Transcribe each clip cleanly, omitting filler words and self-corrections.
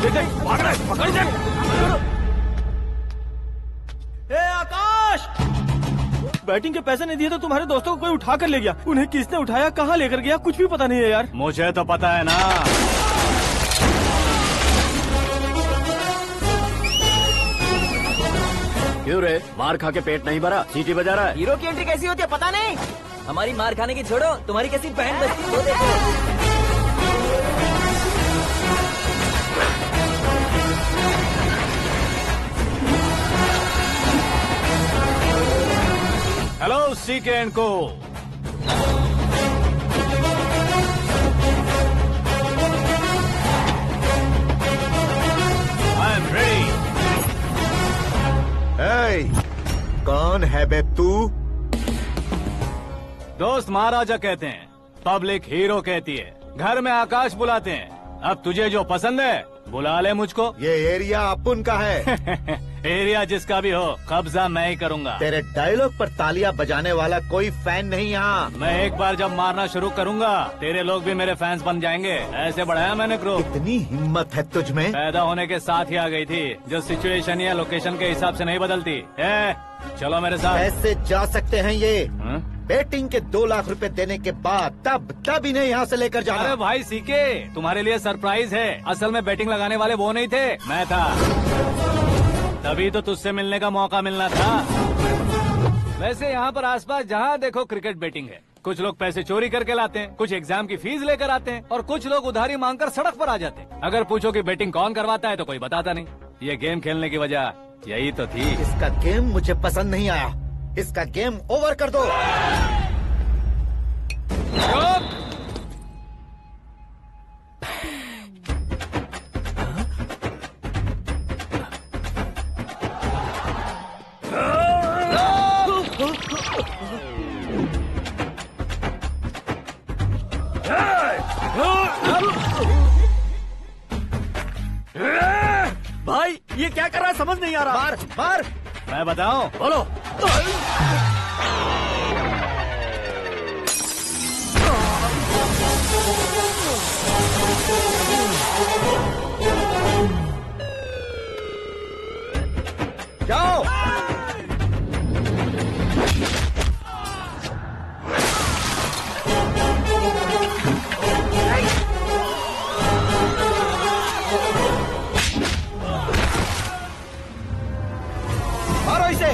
भाग रहा है, पकड़ दे। आकाश, बैटिंग के पैसे नहीं दिए तो तुम्हारे दोस्तों को कोई उठा कर ले गया। उन्हें किसने उठाया, कहाँ लेकर गया, कुछ भी पता नहीं है यार। मुझे तो पता है ना। क्यों रे, मार खा के पेट नहीं भरा, सीटी बजा रहा है? हीरो की एंट्री कैसी होती है पता नहीं। हमारी मार खाने की छोड़ो, तुम्हारी कैसी बहन बजती है वो देखो। हेलो सीके एंड को। I am ready. कौन है बे तू? दोस्त महाराजा कहते हैं, पब्लिक हीरो कहती है, घर में आकाश बुलाते हैं। अब तुझे जो पसंद है बुला ले मुझको। ये एरिया अपुन का है। एरिया जिसका भी हो, कब्जा मैं ही करूंगा। तेरे डायलॉग पर तालियां बजाने वाला कोई फैन नहीं यहाँ। मैं एक बार जब मारना शुरू करूंगा, तेरे लोग भी मेरे फैंस बन जाएंगे। ऐसे बढ़ाया मैंने ग्रुप। इतनी हिम्मत है तुझ में? पैदा होने के साथ ही आ गई थी, जो सिचुएशन या लोकेशन के हिसाब से नहीं बदलती। चलो मेरे साथ। ऐसे जा सकते हैं ये? हा? बेटिंग के 2 लाख रुपए देने के बाद तब इन्हें यहाँ से लेकर जाना। अरे भाई सीके, तुम्हारे लिए सरप्राइज है। असल में बैटिंग लगाने वाले वो नहीं थे, मैं था। तभी तो तुझसे मिलने का मौका मिलना था। वैसे यहाँ पर आसपास जहाँ देखो क्रिकेट बैटिंग है। कुछ लोग पैसे चोरी करके लाते हैं, कुछ एग्जाम की फीस लेकर आते हैं, और कुछ लोग उधारी मांगकर सड़क पर आ जाते हैं। अगर पूछो कि बैटिंग कौन करवाता है तो कोई बताता नहीं। ये गेम खेलने की वजह यही तो थी। इसका गेम मुझे पसंद नहीं आया। इसका गेम ओवर कर दो। भाई ये क्या कर रहा है, समझ नहीं आ रहा। मार मार। मैं बताऊं? बोलो। जाओ। मारो इसे।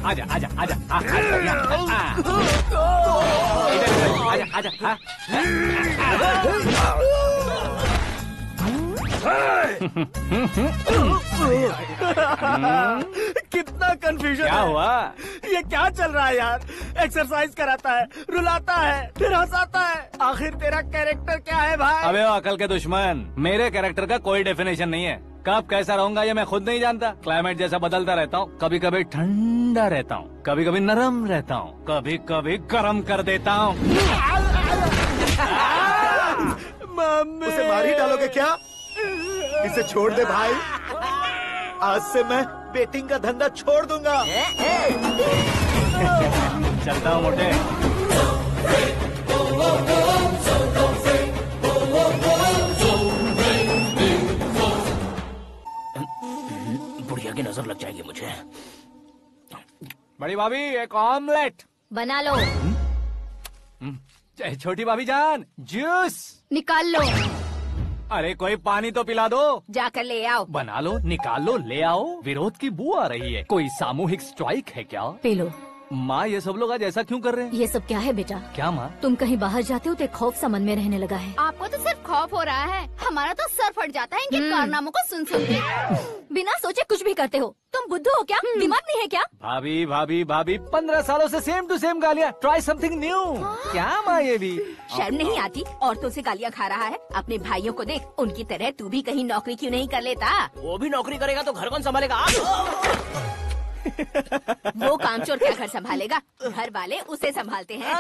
आजा आजा आजा आजा आजा। कितना कंफ्यूजन क्या है। हुआ? ये क्या चल रहा है यार? एक्सरसाइज कराता है, रुलाता है, फिर हंसाता है। आखिर तेरा कैरेक्टर क्या है भाई? अबे ओ अकल के दुश्मन, मेरे कैरेक्टर का कोई डेफिनेशन नहीं है। कब कैसा रहूंगा ये मैं खुद नहीं जानता। क्लाइमेट जैसा बदलता रहता हूँ। कभी कभी ठंडा रहता हूँ, कभी कभी नरम रहता हूँ, कभी कभी गर्म कर देता हूँ। उसे मार ही डालोगे क्या? इसे छोड़ दे भाई। आज से मैं बेटिंग का धंधा छोड़ दूंगा। चलता हूँ मोटे। बुढ़िया की नजर लग जाएगी मुझे। बड़ी भाभी एक ऑमलेट बना लो। छोटी भाभी जान जूस निकाल लो। अरे कोई पानी तो पिला दो। जाकर ले आओ। बना लो, निकाल लो, ले आओ। विरोध की बू आ रही है। कोई सामूहिक स्ट्राइक है क्या? P low. माँ ये सब लोग आज ऐसा क्यों कर रहे हैं? ये सब क्या है बेटा? क्या माँ? तुम कहीं बाहर जाते हो तो एक खौफ सा मन में रहने लगा है। आपको तो सिर्फ खौफ हो रहा है, हमारा तो सर फट जाता है इनके कारनामों को सुन सुन के। बिना सोचे कुछ भी करते हो। तुम बुद्धू हो क्या? दिमाग नहीं है क्या? भाभी भाभी भाभी 15 सालों से सेम टू सेम गालियाँ। Try something new. क्या माँ ये भी? शर्म नहीं आती? औरतों से गालियाँ खा रहा है। अपने भाइयों को देख, उनकी तरह तू भी कहीं नौकरी क्यों नहीं कर लेता? वो भी नौकरी करेगा तो घर कौन संभालेगा? वो कामचोर क्या घर संभालेगा? घर वाले उसे संभालते हैं।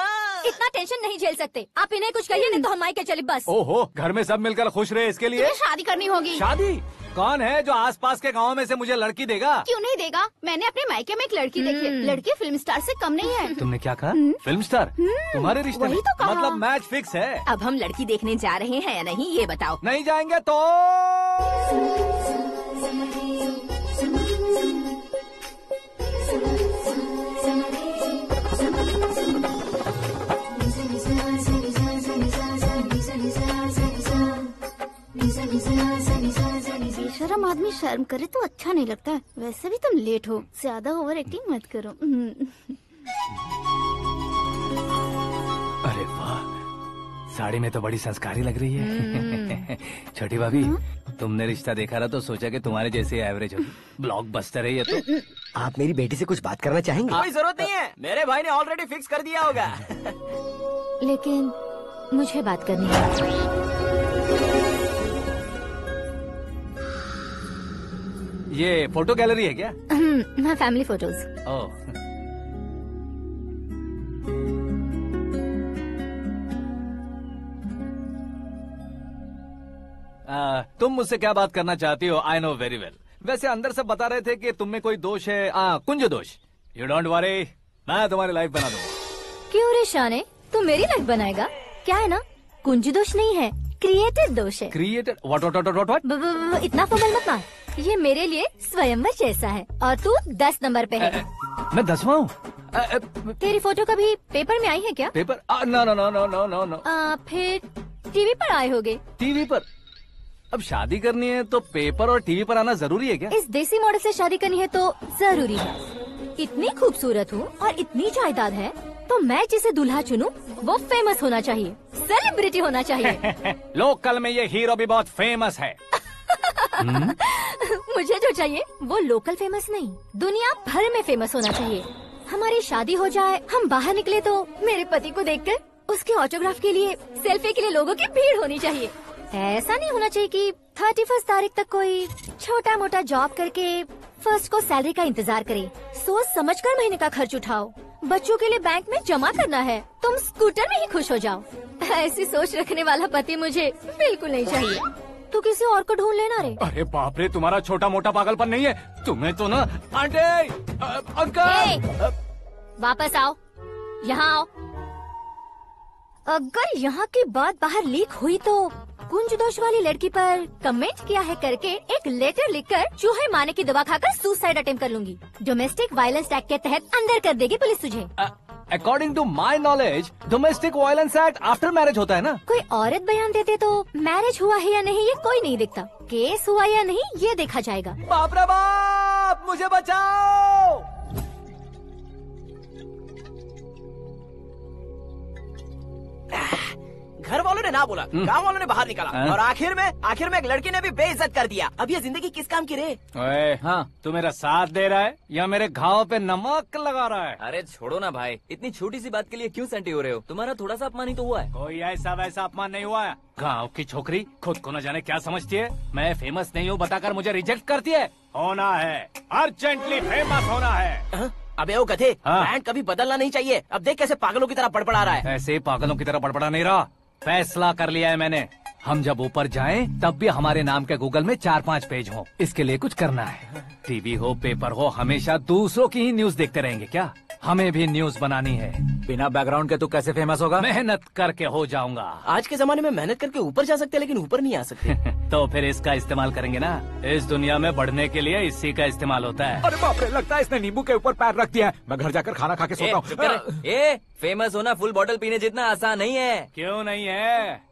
इतना टेंशन नहीं झेल सकते। आप इन्हें कुछ कहिए नहीं तो हम मायके चले बस। ओहो, घर में सब मिलकर खुश रहे इसके लिए। तुम्हें शादी करनी होगी। शादी? कौन है जो आसपास के गाँव में से मुझे लड़की देगा? क्यों नहीं देगा? मैंने अपने मायके में एक लड़की देखी है। लड़की फिल्म स्टार से कम नहीं है। तुमने क्या कहा? Film star? तुम्हारे रिश्ते वही में? तो कहा। मतलब मैच फिक्स है? अब हम लड़की देखने जा रहे हैं या नहीं ये बताओ। नहीं जाएंगे तो? बेशरम आदमी शर्म करे तो अच्छा नहीं लगता है। वैसे भी तुम लेट हो, ज्यादा ओवर एक्टिंग मत करो। अरे वाह, साड़ी में तो बड़ी संस्कारी लग रही है। छोटी भाभी, तुमने रिश्ता देखा ना तो सोचा कि तुम्हारे जैसे एवरेज होगी। ब्लॉकबस्टर है ये तो। आप मेरी बेटी से कुछ बात करना चाहेंगे? कोई जरूरत नहीं है, मेरे भाई ने ऑलरेडी फिक्स कर दिया होगा। लेकिन मुझे बात करनी है। ये फोटो गैलरी है क्या? मैं फैमिली फोटोज। ओह, तुम मुझसे क्या बात करना चाहती हो? I know very well. वैसे अंदर से बता रहे थे कि तुम में कोई दोष है। कुंज दोष। यू डोंट वरी, मैं तुम्हारी लाइफ बना दूंगा। क्यों रे शाने, तू मेरी लाइफ बनाएगा? क्या है ना, कुंज दोष नहीं है, क्रिएटेड दोष है। क्रिएटेड? व्हाट? इतना फमल मत मार। ये मेरे लिए स्वयंवर जैसा है और तू 10 नंबर पे है। मैं 10वां हूँ? तेरी फोटो कभी पेपर में आई है क्या? Paper? No no no no no no no. फिर टीवी पर आए होगे। टीवी पर? अब शादी करनी है तो पेपर और टीवी पर आना जरूरी है क्या? इस देसी मॉडल से शादी करनी है तो जरूरी है। इतनी खूबसूरत हूँ और इतनी जायदाद है तो मैं जिसे दूल्हा चुनूं वो फेमस होना चाहिए, सेलिब्रिटी होना चाहिए। लोकल में ये हीरो भी बहुत फेमस है। मुझे जो चाहिए वो लोकल फेमस नहीं, दुनिया भर में फेमस होना चाहिए। हमारी शादी हो जाए, हम बाहर निकले तो मेरे पति को देखकर उसके ऑटोग्राफ के लिए, सेल्फी के लिए लोगों की भीड़ होनी चाहिए। ऐसा नहीं होना चाहिए कि 31 तारीख तक कोई छोटा मोटा जॉब करके फर्स्ट को सैलरी का इंतजार करे। सोच समझकर महीने का खर्च उठाओ। बच्चों के लिए बैंक में जमा करना है, तुम स्कूटर में ही खुश हो जाओ। ऐसी सोच रखने वाला पति मुझे बिल्कुल नहीं चाहिए। तू किसी और को ढूंढ लेना रे। अरे बाप रे, तुम्हारा छोटा मोटा पागलपन नहीं है। तुम्हें तो ना आंटी, अंकल। वापस आओ, यहाँ आओ। अगर यहाँ की बात बाहर लीक हुई तो कुंज दोष वाली लड़की पर कमेंट किया है करके एक लेटर लिखकर चूहे मारने की दवा खाकर सुसाइड अटेम्प्ट कर लूंगी। डोमेस्टिक वायलेंस एक्ट के तहत अंदर कर देगी पुलिस तुझे। According to my knowledge domestic violence act after marriage होता है ना? कोई औरत बयान देते तो मैरिज हुआ है या नहीं ये कोई नहीं देखता, केस हुआ या नहीं ये देखा जाएगा। बाप रे बाप, मुझे बचाओ। घर वालों ने ना बोला, गांव वालों ने बाहर निकाला और आखिर में एक लड़की ने भी बेइज्जत कर दिया। अब ये जिंदगी किस काम की रे? ओए, हाँ, तू मेरा साथ दे रहा है या मेरे घाव पे नमक लगा रहा है? अरे छोड़ो ना भाई, इतनी छोटी सी बात के लिए क्यों सैंटी हो रहे हो? तुम्हारा थोड़ा सा अपमान ही तो हुआ है। कोई ऐसा वैसा अपमान नहीं हुआ है। गाँव की छोकरी खुद को न जाने क्या समझती है। मैं फेमस नहीं हूँ बताकर मुझे रिजेक्ट करती है। होना है, अर्जेंटली फेमस होना है। अबे ओ गधे, हाँ। ब्रांड कभी बदलना नहीं चाहिए। अब देख कैसे पागलों की तरह बड़बड़ा रहा है। ऐसे पागलों की तरह बड़बड़ा नहीं रहा। फैसला कर लिया है मैंने। हम जब ऊपर जाएं तब भी हमारे नाम के गूगल में 4-5 पेज हो। इसके लिए कुछ करना है। टीवी हो, पेपर हो, हमेशा दूसरों की ही न्यूज देखते रहेंगे क्या? हमें भी न्यूज बनानी है। बिना बैकग्राउंड के तू कैसे फेमस होगा? मेहनत करके हो जाऊंगा। आज के जमाने में मेहनत करके ऊपर जा सकते हैं लेकिन ऊपर नहीं आ सकते। तो फिर इसका इस्तेमाल करेंगे ना। इस दुनिया में बढ़ने के लिए इसी का इस्तेमाल होता है। अरे बाप रे, लगता है इसने नींबू के ऊपर पैर रख दिया है। मैं घर जाकर खाना खा के सोता चुप कर। हूँ। फेमस होना फुल बॉटल पीने जितना आसान नहीं है। क्यों नहीं है?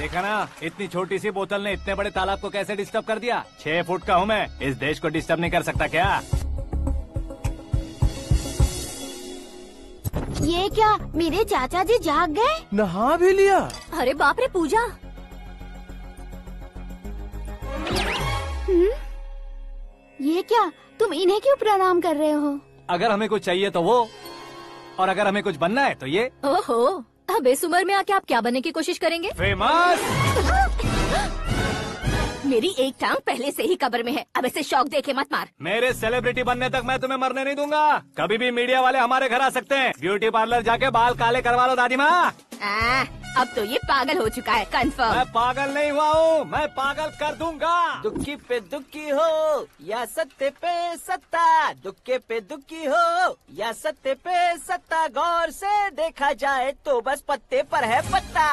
देखा ना, इतनी छोटी सी बोतल ने इतने बड़े तालाब को कैसे डिस्टर्ब कर दिया। 6 फुट का हूँ मैं, इस देश को डिस्टर्ब नहीं कर सकता क्या? ये क्या, मेरे चाचा जी जाग गए? नहा भी लिया? अरे बाप रे पूजा। ये क्या, तुम इन्हें क्यों प्रणाम कर रहे हो? अगर हमें कुछ चाहिए तो वो, और अगर हमें कुछ बनना है तो ये। ओहो, अब इस उम्र में आके आप क्या बनने की कोशिश करेंगे? फेमस। मेरी एक टांग पहले से ही कब्र में है, अब इसे शौक देके मत मार। मेरे सेलिब्रिटी बनने तक मैं तुम्हें मरने नहीं दूंगा। कभी भी मीडिया वाले हमारे घर आ सकते हैं। ब्यूटी पार्लर जाके बाल काले करवा लो दादी माँ। अब तो ये पागल हो चुका है, कंफर्म। मैं पागल नहीं हुआ हूँ, मैं पागल कर दूंगा। दुखी पे दुखी हो या सत्य पे सत्ता, दुखे पे दुखी हो या सत्य पे सत्ता, गौर से देखा जाए तो बस पत्ते पर है पत्ता।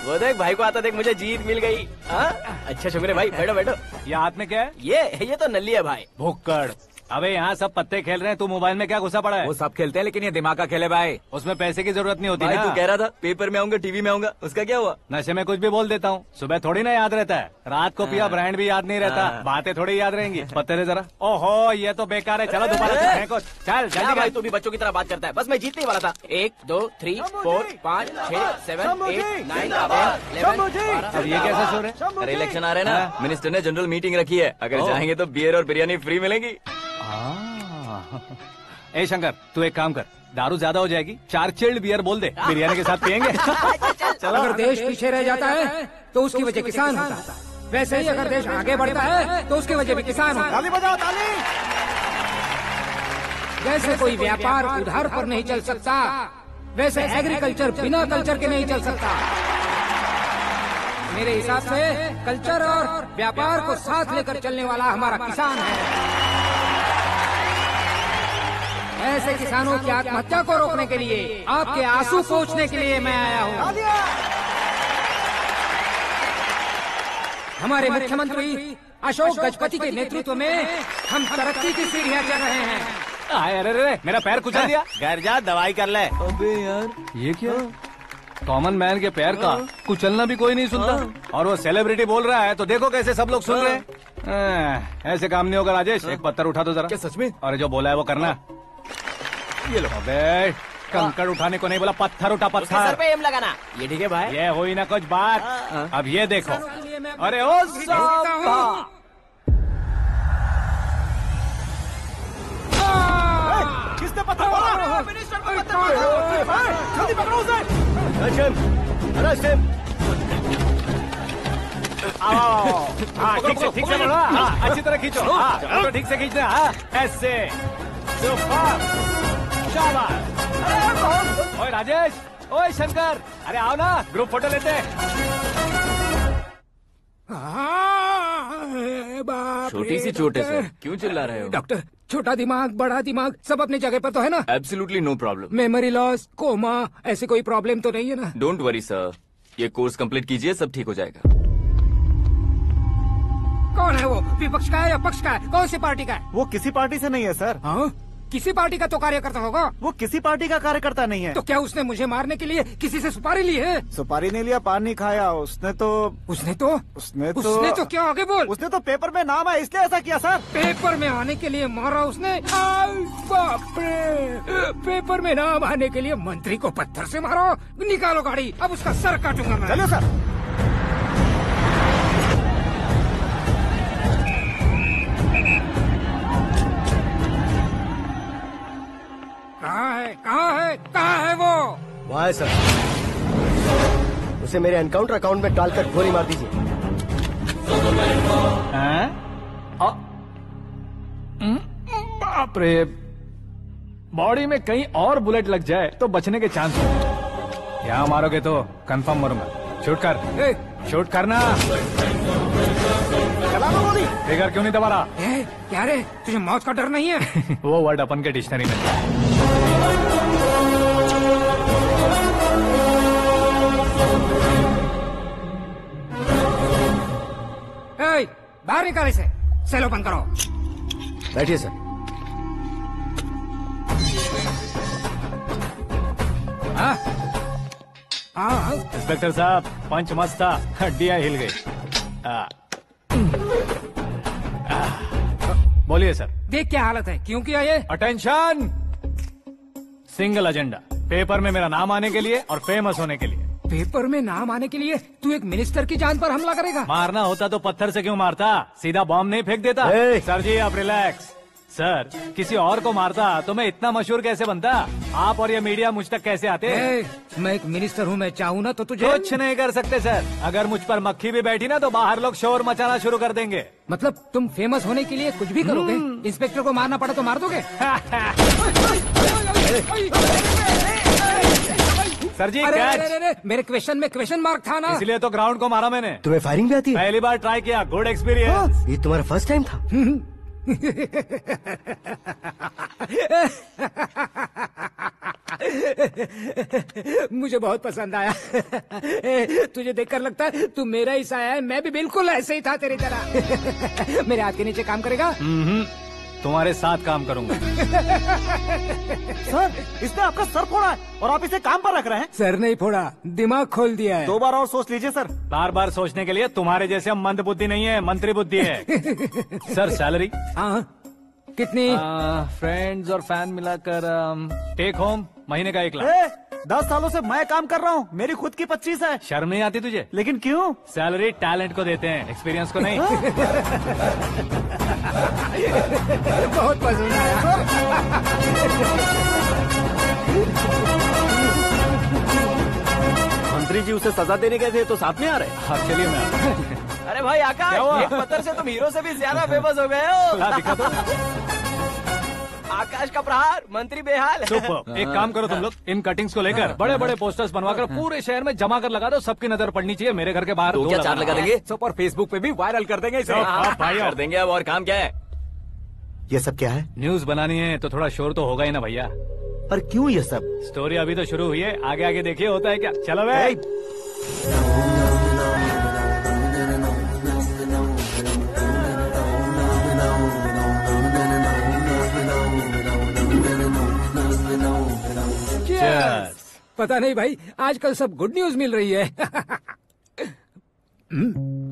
वो देख भाई को आता देख, मुझे जीत मिल गई। अच्छा शुक्र भाई, बैठो बैठो। ये हाथ में क्या है? ये तो नल्ली है भाई। भुक्कड़। अबे यहाँ सब पत्ते खेल रहे हैं, तू मोबाइल में क्या घुसा पड़ा है? वो सब खेलते हैं लेकिन ये दिमाग का खेल है भाई। उसमें पैसे की जरूरत नहीं होती भाई ना। तू कह रहा था पेपर में आऊंगा, टीवी में आऊंगा, उसका क्या हुआ? नशे में कुछ भी बोल देता हूँ, सुबह थोड़ी ना याद रहता है। रात को पिया ब्रांड भी याद नहीं रहता, बातें थोड़ी याद रहेंगी। पत्ते दे जरा। ओहो ये तो बेकार है, चलो दोबारा फेंको। चल क्या जल्दी भाई कर। तू भी बच्चों की तरह बात करता है। बस मैं जीतने वाला था। 1 2 3 4 5 6 7 8 9 10 11। अब ये कैसा शोर है? अरे इलेक्शन आ रहे हैं ना, मिनिस्टर ने जनरल मीटिंग रखी है। अगर जाएंगे तो बियर और बिरयानी फ्री मिलेगी। ए शंकर, तू एक काम कर, दारू ज्यादा हो जाएगी, 4 चिल्ड बियर बोल दे, बिरयानी के साथ पियेंगे। चलो। अगर देश पीछे रह जाता है तो उसकी वजह किसान होता है, वैसे ही अगर देश आगे बढ़ता है तो उसकी वजह भी किसान होता है। ताली बजाओ, ताली। जैसे कोई व्यापार उधार पर नहीं चल सकता, वैसे एग्रीकल्चर बिना कल्चर के नहीं चल सकता। मेरे हिसाब से कल्चर और व्यापार को साथ लेकर चलने वाला हमारा किसान है। ऐसे किसानों की आत्महत्या को रोकने के लिए, आपके आंसू पोंछने के लिए मैं आया हूँ। हमारे मुख्यमंत्री अशोक गजपति के नेतृत्व में हम तरक्की की सीढ़ियाँ चढ़ रहे हैं। अरे मेरा पैर कुचल दिया। घर जा, दवाई कर ले। अबे यार ये क्या? कॉमन मैन के पैर का कुचलना भी कोई नहीं सुनता, और वो सेलिब्रिटी बोल रहा है तो देखो कैसे सब लोग सुन रहे हैं। ऐसे काम नहीं होगा राजेश, एक पत्थर उठा दो जरा। क्या सच में? और जो बोला है वो करना। ये लो। अबे कंकड़ उठाने को नहीं बोला, पत्थर उठा, उसके सर पत्थर। पे एम लगाना। ये ठीक है भाई। ये हुई ना कुछ बात। अब ये देखो। अरे ओ साहब, किसने पत्थर मारा? मिनिस्टर को पत्थर मारा। जल्दी पकड़ो उसे। आओ। हाँ ठीक से पकड़ो। हाँ अच्छी तरह खींचो। हाँ तो ठीक से खींचना। हाँ ऐसे। सुपर। शाबाश। ओए राजेश, ओए शंकर, अरे आओ ना, ग्रुप फोटो लेते हैं। छोटी सी चोट है सर, क्यों चिल्ला रहे हो? डॉक्टर, छोटा दिमाग बड़ा दिमाग सब अपनी जगह पर तो है ना? Absolutely no problem. Memory loss, coma, ऐसी कोई प्रॉब्लम तो नहीं है ना? डोंट वरी सर, ये कोर्स कंप्लीट कीजिए, सब ठीक हो जाएगा। कौन है वो? विपक्ष का है या पक्ष का है? कौन सी पार्टी का है? वो किसी पार्टी से नहीं है सर। हाँ? किसी पार्टी का तो कार्यकर्ता होगा। वो किसी पार्टी का कार्यकर्ता नहीं है। तो क्या उसने मुझे मारने के लिए किसी से सुपारी ली है? सुपारी नहीं लिया, पान नहीं खाया। उसने तो क्या आगे बोल? उसने तो पेपर में नाम है इसलिए ऐसा किया सर। पेपर में आने के लिए मारा उसने? बाप रे! पेपर में नाम आने के लिए मंत्री को पत्थर से मारो? निकालो गाड़ी, अब उसका सर काटूंगा मैं। चलो सर। कहाँ है वो? वहाँ है सर। उसे मेरे एनकाउंटर अकाउंट में डालकर गोली मार दीजिए। बाप रे, बॉडी में कहीं और बुलेट लग जाए तो बचने के चांस हो। यहाँ मारोगे तो कंफर्म मरूंगा। शूट कर, शूट करना। फिगर क्यों नहीं दबा रहा? क्या रे, तुझे मौत का डर नहीं है? वो वर्ड अपन के डिक्शनरी में। बाहर निकाल इसे, सेल ओपन करो। बैठिए सर। हाँ हाँ इंस्पेक्टर साहब, पंच मस्त था, हड्डियां हिल गई। बोलिए सर। देख क्या हालत है, क्यों किया ये? अटेंशन, सिंगल एजेंडा, पेपर में मेरा नाम आने के लिए और फेमस होने के लिए। पेपर में नाम आने के लिए तू एक मिनिस्टर की जान पर हमला करेगा? मारना होता तो पत्थर से क्यों मारता, सीधा बॉम्ब नहीं फेंक देता। सर जी आप रिलैक्स। सर, किसी और को मारता तो मैं इतना मशहूर कैसे बनता? आप और ये मीडिया मुझ तक कैसे आते? मैं एक मिनिस्टर हूँ, मैं चाहूँ ना तो तुझे कुछ नहीं कर सकते सर। अगर मुझ पर मक्खी भी बैठी ना तो बाहर लोग शोर मचाना शुरू कर देंगे। मतलब तुम फेमस होने के लिए कुछ भी करोगे? इंस्पेक्टर को मारना पड़ा तो मार दोगे? सर जी अरे, मेरे क्वेश्चन में क्वेश्चन मार्क था ना, इसलिए तो ग्राउंड को मारा मैंने। तुम्हें फायरिंग भी आती है? पहली बार ट्राई किया, गुड एक्सपीरियंस। ये तुम्हारा फर्स्ट टाइम था? मुझे बहुत पसंद आया। तुझे देखकर लगता है तू मेरा ही साया है। मैं भी बिल्कुल ऐसे ही था तेरी तरह। मेरे हाथ के नीचे काम करेगा? तुम्हारे साथ काम करूंगा। सर, इसने आपका सर फोड़ा है और आप इसे काम पर रख रहे हैं। सर नहीं फोड़ा, दिमाग खोल दिया है। 2 बार और सोच लीजिए सर। बार बार सोचने के लिए तुम्हारे जैसे मंद बुद्धि नहीं है, मंत्री बुद्धि है। Sir salary? हाँ कितनी? फ्रेंड्स और फैन मिलाकर टेक होम महीने का 1 लाख। 10 सालों से मैं काम कर रहा हूँ, मेरी खुद की 25 है। शर्म नहीं आती तुझे? लेकिन क्यों? सैलरी टैलेंट को देते हैं, एक्सपीरियंस को नहीं। बहुत पसंद आया। मंत्री जी उसे सजा देने गए थे तो साथ में आ रहे। हाँ चलिए मैं। अरे भाई आकाश, एक पत्थर से तुम हीरो से भी ज्यादा फेमस हो गए हो। दिखा दो। आकाश का प्रहार, मंत्री बेहाल। सुपर। एक काम करो तुम लोग, इन कटिंग्स को लेकर बड़े बड़े पोस्टर्स बनवाकर पूरे शहर में जमा कर लगा दो। सबकी नजर पड़नी चाहिए। मेरे घर के बाहर तो क्या 4 लगा देंगे? सब और फेसबुक पे भी वायरल कर देंगे इसे। भाई कर देंगे। अब और काम क्या है? ये सब क्या है? न्यूज बनानी है तो थोड़ा शोर तो होगा ही ना भैया। पर क्यों ये सब? स्टोरी अभी तो शुरू हुई है, आगे आगे देखिए होता है क्या। चलो भाई। पता नहीं भाई, आजकल सब गुड न्यूज मिल रही है।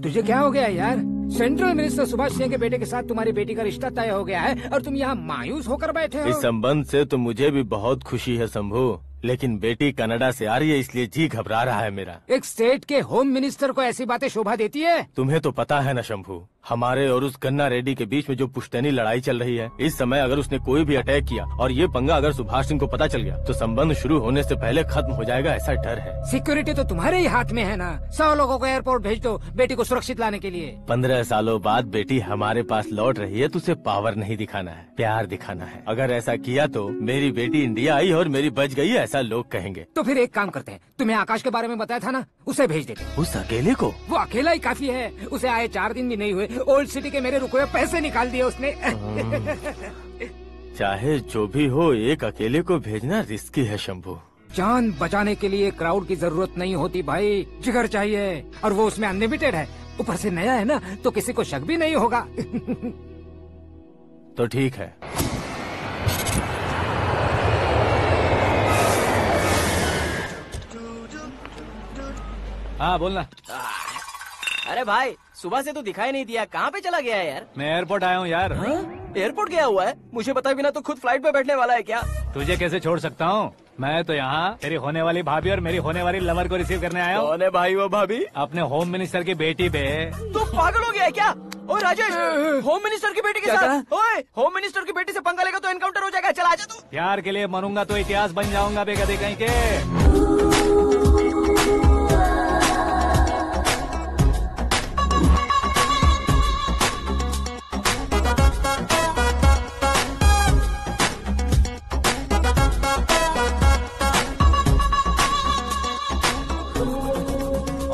तुझे क्या हो गया यार? सेंट्रल मिनिस्टर सुभाष सिंह के बेटे के साथ तुम्हारी बेटी का रिश्ता तय हो गया है और तुम यहाँ मायूस होकर बैठे हो। इस संबंध से तो मुझे भी बहुत खुशी है शंभू, लेकिन बेटी कनाडा से आ रही है इसलिए जी घबरा रहा है मेरा। एक स्टेट के होम मिनिस्टर को ऐसी बातें शोभा देती है? तुम्हें तो पता है ना शंभू, हमारे और उस गन्ना रेड्डी के बीच में जो पुश्तैनी लड़ाई चल रही है, इस समय अगर उसने कोई भी अटैक किया और ये पंगा अगर सुभाष सिंह को पता चल गया तो संबंध शुरू होने से पहले खत्म हो जाएगा, ऐसा डर है। सिक्योरिटी तो तुम्हारे ही हाथ में है ना। 100 लोगों को एयरपोर्ट भेज दो बेटी को सुरक्षित लाने के लिए। 15 सालों बाद बेटी हमारे पास लौट रही है तो उसे पावर नहीं दिखाना है, प्यार दिखाना है। अगर ऐसा किया तो मेरी बेटी इंडिया आई और मेरी बच गई, ऐसा लोग कहेंगे। तो फिर एक काम करते हैं, तुम्हें आकाश के बारे में बताया था ना, उसे भेज देते। उस अकेले को? वो अकेला ही काफी है। उसे आए 4 दिन भी नहीं हुए, ओल्ड सिटी के मेरे रुके हुए पैसे निकाल दिए उसने। चाहे जो भी हो, एक अकेले को भेजना रिस्की है शंभू। जान बचाने के लिए क्राउड की जरूरत नहीं होती भाई, जिगर चाहिए, और वो उसमें अनलिमिटेड है। ऊपर से नया है ना, तो किसी को शक भी नहीं होगा। तो ठीक है। हाँ बोलना। अरे भाई, सुबह से तो दिखाई नहीं दिया, कहाँ पे चला गया है यार? मैं एयरपोर्ट आया हूँ यार। एयरपोर्ट गया हुआ है? मुझे बताए बिना तो खुद फ्लाइट पे बैठने वाला है क्या? तुझे कैसे छोड़ सकता हूँ? मैं तो यहाँ तेरी होने वाली भाभी और मेरी होने वाली लवर को रिसीव करने आया हूँ। कौन है भाई वो भाभी? अपने होम मिनिस्टर की बेटी पे। तू पागल हो गया है क्या? ओए राजेश, होम मिनिस्टर की बेटी के साथ? ओए, होम मिनिस्टर की बेटी से पंगा लेगा तो एनकाउंटर हो जाएगा। चल आजा तू। प्यार के लिए मरूंगा तो इतिहास बन जाऊंगा बेगदे कहीं के।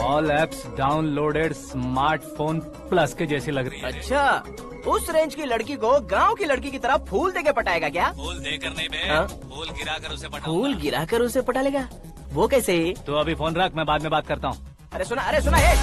All apps downloaded smartphone plus के जैसी लग रही है। अच्छा, उस रेंज की लड़की को गांव की लड़की की तरह फूल देके पटाएगा क्या? फूल देकर नहीं बे, हाँ? फूल गिराकर उसे पटाऊंगा। फूल गिराकर उसे पटा लेगा? वो कैसे? तो अभी फोन रख, मैं बाद में बात करता हूँ। अरे सुना ये।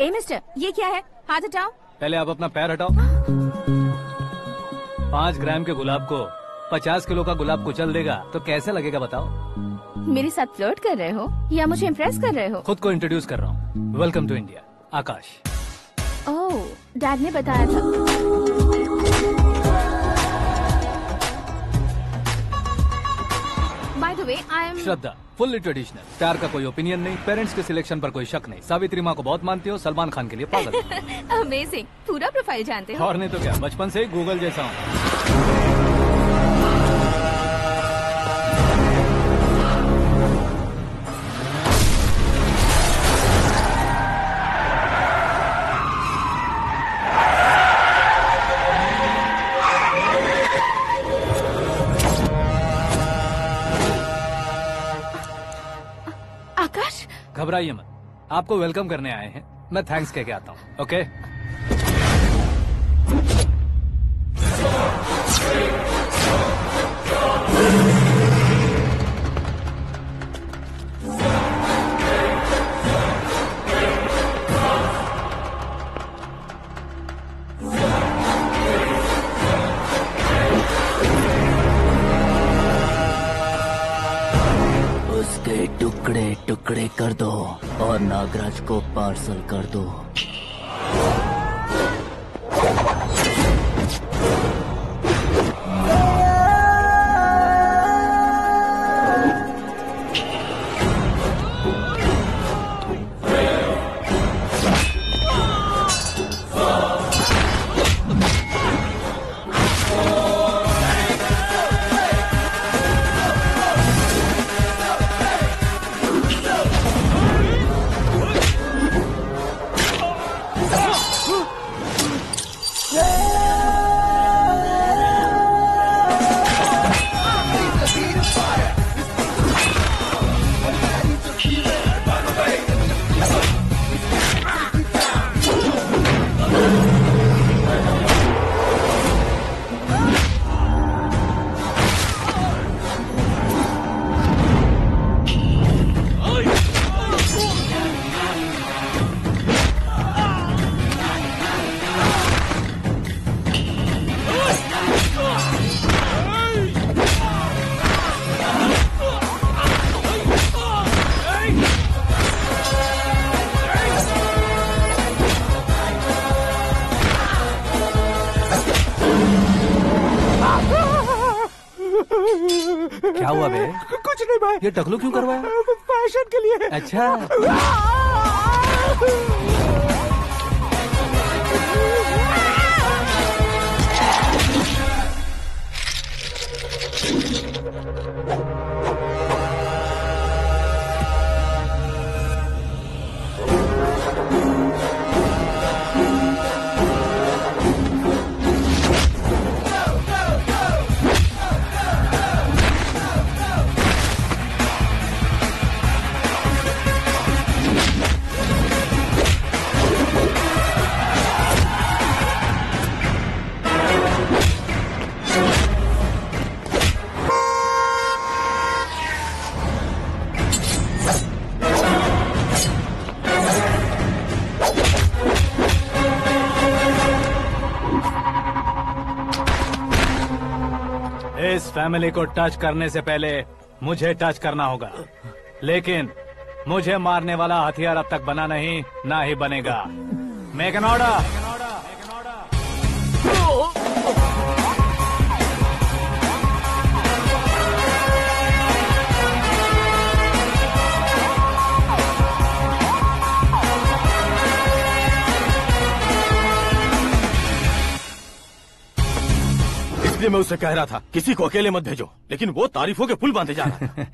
ए मिस्टर, ये क्या है? हाथ हटाओ। पहले आप अपना पैर हटाओ। 5 ग्राम के गुलाब को 50 किलो का गुलाब कुचल देगा तो कैसे लगेगा बताओ? मेरे साथ फ्लर्ट कर रहे हो या मुझे इम्प्रेस कर रहे हो? खुद को इंट्रोड्यूस कर रहा हूँ। Welcome to India, Akash. Oh, dad ने बताया था। By the way, I am Shraddha, fully traditional. प्यार का कोई ओपिनियन नहीं, पेरेंट्स के सिलेक्शन पर कोई शक नहीं। सावित्री माँ को बहुत मानती हो, सलमान खान के लिए पागल। अमेजिंग, पूरा प्रोफाइल जानते हो। और नहीं तो क्या, बचपन से ही गूगल जैसा हूँ। आकाश, घबराइए मत, आपको वेलकम करने आए हैं। मैं थैंक्स कह के आता हूँ। ओके? उसके टुकड़े टुकड़े कर दो और नागराज को पार्सल कर दो। क्या हुआ बे? कुछ नहीं भाई। ये टकलू क्यों करवाया? फैशन के लिए। अच्छा। इस फैमिली को टच करने से पहले मुझे टच करना होगा, लेकिन मुझे मारने वाला हथियार अब तक बना नहीं, ना ही बनेगा। Make an order. इसलिए मैं उससे कह रहा था किसी को अकेले मत भेजो, लेकिन वो तारीफों के पुल बांधे जा रहा है।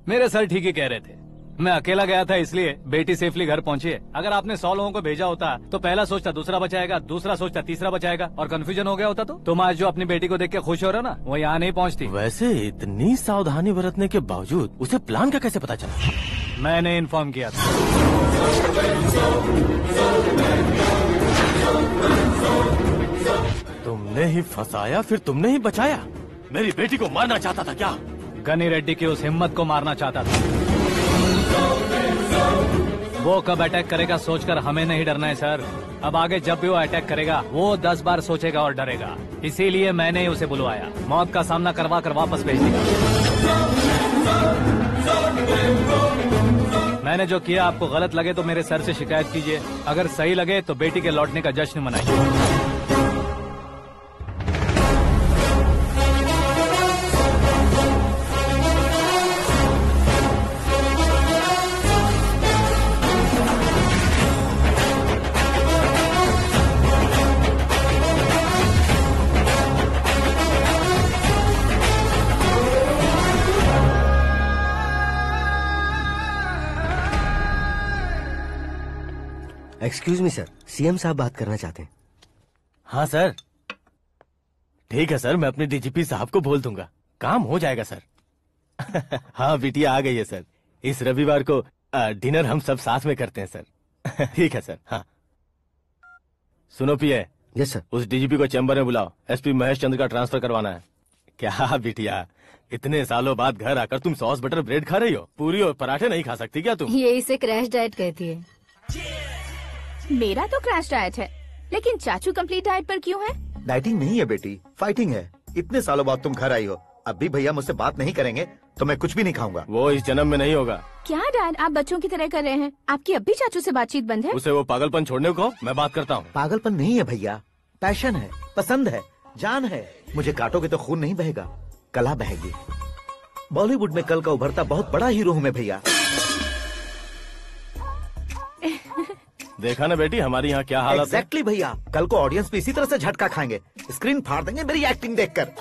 मेरे सर ठीक ही कह रहे थे। मैं अकेला गया था इसलिए बेटी सेफली घर पहुंची है। अगर आपने 100 लोगों को भेजा होता तो पहला सोचता दूसरा बचाएगा, दूसरा सोचता तीसरा बचाएगा, और कंफ्यूजन हो गया होता तो तुम आज जो अपनी बेटी को देख के खुश हो रहे हो ना, वो यहाँ नहीं पहुँचती। वैसे इतनी सावधानी बरतने के बावजूद उसे प्लान का कैसे पता चला? मैंने इन्फॉर्म किया था। तुमने ही फंसाया, फिर तुमने ही बचाया। मेरी बेटी को मारना चाहता था क्या? गनी रेड्डी की उस हिम्मत को मारना चाहता था। वो कब अटैक करेगा सोचकर हमें नहीं डरना है सर। अब आगे जब भी वो अटैक करेगा वो 10 बार सोचेगा और डरेगा। इसीलिए मैंने ही उसे बुलवाया। मौत का सामना करवा कर वापस भेज दिया। मैंने जो किया आपको गलत लगे तो मेरे सर से शिकायत कीजिए, अगर सही लगे तो बेटी के लौटने का जश्न मनाइए। एक्सक्यूज मी सर, सीएम साहब बात करना चाहते हैं। हाँ सर, ठीक है सर, मैं अपने डीजीपी साहब को बोल दूंगा, काम हो जाएगा सर। हाँ बिटिया आ गई है सर, इस रविवार को डिनर हम सब साथ में करते हैं सर। ठीक है सर। हाँ सुनो पिए। Yes sir. उस डीजीपी को चैम्बर में बुलाओ, एसपी महेश चंद्र का ट्रांसफर करवाना है। क्या बिटिया, इतने सालों बाद घर आकर तुम सॉस बटर ब्रेड खा रही हो? पूरी और पराठे नहीं खा सकती क्या तुम? ये इसे क्रैश डाइट कहती है। मेरा तो क्रैश डाइट है, लेकिन चाचू कंप्लीट डाइट पर क्यों है? डाइटिंग नहीं है बेटी, फाइटिंग है। इतने सालों बाद तुम घर आई हो, अब भी भैया मुझसे बात नहीं करेंगे तो मैं कुछ भी नहीं खाऊंगा। वो इस जन्म में नहीं होगा। क्या डैड, आप बच्चों की तरह कर रहे हैं? आपकी अब भी चाचू से बातचीत बंद है? उसे वो पागलपन छोड़ने को, मैं बात करता हूँ। पागलपन नहीं है भैया, पैशन है, पसंद है, जान है। मुझे काटोगे तो खून नहीं बहेगा, कला बहेगी। बॉलीवुड में कल का उभरता बहुत बड़ा हीरो हूँ मैं भैया। देखा ना बेटी हमारी यहाँ क्या हालत है। एग्जैक्टली भैया, कल को ऑडियंस भी इसी तरह से झटका खाएंगे, स्क्रीन फाड़ देंगे मेरी एक्टिंग देखकर।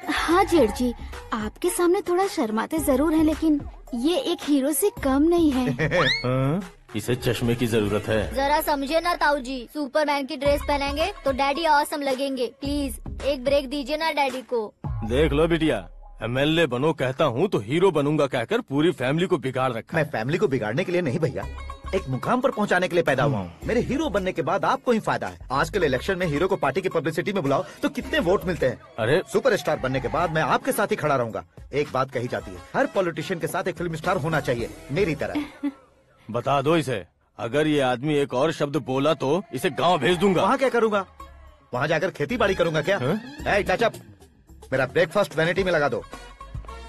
हाँ जेठ जी, आपके सामने थोड़ा शर्माते जरूर हैं, लेकिन ये एक हीरो से कम नहीं है। इसे चश्मे की जरूरत है। जरा समझे ना ताऊ जी, सुपरमैन की ड्रेस पहनेंगे तो डैडी ऑसम लगेंगे। प्लीज एक ब्रेक दीजिए ना डैडी को। देख लो बिटिया, एमएलए बनो कहता हूँ तो हीरो बनूंगा कहकर पूरी फैमिली को बिगाड़ रखा। मैं फैमिली को बिगाड़ने के लिए नहीं भैया, एक मुकाम पर पहुंचाने के लिए पैदा हुआ हूँ। मेरे हीरो बनने के बाद आपको ही फायदा है। आजकल इलेक्शन में हीरो को पार्टी की पब्लिसिटी में बुलाओ तो कितने वोट मिलते हैं। अरे सुपरस्टार बनने के बाद मैं आपके साथ ही खड़ा रहूंगा। एक बात कही जाती है, हर पॉलिटिशियन के साथ एक फिल्म स्टार होना चाहिए, मेरी तरह। बता दो इसे, अगर ये आदमी एक और शब्द बोला तो इसे गाँव भेज दूंगा। वहाँ क्या करूँगा? वहाँ जाकर खेती बाड़ी करूंगा क्या? टचअप, मेरा ब्रेकफास्ट वैनिटी में लगा दो।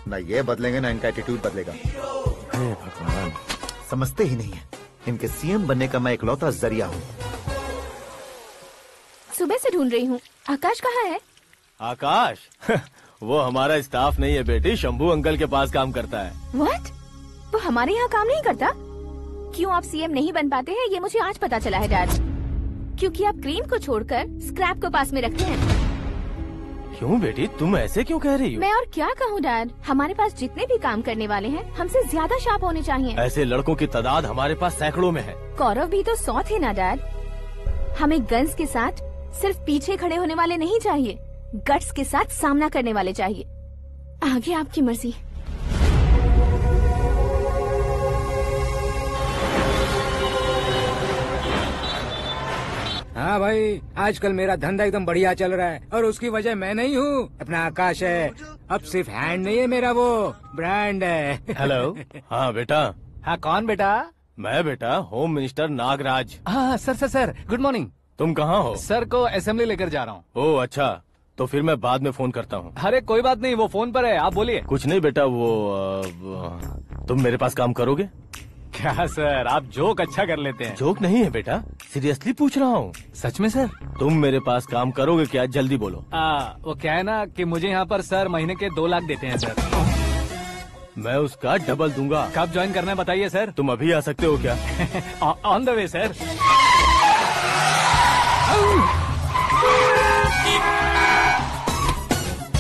न ये बदलेंगे, न इनका एटीट्यूड बदलेगा। भगवान, समझते ही नहीं है, इनके सीएम बनने का मैं इकलौता जरिया हूँ। सुबह से ढूंढ रही हूँ, आकाश कहाँ है? आकाश? वो हमारा स्टाफ नहीं है बेटी, शंभू अंकल के पास काम करता है। व्हाट? वो हमारे यहाँ काम नहीं करता? क्यों आप सीएम नहीं बन पाते हैं, ये मुझे आज पता चला है डैड। क्योंकि आप क्रीम को छोड़कर स्क्रैप को पास में रखते हैं। क्यों बेटी, तुम ऐसे क्यों कह रही हो? मैं और क्या कहूँ डैड, हमारे पास जितने भी काम करने वाले हैं हमसे ज्यादा शार्प होने चाहिए। ऐसे लड़कों की तादाद हमारे पास सैकड़ों में है। कौरव भी तो 100 थे ना डैड। हमें गन्स के साथ सिर्फ पीछे खड़े होने वाले नहीं चाहिए, गट्स के साथ सामना करने वाले चाहिए। आगे आपकी मर्जी। हाँ भाई, आजकल मेरा धंधा एकदम बढ़िया चल रहा है और उसकी वजह मैं नहीं हूँ, अपना आकाश है। अब सिर्फ हैंड नहीं है मेरा, वो ब्रांड है। हेलो। हाँ बेटा। हाँ कौन बेटा? मैं बेटा होम मिनिस्टर नागराज। हाँ सर गुड मॉर्निंग। तुम कहाँ हो? सर को असेंबली लेकर जा रहा हूँ। ओह अच्छा, तो फिर मैं बाद में फोन करता हूँ। अरे कोई बात नहीं, वो फोन पर है, आप बोलिए। कुछ नहीं बेटा, तुम मेरे पास काम करोगे? क्या सर, आप जोक अच्छा कर लेते हैं। जोक नहीं है बेटा, सीरियसली पूछ रहा हूँ। सच में सर? तुम मेरे पास काम करोगे क्या? जल्दी बोलो। वो क्या है ना कि मुझे यहाँ पर सर महीने के 2 लाख देते हैं सर। मैं उसका डबल दूंगा। कब ज्वाइन करना है बताइए सर। तुम अभी आ सकते हो क्या? On the way sir.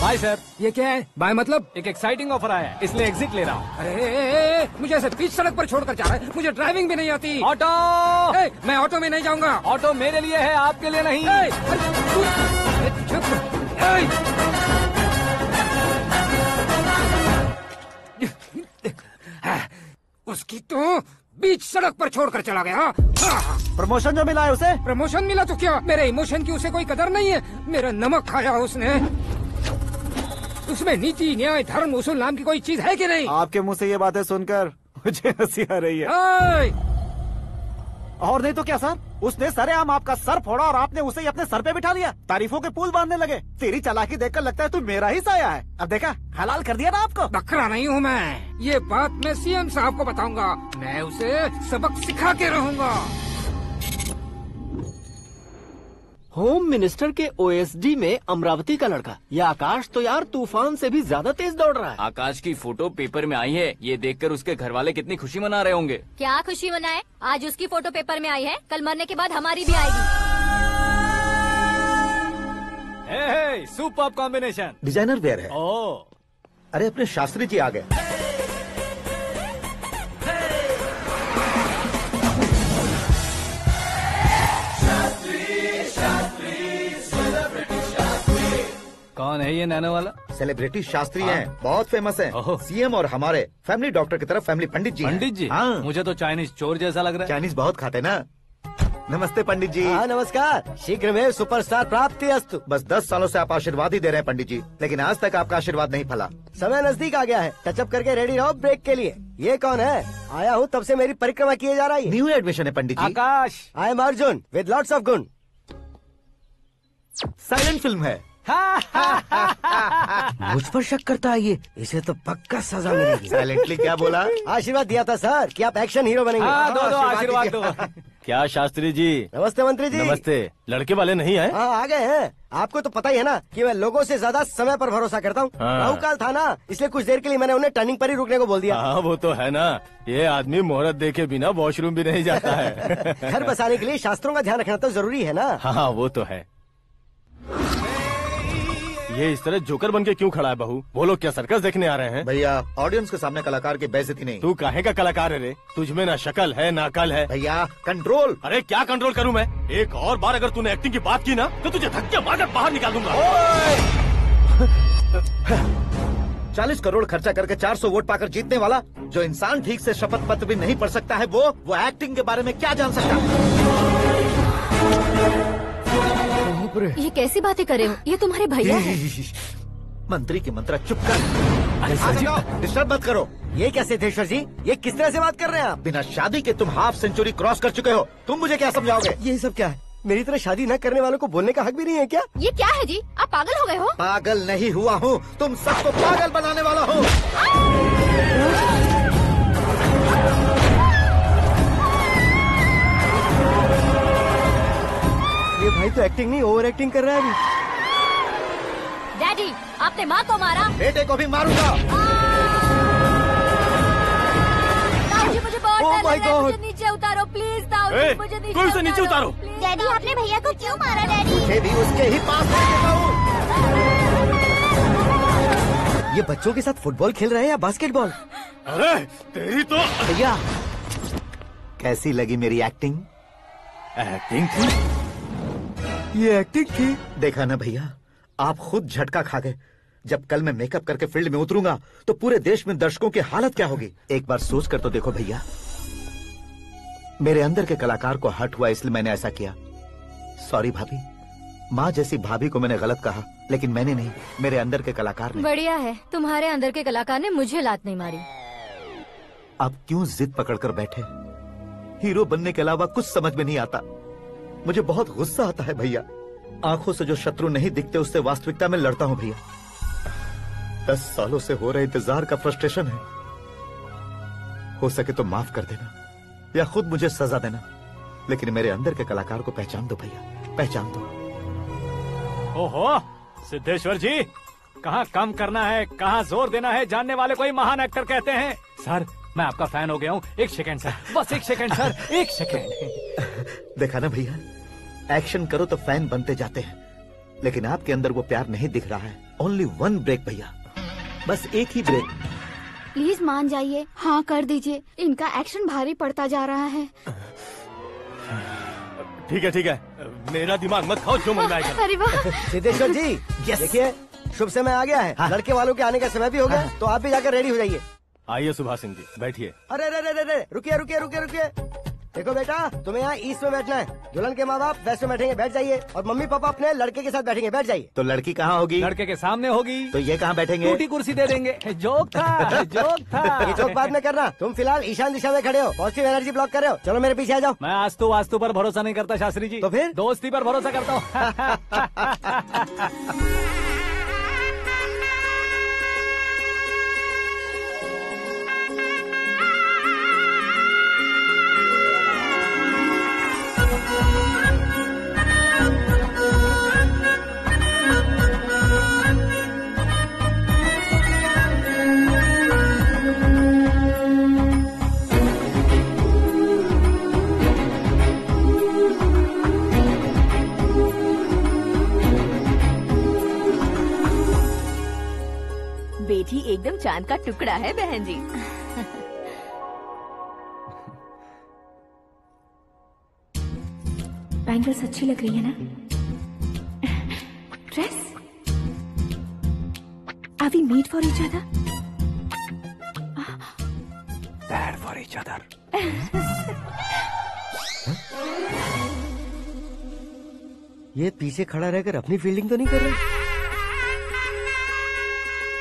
Bye sir. ये क्या है? बाय मतलब? एक एक्साइटिंग ऑफर आया है, इसलिए एग्जिट ले रहा हूँ। अरे मुझे ऐसे बीच सड़क पर छोड़कर जा रहा है, मुझे ड्राइविंग भी नहीं आती। ऑटो! मैं ऑटो में नहीं जाऊंगा। ऑटो मेरे लिए है, आपके लिए नहीं। उसकी तो बीच सड़क पर छोड़कर चला गया। प्रमोशन जो मिला है उसे? प्रमोशन मिला तो क्या, मेरे इमोशन की उसे कोई कदर नहीं है। मेरा नमक खाया उसने। उसमें नीति, न्याय, धर्म, उसूल नाम की कोई चीज है कि नहीं? आपके मुंह से ये बातें सुनकर मुझे हंसी आ रही है। और नहीं तो क्या सर, उसने सरेआम आपका सर फोड़ा और आपने उसे ही अपने सर पे बिठा लिया। तारीफों के पुल बांधने लगे। तेरी चालाकी देखकर लगता है तू मेरा ही साया है। अब देखा, हलाल कर दिया ना आपको। बकरा नहीं हूँ मैं, ये बात मैं सीएम साहब को बताऊंगा। मैं उसे सबक सिखा के रहूंगा। होम मिनिस्टर के ओएसडी में अमरावती का लड़का, ये आकाश तो यार तूफान से भी ज्यादा तेज दौड़ रहा है। आकाश की फोटो पेपर में आई है, ये देखकर उसके घर वाले कितनी खुशी मना रहे होंगे। क्या खुशी मनाए? आज उसकी फोटो पेपर में आई है, कल मरने के बाद हमारी भी आएगी। Super combination. डिजाइनर वेयर है। ओह, अरे अपने शास्त्री जी आ गए। कौन है ये नैनो वाला? सेलिब्रिटी शास्त्री हैं, बहुत फेमस हैं। सीएम और हमारे फैमिली डॉक्टर की तरफ फैमिली पंडित जी हैं। पंडित जी? हाँ। मुझे तो चाइनीज चोर जैसा लग रहा है। चाइनीज बहुत खाते ना। नमस्ते पंडित जी। हाँ नमस्कार, शीघ्र में सुपरस्टार प्राप्ति अस्तु। बस 10 सालों से आप आशीर्वाद ही दे रहे हैं पंडित जी, लेकिन आज तक आपका आशीर्वाद नहीं फला। समय नजदीक आ गया है, टचअप करके रेडी रहो ब्रेक के लिए। ये कौन है? आया हूँ तब से मेरी परिक्रमा किए जा रही है। न्यू एडमिशन है Pandit ji. Akash. I am Arjun with lots of गुण। साइलेंट फिल्म है। मुझ पर शक करता है ये, इसे तो पक्का सजा मिलेगी। साइलेंटली क्या बोला? आशीर्वाद दिया था सर कि आप एक्शन हीरो बनेंगे। हाँ, दो आशीर्वाद दो। क्या शास्त्री जी? नमस्ते मंत्री जी। नमस्ते। लड़के वाले नहीं आए? हाँ आ गए हैं। आपको तो पता ही है ना कि मैं लोगों से ज्यादा समय पर भरोसा करता हूँ। हाँ। राहु काल था ना, इसलिए कुछ देर के लिए मैंने उन्हें टर्निंग पर ही रुकने को बोल दिया। हाँ वो तो है ना, ये आदमी मुहूर्त देखे बिना वॉशरूम भी नहीं जाता है। घर बसाने के लिए शास्त्रों का ध्यान रखना तो जरूरी है ना। हाँ वो तो है। ये इस तरह जोकर बन के क्यों खड़ा है बहू? वो लोग क्या सर्कस देखने आ रहे हैं? भैया ऑडियंस के सामने कलाकार की बेइज्जती नहीं। तू काहे का कलाकार है रे? तुझमें ना शक्ल है ना अकल है। भैया कंट्रोल। अरे क्या कंट्रोल करूं मैं? एक और बार अगर तूने एक्टिंग की बात की ना तो तुझे धक्के मारकर बाहर निकाल दूंगा। 40 करोड़ खर्चा करके 400 वोट पाकर जीतने वाला, जो इंसान ठीक से शपथ पत्र भी नहीं पढ़ सकता है, वो एक्टिंग के बारे में क्या जान सकता है? ये कैसी बातें कर रहे हो? ये तुम्हारे भैया हैं। मंत्री की मंत्रा चुप कर। डिस्टर्ब मत करो। ये क्या सिद्धेश्वर जी, ये किस तरह से बात कर रहे हैं आप? बिना शादी के तुम हाफ सेंचुरी क्रॉस कर चुके हो, तुम मुझे क्या समझाओगे? ये सब क्या है? मेरी तरह शादी न करने वालों को बोलने का हक भी नहीं है क्या? ये क्या है जी? आप पागल हो गए हो? पागल नहीं हुआ हूँ, तुम सबको पागल बनाने वाला हूँ। ये भाई तो एक्टिंग नहीं ओवर एक्टिंग कर रहा है अभी। डैडी, आपने माँ को मारा। बेटे को भी मारूंगा। ताऊजी मुझे बहुत Oh डर my लग रहा है, God! मुझे नीचे उतारो प्लीज। ताऊजी मुझे नीचे कोई उसे नीचे उतारो। डैडी, आपने भैया को क्यों मारा? डैडी, मुझे भी उसके ही पास लेके जाऊं। ये बच्चों के साथ फुटबॉल खेल रहे हैं या बास्केटबॉल? अरे तेरी तो भैया कैसी लगी मेरी एक्टिंग? एक्टिंग थी। ये एक्टिंग थी। देखा ना भैया, आप खुद झटका खा गए। जब कल मैं मेकअप करके फील्ड में उतरूंगा तो पूरे देश में दर्शकों की हालत क्या होगी? एक बार सोच कर तो देखो भैया। मेरे अंदर के कलाकार को हर्ट हुआ इसलिए मैंने ऐसा किया। सॉरी भाभी। माँ जैसी भाभी को मैंने गलत कहा, लेकिन मैंने नहीं, मेरे अंदर के कलाकार ने। बढ़िया है, तुम्हारे अंदर के कलाकार ने मुझे लात नहीं मारी। आप क्यों जिद पकड़कर बैठे? हीरो बनने के अलावा कुछ समझ में नहीं आता। मुझे बहुत गुस्सा आता है भैया। आंखों से जो शत्रु नहीं दिखते उससे वास्तविकता में लड़ता हूँ भैया। 10 सालों से हो रहे इंतजार का फ्रस्ट्रेशन है। हो सके तो माफ कर देना या खुद मुझे सजा देना, लेकिन मेरे अंदर के कलाकार को पहचान दो भैया, पहचान दो। ओहो सिद्धेश्वर जी, कहाँ कम करना है कहाँ जोर देना है, जानने वाले को ही महान एक्टर कहते हैं। सर मैं आपका फैन हो गया हूँ। एक सेकंड सर, बस एक सेकंड सर, एक सेकंड। देखा ना भैया, एक्शन करो तो फैन बनते जाते हैं, लेकिन आपके अंदर वो प्यार नहीं दिख रहा है। ओनली 1 ब्रेक भैया, बस एक ही ब्रेक। प्लीज मान जाइए, हाँ कर दीजिए। इनका एक्शन भारी पड़ता जा रहा है। ठीक है, मेरा दिमाग मत खाओ, जो मन में आएगा। अरे वाह सिद्धेश्वर जी, देखिए शुभ समय आ गया है। हाँ। लड़के वालों के आने का समय भी हो गया, तो आप भी जाकर रेडी हो जाइए। आइए सुभाष सिंह जी, बैठिए। अरे रुकिए। देखो बेटा, तुम्हें यहाँ ईस्ट में बैठना है, दुल्हन के माँ बाप वेस्ट में बैठेंगे, बैठ जाइए, और मम्मी पापा अपने लड़के के साथ बैठेंगे, बैठ जाइए। तो लड़की कहाँ होगी? लड़के के सामने होगी। तो ये कहाँ बैठेंगे? टूटी कुर्सी दे देंगे। जोक था, जोक था। ये जोक बाद में करना, तुम फिलहाल ईशान दिशा में खड़े हो, पॉजिटिव एनर्जी ब्लॉक कर रहे हो। चलो मेरे पीछे आ जाओ। मैं वास्तु पर भरोसा नहीं करता शास्त्री जी। तो फिर? दोस्ती पर भरोसा करता हूँ। बेटी एकदम चांद का टुकड़ा है बहन जी। बैंगल्स अच्छी लग रही है ना? Dress? Are we made for each other? Bad for each other. ये पीछे खड़ा रहकर अपनी फील्डिंग तो नहीं कर रहा?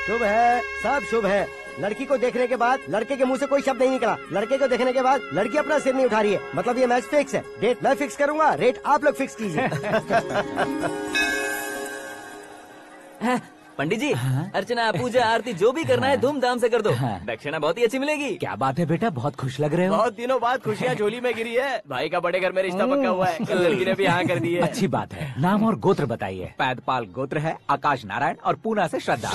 शुभ है, सब शुभ है। लड़की को देखने के बाद लड़के के मुंह से कोई शब्द नहीं निकला, लड़के को देखने के बाद लड़की अपना सिर नहीं उठा रही है, मतलब ये मैच फिक्स है। डेट मैं फिक्स करूंगा, रेट आप लोग फिक्स कीजिए। पंडित जी, अर्चना पूजा आरती जो भी करना है धूमधाम से कर दो। दक्षिणा बहुत ही अच्छी मिलेगी। क्या बात है बेटा, बहुत खुश लग रहे हो। बहुत दिनों बाद खुशियाँ झोली में गिरी है। भाई का बड़े घर में रिश्ता पक्का हुआ है, कल लड़की ने भी हाँ कर दी है। अच्छी बात है। नाम और गोत्र बताइए। पैदपाल गोत्र है, आकाश नारायण, और पूना से श्रद्धा।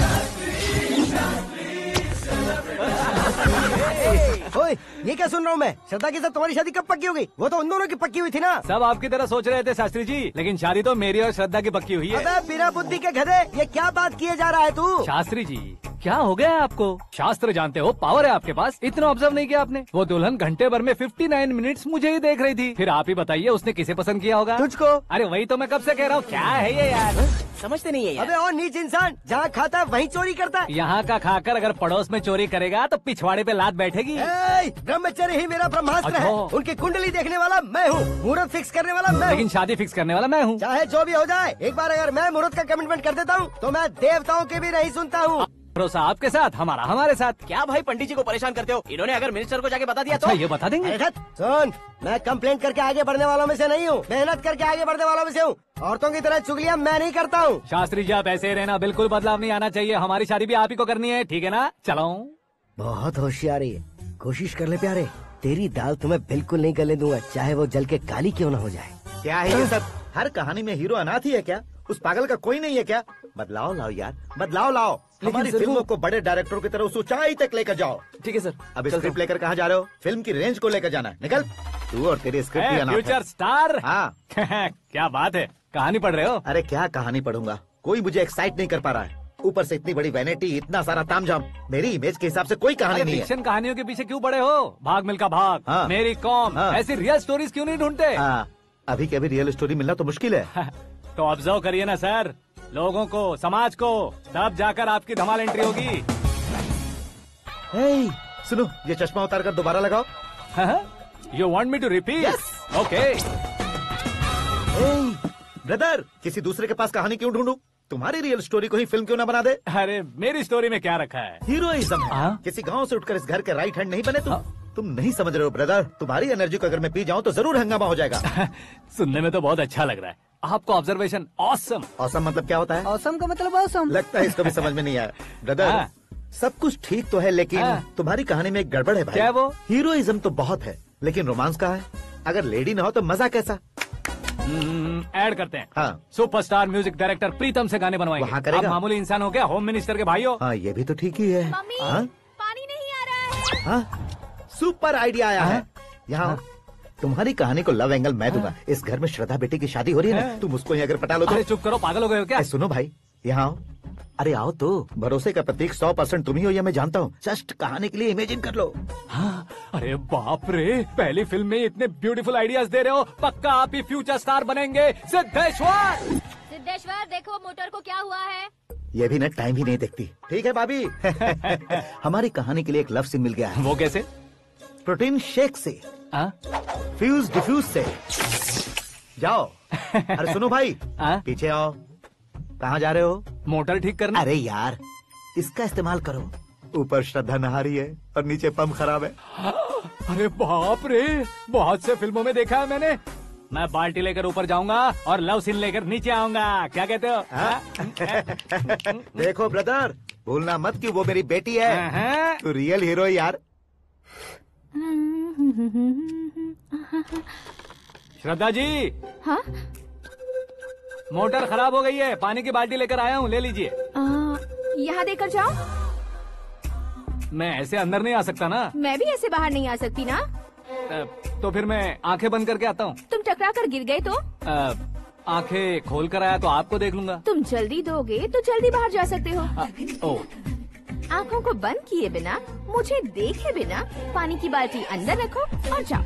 ओए, ये क्या सुन रहा हूँ मैं? श्रद्धा के साथ तुम्हारी शादी कब पक्की हो गई? वो तो उन दोनों की पक्की हुई थी ना। सब आपकी तरह सोच रहे थे शास्त्री जी, लेकिन शादी तो मेरी और श्रद्धा की पक्की हुई है। अबे बिना बुद्धि के गधे, ये क्या बात किए जा रहा है तू? शास्त्री जी, क्या हो गया है आपको? शास्त्र जानते हो, पावर है आपके पास। इतना ऑब्जर्व नहीं किया आपने? वो दुल्हन घंटे भर में 59 मिनट्स मुझे ही देख रही थी। फिर आप ही बताइए उसने किसे पसंद किया होगा? तुझको। अरे वही तो मैं कब से कह रहा हूँ, क्या है ये यार? समझते नहीं है यार। अबे और नीच इंसान, जहाँ खाता है वहीं चोरी करता है। यहाँ का खाकर अगर पड़ोस में चोरी करेगा तो पिछवाड़े पे लात बैठेगी। ब्रह्मचर्य ही मेरा ब्रह्मास्त्र है। अच्छा। उनकी कुंडली देखने वाला मैं हूँ, मुहूर्त फिक्स करने वाला मैं हूँ। लेकिन शादी फिक्स करने वाला मैं हूँ। चाहे जो भी हो जाए, एक बार अगर मैं मुहूर्त का कमिटमेंट कर देता हूँ तो मैं देवताओं की भी नहीं सुनता हूँ। भरोसा आपके साथ, हमारा हमारे साथ। क्या भाई पंडित जी को परेशान करते हो? इन्होंने अगर मिनिस्टर को जाके बता दिया तो? अच्छा, ये बता देंगे। सुन, मैं कंप्लेंट करके आगे बढ़ने वालों में से नहीं हूँ, मेहनत करके आगे बढ़ने वालों में से हूँ। औरतों की तरह चुगलियाँ मैं नहीं करता हूँ। शास्त्री जी आप ऐसे ही रहना, बिल्कुल बदलाव नहीं आना चाहिए। हमारी शादी भी आप ही को करनी है, ठीक है ना? चलो। बहुत होशियारी है, कोशिश कर ले प्यारे, तेरी दाल तुम्हें बिल्कुल नहीं गलने दूंगा, चाहे वो जल के काली क्यों न हो जाए। क्या है ये सब? हर कहानी में हीरो अनाथ ही है क्या? उस पागल का कोई नहीं है क्या? बदलाव लाओ यार, बदलाव लाओ। हमारी फिल्मों को बड़े डायरेक्टरों की तरह उस ऊंचाई तक लेकर जाओ। ठीक है सर। अब स्क्रिप्ट लेकर कहाँ जा रहे हो? फिल्म की रेंज को लेकर जाना है, निकल। तू और तेरी स्क्रिप्ट भी अनाथ है। Future star. हाँ। क्या बात है, कहानी पढ़ रहे हो? अरे क्या कहानी पढ़ूंगा, कोई मुझे एक्साइट नहीं कर पा रहा है। ऊपर से इतनी बड़ी वैनिटी, इतना सारा तामझाम, मेरी इमेज के हिसाब से कोई कहानी नहीं है। फिक्शन कहानियों के पीछे क्यों पड़े हो? भाग मिल्खा भाग, हाँ। मेरी कॉम, हाँ। ऐसी रियल स्टोरीज क्यों नहीं ढूंढते? हाँ, अभी के अभी रियल स्टोरी मिलना तो मुश्किल है। तो ऑब्जर्व करिए ना सर, लोगों को, समाज को, तब जाकर आपकी धमाल एंट्री होगी। सुनो, ये चश्मा उतार कर दोबारा लगाओ। You want me to repeat? Okay. Brother, किसी दूसरे के पास कहानी क्यों ढूंढूं? तुम्हारी रियल स्टोरी को ही फिल्म क्यों ना बना दे? अरे मेरी स्टोरी में क्या रखा है? हीरोइज्म है। किसी गांव से उठकर इस घर के राइट हैंड नहीं बने तुम। तुम नहीं समझ रहे हो ब्रदर, तुम्हारी एनर्जी को अगर मैं पी जाऊं तो जरूर हंगामा हो जाएगा। सुनने में तो बहुत अच्छा लग रहा है आपको। Observation awesome. ऑसम मतलब क्या होता है? ऑसम का मतलब ऑसम। लगता है इसको भी समझ में नहीं आया। ब्रदर, सब कुछ ठीक तो है, लेकिन तुम्हारी कहानी में एक गड़बड़ है भाई। क्या वो? हीरोइज्म तो बहुत है, लेकिन रोमांस कहाँ है? अगर लेडी न हो तो मजा कैसा? ऐड करते हैं। हाँ। सुपरस्टार म्यूजिक डायरेक्टर प्रीतम से गाने बनवाएंगे। वहाँ करेगा? आप मामूली इंसान हो क्या, होम मिनिस्टर के भाई हो? हाँ, ये भी तो ठीक ही है। मम्मी, हाँ? पानी नहीं आ रहा है। हाँ? सुपर आइडिया आया है। यहाँ तुम्हारी कहानी को लव एंगल मैं दूंगा। इस घर में श्रद्धा बेटी की शादी हो रही है ना, तुम उसको ही अगर पटा लो तो। अरे चुप करो, पागल हो गए हो क्या? सुनो भाई, यहाँ आओ। अरे आओ तो, भरोसे का प्रतीक 100% तुम ही हो, यह मैं जानता हूँ। जस्ट कहानी के लिए इमेजिन कर लो। हाँ, अरे बाप रे, पहली फिल्म में इतने ब्यूटीफुल आइडियाज दे रहे हो, पक्का आप ही फ्यूचर स्टार बनेंगे। सिद्धेश्वर, सिद्धेश्वर देखो मोटर को क्या हुआ है। ये भी ना टाइम ही नहीं देखती। ठीक है भाभी। हमारी कहानी के लिए एक लव सीन मिल गया है। वो कैसे? प्रोटीन शेक से। फ्यूज डिफ्यूज से जाओ। अरे सुनो भाई, पीछे आओ। कहाँ जा रहे हो? मोटर ठीक करना। अरे यार, इसका इस्तेमाल करो। ऊपर श्रद्धा नहा रही है और नीचे पंप खराब है। अरे बाप रे, बहुत से फिल्मों में देखा है मैंने। मैं बाल्टी लेकर ऊपर जाऊंगा और लव सीन लेकर नीचे आऊंगा। क्या कहते हो? देखो ब्रदर, भूलना मत कि वो मेरी बेटी है। तू रियल हीरो यार। श्रद्धा जी। हाँ? मोटर खराब हो गई है, पानी की बाल्टी लेकर आया हूँ, ले लीजिए। यहाँ देकर जाओ। मैं ऐसे अंदर नहीं आ सकता ना। मैं भी ऐसे बाहर नहीं आ सकती ना। तो फिर मैं आंखें बंद करके आता हूँ। तुम टकरा कर गिर गए तो? आंखें खोल कर आया तो आपको देख लूंगा। तुम जल्दी दोगे तो जल्दी बाहर जा सकते हो। आँखों को बंद किए बिना, मुझे देखे बिना पानी की बाल्टी अंदर रखो और जाओ।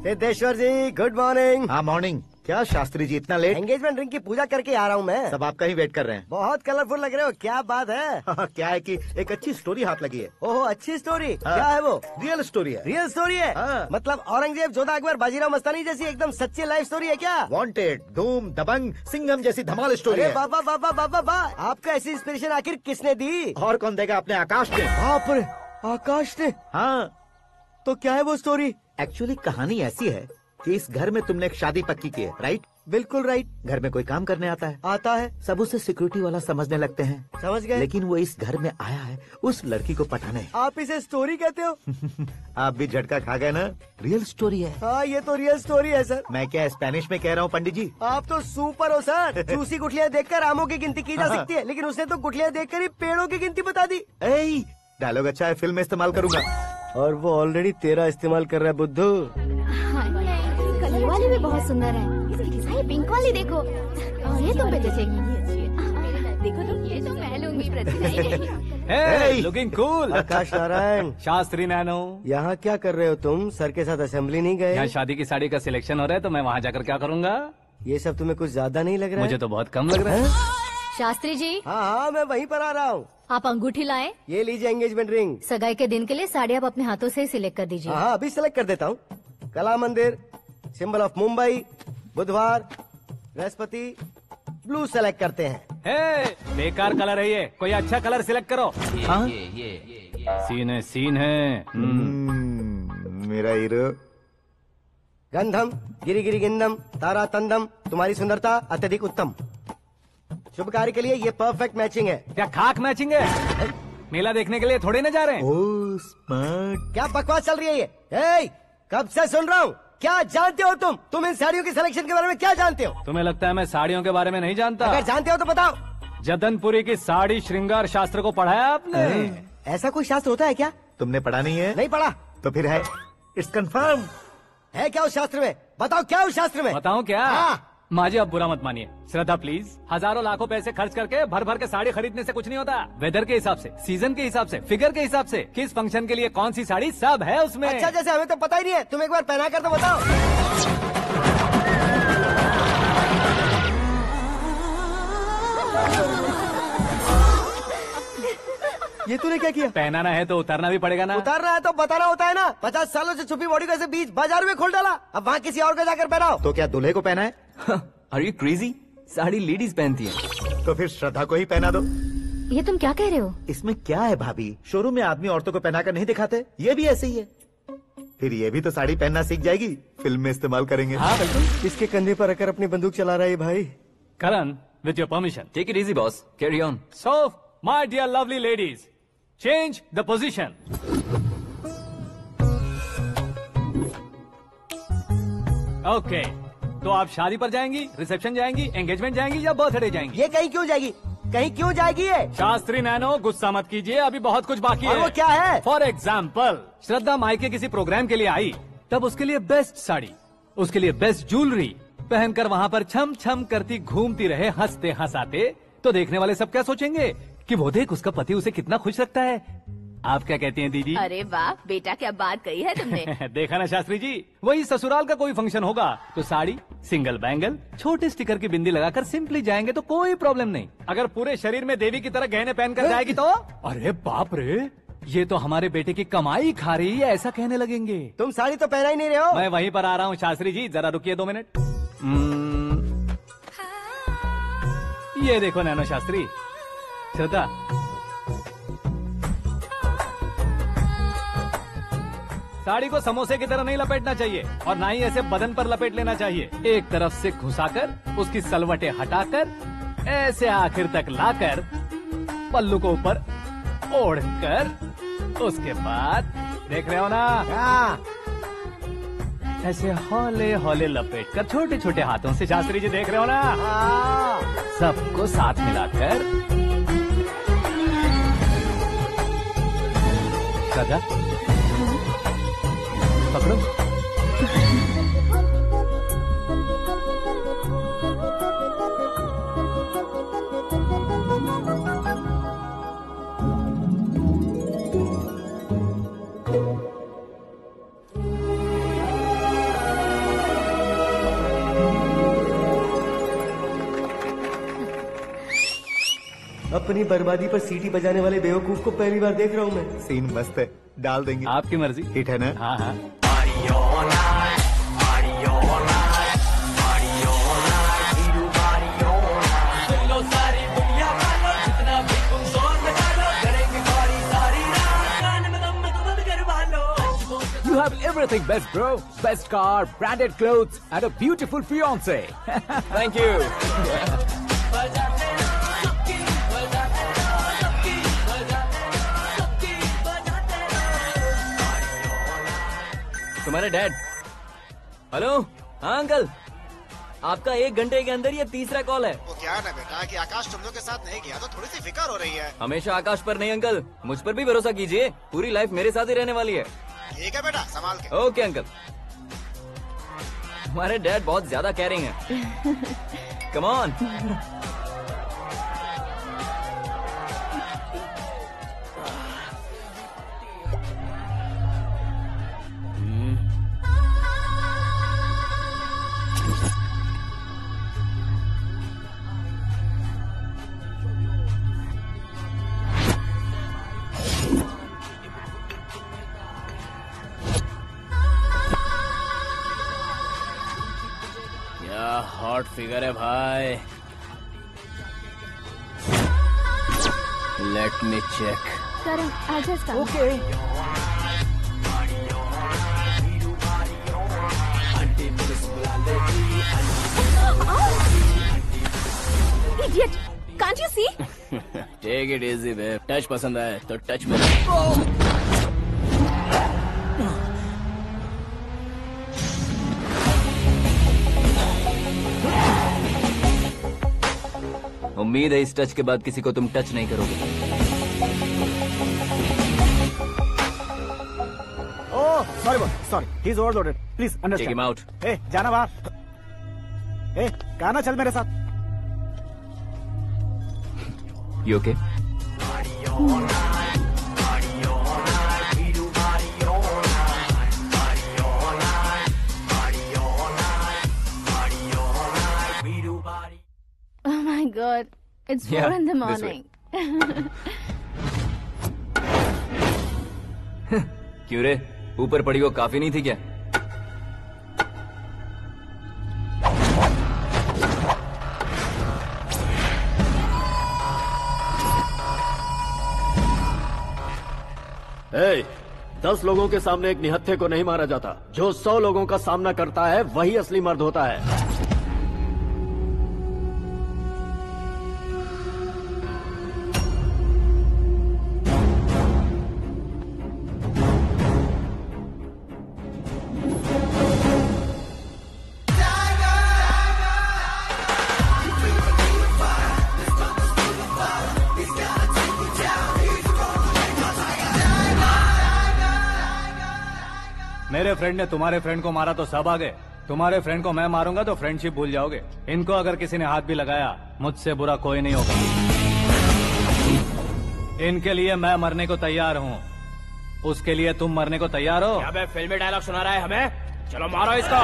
सिद्धेश्वर जी, गुड मॉर्निंग। हाँ मॉर्निंग। क्या शास्त्री जी इतना लेट? एंगेजमेंट रिंग की पूजा करके आ रहा हूँ मैं। सब आपका ही वेट कर रहे हैं। बहुत कलरफुल लग रहे हो, क्या बात है? क्या है कि एक अच्छी स्टोरी हाथ लगी है। ओहो, अच्छी स्टोरी। क्या है वो? रियल स्टोरी है। रियल स्टोरी है? मतलब औरंगजेब, जोधा अकबर, बाजीराव मस्तानी जैसी एकदम सच्ची लाइफ स्टोरी है क्या? वांटेड, धूम, दबंग, सिंघम जैसी धमाल स्टोरी है। बाबा बाबा बाबा बा, आपका ऐसी इंस्पिरेशन आखिर किसने दी? और कौन देगा? अपने आकाश ने। बाप रे, आकाश ने? हाँ। तो क्या है वो स्टोरी? एक्चुअली कहानी ऐसी है कि इस घर में तुमने एक शादी पक्की की है, राइट? बिल्कुल राइट। घर में कोई काम करने आता है? आता है। सब उसे सिक्योरिटी वाला समझने लगते हैं। समझ गए। लेकिन वो इस घर में आया है उस लड़की को पटाने। आप इसे स्टोरी कहते हो? आप भी झटका खा गए ना? रियल स्टोरी है। हाँ, ये तो रियल स्टोरी है सर। मैं क्या स्पेनिश में कह रहा हूँ पंडित जी? आप तो सुपर हो सर। चूसी गुठलियाँ देखकर आमों की गिनती की जा सकती है, लेकिन उसने तो गुठलियाँ देखकर ही पेड़ों की गिनती बता दी। डायलॉग अच्छा है, फिल्म में इस्तेमाल करूंगा। और वो ऑलरेडी तेरा इस्तेमाल कर रहा है बुद्धू। कलर वाली भी बहुत सुंदर है। ये पिंक वाली देखो, और ये तुम पे जचेगी। देखो तो, ये तो मैं लूंगी। Looking cool. Akash Narayan. Shastri nano. यहाँ क्या कर रहे हो तुम? सर के साथ असेंबली नहीं गए? यहाँ शादी की साड़ी का सिलेक्शन हो रहा है, तो मैं वहाँ जाकर क्या करूँगा? ये सब तुम्हें कुछ ज्यादा नहीं लग रहा है? मुझे तो बहुत कम लग रहा है। शास्त्री जी। हाँ, मैं वहीं पर आ रहा हूँ। आप अंगूठी लाएं। ये लीजिए एंगेजमेंट रिंग। सगाई के दिन के लिए साड़ी आप अपने हाथों से सिलेक्ट कर दीजिए। हाँ, अभी सिलेक्ट कर देता हूँ। कला मंदिर, सिंबल ऑफ मुंबई, बुधवार, बृहस्पति, ब्लू सेलेक्ट करते हैं। बेकार कलर है ये, कोई अच्छा कलर सिलेक्ट करो। सीन है। मेरा हीरो। गंधम, गिरी गिरी गिंदम, तारा तंदम, तुम्हारी सुंदरता अत्यधिक उत्तम। शुभ कार्य के लिए ये परफेक्ट मैचिंग है। क्या खाक मैचिंग है? मेला देखने के लिए थोड़े न जा रहे हैं। Oh smart. क्या बकवास चल रही है ये? कब से सुन रहा हूँ। क्या जानते हो तुम? तुम इन साड़ियों की सिलेक्शन के बारे में क्या जानते हो? तुम्हें लगता है मैं साड़ियों के बारे में नहीं जानता? अगर जानते हो तो बताओ। जदनपुरी की साड़ी श्रृंगार शास्त्र को पढ़ा है आपने? ऐसा कोई शास्त्र होता है क्या? तुमने पढ़ा नहीं है? नहीं पढ़ा। तो फिर है, इट्स कंफर्म। है क्या उस शास्त्र में? बताओ क्या उस शास्त्र में? बताऊं क्या? हाँ। माँ जी, आप बुरा मत मानिए। श्रद्धा प्लीज, हजारों लाखों पैसे खर्च करके भर भर के साड़ी खरीदने से कुछ नहीं होता। वेदर के हिसाब से, सीजन के हिसाब से, फिगर के हिसाब से, किस फंक्शन के लिए कौन सी साड़ी, सब है उसमें। अच्छा, जैसे हमें तो पता ही नहीं है, तुम एक बार पहना कर तो बताओ। ये तूने क्या किया? पहनाना है तो उतारना भी पड़ेगा ना। उतारना है तो बताना होता है ना। 50 सालों से छुपी बॉडी को ऐसे बीच बाजार में खोल डाला, अब वहाँ किसी और को जाकर पहनाओ। तो क्या दूल्हे को पहना है? Are you crazy? Sari ladies पहनती है। तो फिर श्रद्धा को ही पहना दो। ये तुम क्या कह रहे हो? इसमें क्या है भाभी? शोरूम में आदमी औरतों को पहनाकर नहीं दिखाते? ये भी ऐसे ही है। फिर ये भी तो साड़ी पहनना सीख जाएगी, फिल्म में इस्तेमाल करेंगे। हाँ बिल्कुल। इसके कंधे पर रखकर अपनी बंदूक चला रहा है भाई। करण, with your permission. Take it easy, boss. Carry on. So, my dear lovely ladies, change the position. Okay. तो आप शादी पर जाएंगी, रिसेप्शन जाएंगी, एंगेजमेंट जाएंगी या बर्थडे जाएंगी? ये कहीं क्यों जाएगी? कहीं क्यों जाएगी ये? शास्त्री नैनो, गुस्सा मत कीजिए, अभी बहुत कुछ बाकी है। और वो क्या है? फॉर एग्जाम्पल, श्रद्धा मायके किसी प्रोग्राम के लिए आई, तब उसके लिए बेस्ट साड़ी, उसके लिए बेस्ट ज्वेलरी, पहनकर वहाँ पर छम छम करती घूमती रहे हंसते हंसाते, तो देखने वाले सब क्या सोचेंगे कि वो देख उसका पति उसे कितना खुश रखता है। आप क्या कहती हैं दीदी? अरे वाह बेटा, क्या बात कही है तुमने। देखा ना शास्त्री जी, वही ससुराल का कोई फंक्शन होगा तो साड़ी, सिंगल बैंगल, छोटे स्टिकर की बिंदी लगाकर सिंपली जाएंगे तो कोई प्रॉब्लम नहीं। अगर पूरे शरीर में देवी की तरह गहने पहनकर जाएगी तो अरे बाप रे, ये तो हमारे बेटे की कमाई खा रही है, ऐसा कहने लगेंगे। तुम साड़ी तो पहना ही नहीं रहे हो। मैं वहीं पर आ रहा हूँ शास्त्री जी, जरा रुकिए 2 मिनट। ये देखो नैनो शास्त्री, श्रद्धा, साड़ी को समोसे की तरह नहीं लपेटना चाहिए और ना ही ऐसे बदन पर लपेट लेना चाहिए। एक तरफ से घुसाकर उसकी सलवटें हटाकर ऐसे आखिर तक लाकर पल्लू को ऊपर ओढ़कर, उसके बाद देख रहे हो ना, ऐसे हौले हौले लपेट कर छोटे छोटे हाथों से, शास्त्री जी देख रहे हो ना, सबको साथ मिलाकर सजा पकड़ो। अपनी बर्बादी पर सीटी बजाने वाले बेवकूफ को पहली बार देख रहा हूँ मैं। सीन मस्त है, डाल देंगे। आपकी मर्जी। हिट है ना? हाँ हाँ। You have everything best, bro. Best car, branded clothes, and a beautiful fiance. Thank you. तुम्हारे डैड। हेलो, हाँ अंकल, आपका 1 घंटे के अंदर ये तीसरा कॉल है। वो क्या है ना बेटा कि आकाश तुम लोग के साथ नहीं गया तो थोड़ी सी फिक्र हो रही है। हमेशा आकाश पर नहीं अंकल, मुझ पर भी भरोसा कीजिए, पूरी लाइफ मेरे साथ ही रहने वाली है। ठीक है बेटा, संभाल के। Okay uncle. हमारे डैड बहुत ज्यादा केयरिंग है। Come on. हॉट फिगर है भाई। Let me check. करण, आजा इसका। Okay. Idiot! Can't you see? Take it easy babe. Touch पसंद आए तो टच में। उम्मीद है इस टच के बाद किसी को तुम टच नहीं करोगे। Oh sorry, he is overloaded, please take understand. Him out. ए जाना बाहर। ए गाना चल मेरे साथ। You okay? Oh my God, it's 4 in the morning. क्यों रे, ऊपर पड़ी वो काफी नहीं थी क्या? Hey, 10 लोगों के सामने एक निहत्थे को नहीं मारा जाता। जो 100 लोगों का सामना करता है वही असली मर्द होता है। मेरे फ्रेंड ने तुम्हारे फ्रेंड को मारा तो सब आ गए, तुम्हारे फ्रेंड को मैं मारूंगा तो फ्रेंडशिप भूल जाओगे। इनको अगर किसी ने हाथ भी लगाया, मुझसे बुरा कोई नहीं होगा। इनके लिए मैं मरने को तैयार हूँ, उसके लिए तुम मरने को तैयार हो? क्या फिल्मी डायलॉग सुना रहा है हमें? चलो मारो इसको।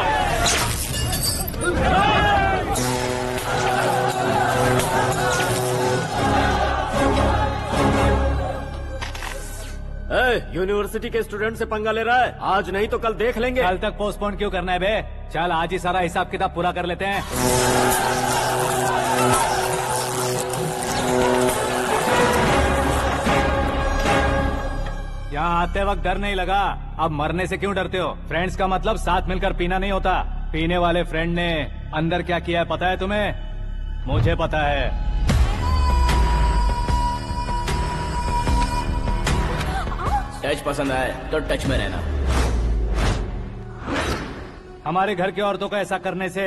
यूनिवर्सिटी के स्टूडेंट से पंगा ले रहा है। आज नहीं तो कल देख लेंगे। कल तक पोस्टपोन क्यों करना है बे? चल आज ही सारा हिसाब किताब पूरा कर लेते हैं। यहाँ आते वक्त डर नहीं लगा, अब मरने से क्यों डरते हो? फ्रेंड्स का मतलब साथ मिलकर पीना नहीं होता। पीने वाले फ्रेंड ने अंदर क्या किया है पता है तुम्हें? मुझे पता है। टच पसंद आए तो टच में रहना। हमारे घर की औरतों को ऐसा करने से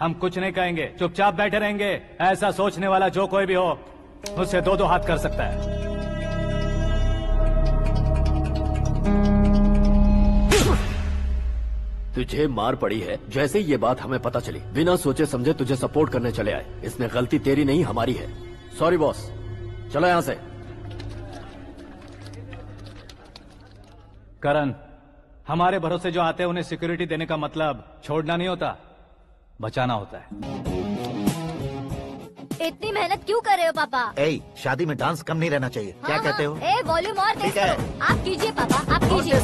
हम कुछ नहीं कहेंगे, चुपचाप बैठे रहेंगे। ऐसा सोचने वाला जो कोई भी हो, मुझसे दो हाथ कर सकता है। तुझे मार पड़ी है जैसे ये बात हमें पता चली, बिना सोचे समझे तुझे सपोर्ट करने चले आए। इसमें गलती तेरी नहीं हमारी है। सॉरी बॉस, चलो यहाँ से। करण, हमारे भरोसे जो आते हैं उन्हें सिक्योरिटी देने का मतलब छोड़ना नहीं होता, बचाना होता है। इतनी मेहनत क्यों कर रहे हो पापा? शादी में डांस कम नहीं रहना चाहिए। क्या कहते हो? वॉल्यूम और तेज करो। आप कीजिए पापा, आप कीजिए।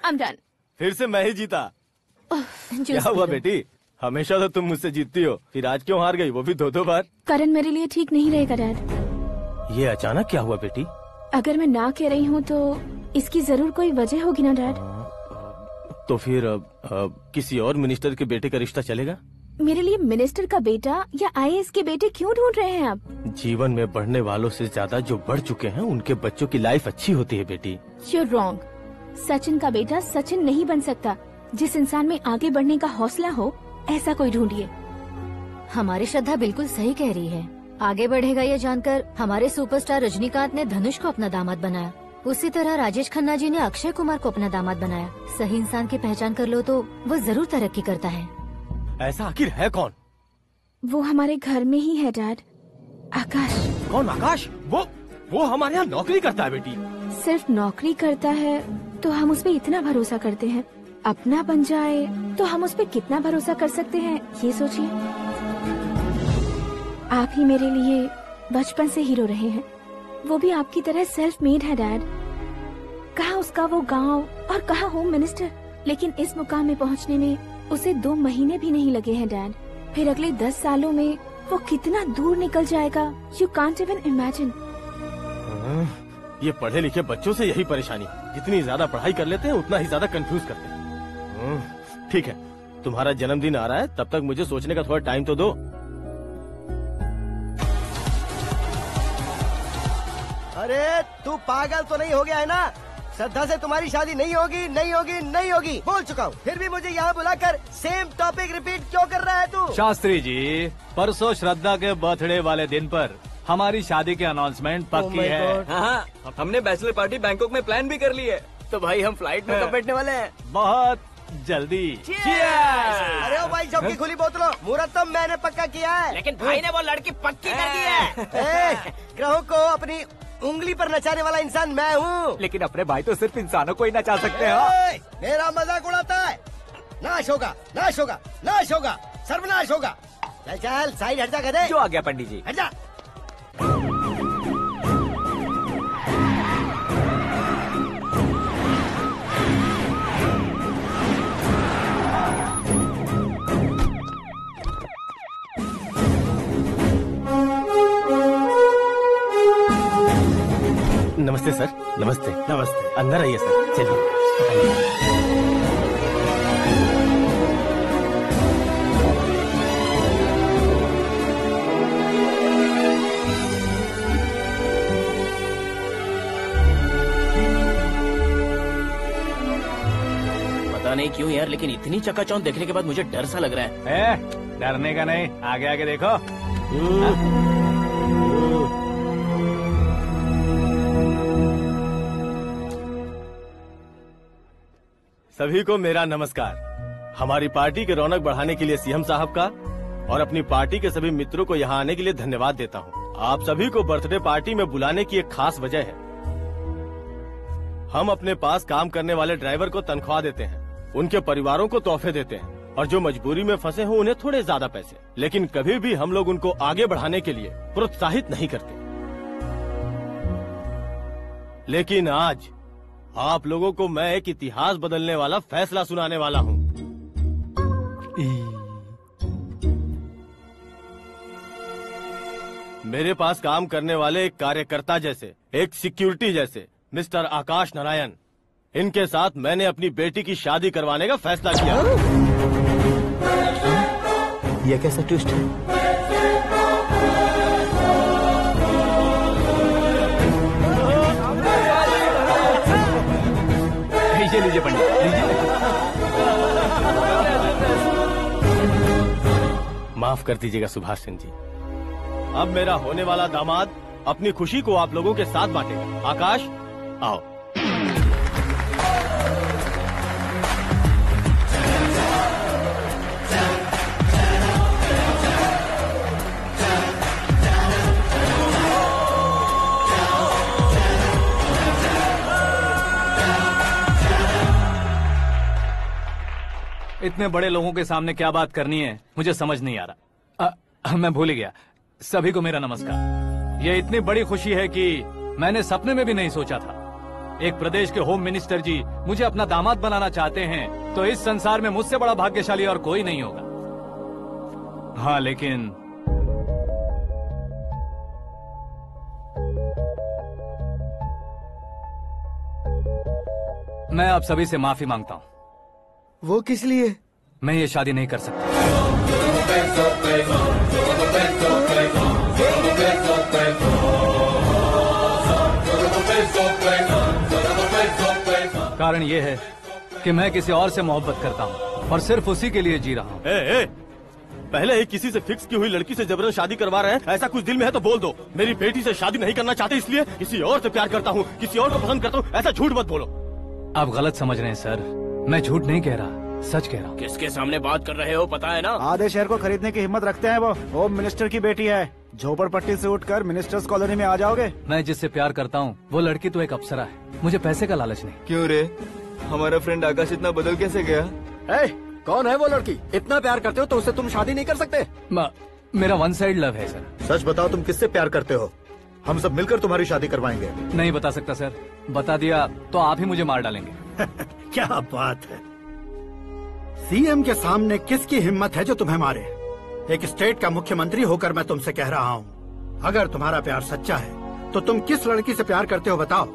I'm done. फिर से मैं ही जीता। क्या हुआ बेटी? हमेशा तो तुम मुझसे जीतती हो, फिर आज क्यों हार गई, वो भी दो बार? करण मेरे लिए ठीक नहीं रहेगा डैड। ये अचानक क्या हुआ बेटी? अगर मैं ना कह रही हूँ तो इसकी जरूर कोई वजह होगी ना डैड। तो फिर किसी और मिनिस्टर के बेटे का रिश्ता चलेगा? मेरे लिए मिनिस्टर का बेटा या IAS के बेटे क्यों ढूंढ रहे हैं आप? जीवन में बढ़ने वालों से ज्यादा जो बढ़ चुके हैं उनके बच्चों की लाइफ अच्छी होती है बेटी। You're wrong. सचिन का बेटा सचिन नहीं बन सकता। जिस इंसान में आगे बढ़ने का हौसला हो, ऐसा कोई ढूंढिए। हमारी श्रद्धा बिल्कुल सही कह रही है। आगे बढ़ेगा ये जानकर हमारे सुपरस्टार रजनीकांत ने धनुष को अपना दामाद बनाया, उसी तरह राजेश खन्ना जी ने अक्षय कुमार को अपना दामाद बनाया। सही इंसान की पहचान कर लो तो वो जरूर तरक्की करता है। ऐसा आखिर है कौन? वो हमारे घर में ही है डैड, आकाश। कौन आकाश? वो हमारे यहाँ नौकरी करता है बेटी। सिर्फ नौकरी करता है तो हम उस पर इतना भरोसा करते हैं, अपना बन जाए तो हम उस पर कितना भरोसा कर सकते हैं, ये सोचिए। आप ही मेरे लिए बचपन से हीरो रहे हैं, वो भी आपकी तरह सेल्फ मेड है डैड। कहाँ उसका वो गांव और कहाँ होम मिनिस्टर, लेकिन इस मुकाम में पहुँचने में उसे 2 महीने भी नहीं लगे हैं डैड। फिर अगले 10 सालों में वो कितना दूर निकल जाएगा, यू कांट इवन इमेजिन। ये पढ़े लिखे बच्चों से यही परेशानी, जितनी ज्यादा पढ़ाई कर लेते हैं उतना ही ज्यादा कंफ्यूज करते हैं। ठीक है, तुम्हारा जन्मदिन आ रहा है, तब तक मुझे सोचने का थोड़ा टाइम तो दो। अरे तू पागल तो नहीं हो गया है ना? श्रद्धा से तुम्हारी शादी नहीं होगी, नहीं होगी, नहीं होगी, बोल चुका हूँ। फिर भी मुझे यहाँ बुलाकर सेम टॉपिक रिपीट क्यों कर रहा है तू? शास्त्री जी, परसों श्रद्धा के बर्थडे वाले दिन पर हमारी शादी की अनाउंसमेंट पक्की है। हाँ, हमने बैचलर पार्टी बैंकॉक में प्लान भी कर ली है। तो भाई हम फ्लाइट में कब बैठने वाले हैं? बहुत जल्दी। अरे ओ भाई, सबकी खुली बोतलों, मुहूर्त तो मैंने पक्का किया है। लेकिन भाई ने वो लड़की पक्की कर दी है। ग्रहों को अपनी उंगली पर नचाने वाला इंसान मैं हूँ। लेकिन अपने भाई तो सिर्फ इंसानों को ही नचा सकते हैं। मेरा मजाक उड़ाता है? नाश होगा, नाश होगा, नाश होगा, सर्वनाश होगा। चल चल साइड हट जा, गधे। जो आ गया पंडित जी। हट जा। नमस्ते सर। नमस्ते। नमस्ते। अंदर आइए सर, चलिए। पता नहीं क्यों यार, लेकिन इतनी चकाचौंध देखने के बाद मुझे डर सा लग रहा है। डरने का नहीं, आगे आगे देखो। सभी को मेरा नमस्कार। हमारी पार्टी के रौनक बढ़ाने के लिए सीएम साहब का और अपनी पार्टी के सभी मित्रों को यहाँ आने के लिए धन्यवाद देता हूँ। आप सभी को बर्थडे पार्टी में बुलाने की एक खास वजह है। हम अपने पास काम करने वाले ड्राइवर को तनख्वाह देते हैं, उनके परिवारों को तोहफे देते हैं और जो मजबूरी में फंसे हो उन्हें थोड़े ज्यादा पैसे, लेकिन कभी भी हम लोग उनको आगे बढ़ाने के लिए प्रोत्साहित नहीं करते। लेकिन आज आप लोगों को मैं एक इतिहास बदलने वाला फैसला सुनाने वाला हूँ। मेरे पास काम करने वाले एक कार्यकर्ता जैसे, एक सिक्योरिटी जैसे मिस्टर आकाश नारायण, इनके साथ मैंने अपनी बेटी की शादी करवाने का फैसला किया। यह कैसा ट्विस्ट है? लीजिए पंडित, माफ कर दीजिएगा सुभाष सिंह जी। अब मेरा होने वाला दामाद अपनी खुशी को आप लोगों के साथ बांटेगा। आकाश, आओ। इतने बड़े लोगों के सामने क्या बात करनी है मुझे समझ नहीं आ रहा। मैं भूल गया। सभी को मेरा नमस्कार। ये इतनी बड़ी खुशी है कि मैंने सपने में भी नहीं सोचा था। एक प्रदेश के होम मिनिस्टर जी मुझे अपना दामाद बनाना चाहते हैं तो इस संसार में मुझसे बड़ा भाग्यशाली और कोई नहीं होगा। हाँ, लेकिन मैं आप सभी से माफी मांगता हूँ। वो किस लिए? मैं ये शादी नहीं कर सकता। कारण ये है कि मैं किसी और से मोहब्बत करता हूँ और सिर्फ उसी के लिए जी रहा हूँ। पहले ही किसी से फिक्स की हुई लड़की से जबरन शादी करवा रहे हैं। ऐसा कुछ दिल में है तो बोल दो। मेरी बेटी से शादी नहीं करना चाहते इसलिए किसी और से प्यार करता हूँ, किसी और को पसंद करता हूँ। ऐसा झूठ मत बोलो। आप गलत समझ रहे हैं सर। मैं झूठ नहीं कह रहा, सच कह रहा हूँ। किसके सामने बात कर रहे हो पता है ना? आधे शहर को खरीदने की हिम्मत रखते हैं वो। होम मिनिस्टर की बेटी है। झोपड़पट्टी से उठकर मिनिस्टर्स कॉलोनी में आ जाओगे। मैं जिससे प्यार करता हूँ वो लड़की तो एक अप्सरा है। मुझे पैसे का लालच नहीं। क्यों रे? हमारा फ्रेंड आकाश इतना बदल कैसे गया? कौन है वो लड़की? इतना प्यार करते हो तो उससे तुम शादी नहीं कर सकते? मेरा वन साइड लव है सर। सच बताओ, तुम किससे प्यार करते हो? हम सब मिलकर तुम्हारी शादी करवाएंगे। नहीं बता सकता सर। बता दिया तो आप ही मुझे मार डालेंगे। क्या बात है। सीएम के सामने किसकी हिम्मत है जो तुम्हें मारे? एक स्टेट का मुख्यमंत्री होकर मैं तुमसे कह रहा हूँ, अगर तुम्हारा प्यार सच्चा है तो तुम किस लड़की से प्यार करते हो बताओ।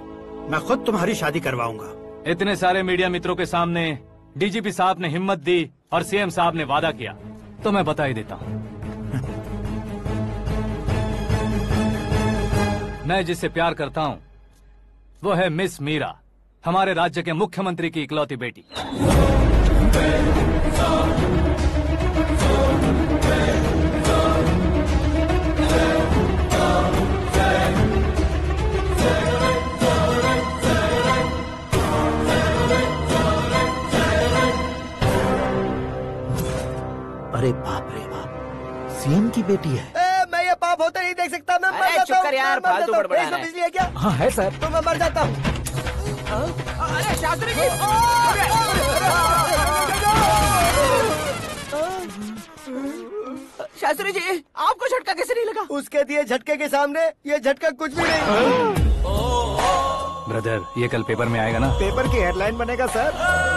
मैं खुद तुम्हारी शादी करवाऊंगा। इतने सारे मीडिया मित्रों के सामने डीजीपी साहब ने हिम्मत दी और सीएम साहब ने वादा किया तो मैं बता ही देता हूँ। मैं जिससे प्यार करता हूँ वो है मिस मीरा, हमारे राज्य के मुख्यमंत्री की इकलौती बेटी। अरे बाप रे बाप, सीएम की बेटी है। मैं ये पाप होते नहीं देख सकता। मैं मर जाता हूँ। चुप कर यार, फालतू बड़बड़ा रहा है। बिजली है क्या? हाँ है सर। तो मैं मर जाता हूँ। अरे शास्त्री जी! शास्त्री जी, आपको झटका कैसे नहीं लगा? उसके दिए झटके के सामने ये झटका कुछ भी नहीं। ब्रदर, ये कल पेपर में आएगा ना? पेपर की हेडलाइन बनेगा सर।